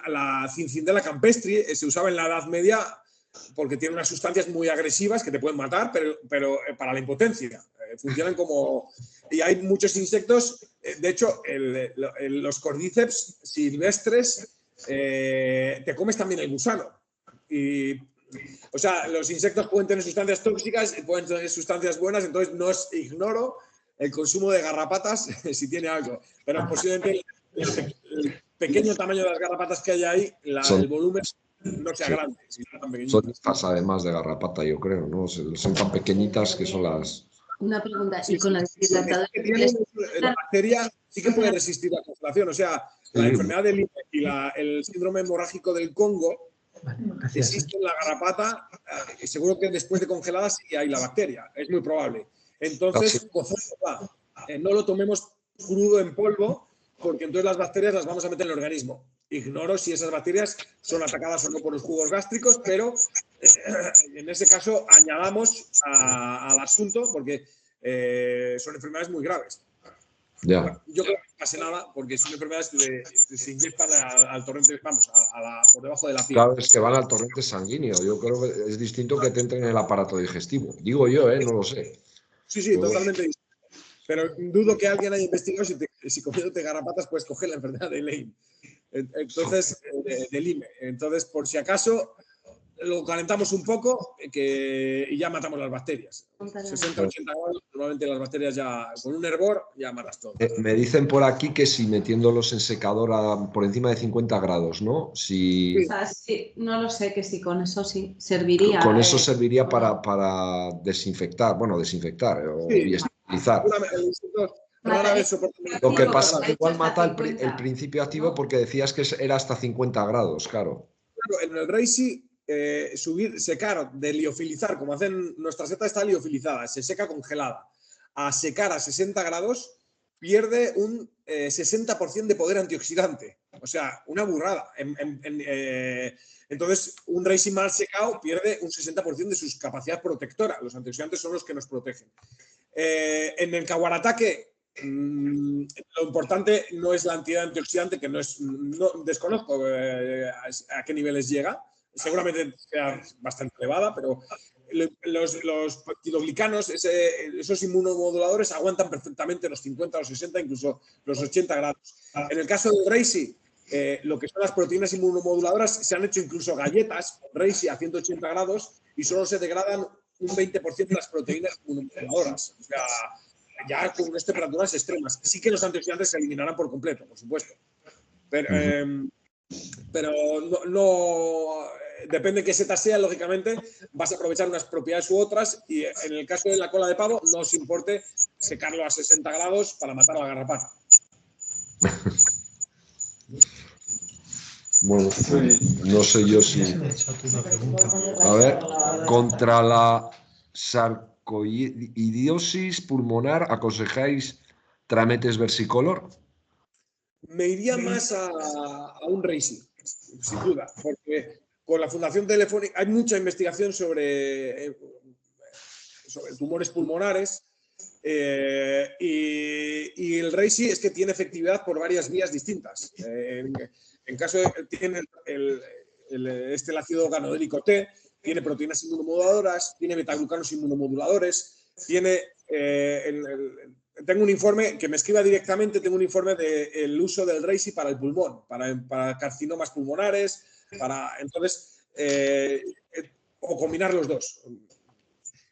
la cincindela campestri, se usaba en la Edad Media porque tiene unas sustancias muy agresivas que te pueden matar, pero para la impotencia. Funcionan como... Y hay muchos insectos, de hecho, los cordíceps silvestres, te comes también el gusano. O sea, los insectos pueden tener sustancias tóxicas, pueden tener sustancias buenas, entonces no ignoro el consumo de garrapatas si tiene algo. Pero posiblemente el pequeño tamaño de las garrapatas que hay ahí, el volumen no sea grande. Si no tan son estas además de garrapata, yo creo, ¿no? Son tan pequeñitas que son las... Una pregunta, ¿y con la deshidratadora? La bacteria sí que puede resistir la congelación, o sea, la enfermedad del Lyme y el síndrome hemorrágico del Congo, existe en la garrapata, seguro que después de congelada sí hay la bacteria, es muy probable. Entonces, no lo tomemos crudo en polvo, porque entonces las bacterias las vamos a meter en el organismo. Ignoro si esas bacterias son atacadas o no por los jugos gástricos, pero en ese caso añadamos al asunto porque son enfermedades muy graves. Ya. Yo creo que no pase nada porque son enfermedades que se inyectan al torrente, vamos, por debajo de la piel. Claro, es que van al torrente sanguíneo. Yo creo que es distinto que te entren en el aparato digestivo. Digo yo, no lo sé. Sí, totalmente distinto. Pero dudo que alguien haya investigado si comiéndote garrapatas puedes coger la enfermedad de Lyme. Entonces, de Lyme. Entonces, por si acaso, lo calentamos un poco y ya matamos las bacterias. 60-80 grados, normalmente las bacterias ya, con un hervor, ya matas todo. Me dicen por aquí que si metiéndolos en secador por encima de 50 grados, ¿no? Si... O sea, sí, no lo sé, que si con eso sí serviría. Con eso serviría para desinfectar, o y esterilizar. Lo que pasa es que igual mata el principio activo porque decías que era hasta 50 grados, claro. En el Reishi, secar, de liofilizar, como hacen nuestra seta está liofilizada, se seca congelada. A secar a 60 grados pierde un 60% de poder antioxidante. O sea, una burrada. Entonces, un Reishi mal secado pierde un 60% de sus capacidades protectoras. Los antioxidantes son los que nos protegen. En el Kawaratake, lo importante no es la cantidad antioxidante, que no desconozco a qué niveles llega. Seguramente sea bastante elevada, pero los peptidoglicanos, esos inmunomoduladores, aguantan perfectamente los 50, los 60, incluso los 80 grados. En el caso del Reishi, lo que son las proteínas inmunomoduladoras, se han hecho incluso galletas con Reishi a 180 grados y solo se degradan un 20% de las proteínas inmunomoduladoras. O sea, ya con unas temperaturas extremas. Sí que los antioxidantes se eliminarán por completo, por supuesto. Pero no depende de qué seta sea, lógicamente, vas a aprovechar unas propiedades u otras, y en el caso de la cola de pavo, no os importe secarlo a 60 grados para matar a la garrapata. Bueno, no sé yo si... A ver, contra la sarcoidosis pulmonar, ¿aconsejáis Trametes versicolor? Me iría más a un Reishi, sin duda, porque con la Fundación Telefónica hay mucha investigación sobre tumores pulmonares y el Reishi es que tiene efectividad por varias vías distintas. En caso de tiene el ácido ganodérico T, tiene proteínas inmunomoduladoras, tiene betaglucanos inmunomoduladores, tiene tengo un informe que me escriba directamente, tengo un informe del uso del Reishi para el pulmón, para carcinomas pulmonares, entonces, o combinar los dos.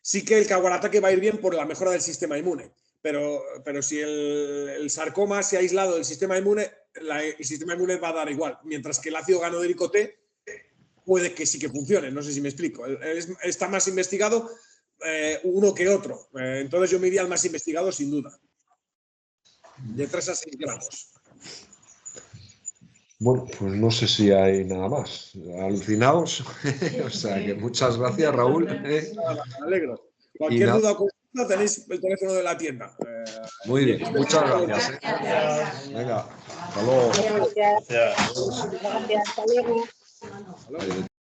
Sí que el Kawara-Take va a ir bien por la mejora del sistema inmune, pero si el sarcoma se ha aislado del sistema inmune, el sistema inmune va a dar igual, mientras que el ácido ganodérico T puede que sí que funcione, no sé si me explico. Está más investigado uno que otro. Entonces yo me iría al más investigado sin duda. De 3 a 6 gramos. Bueno, pues no sé si hay nada más. Alucinados. O sea que muchas gracias, Raúl. Me alegro. Cualquier duda o consulta tenéis el teléfono de la tienda. Muy bien, muchas gracias. Venga, hasta luego. Gracias. Hasta luego. Adiós.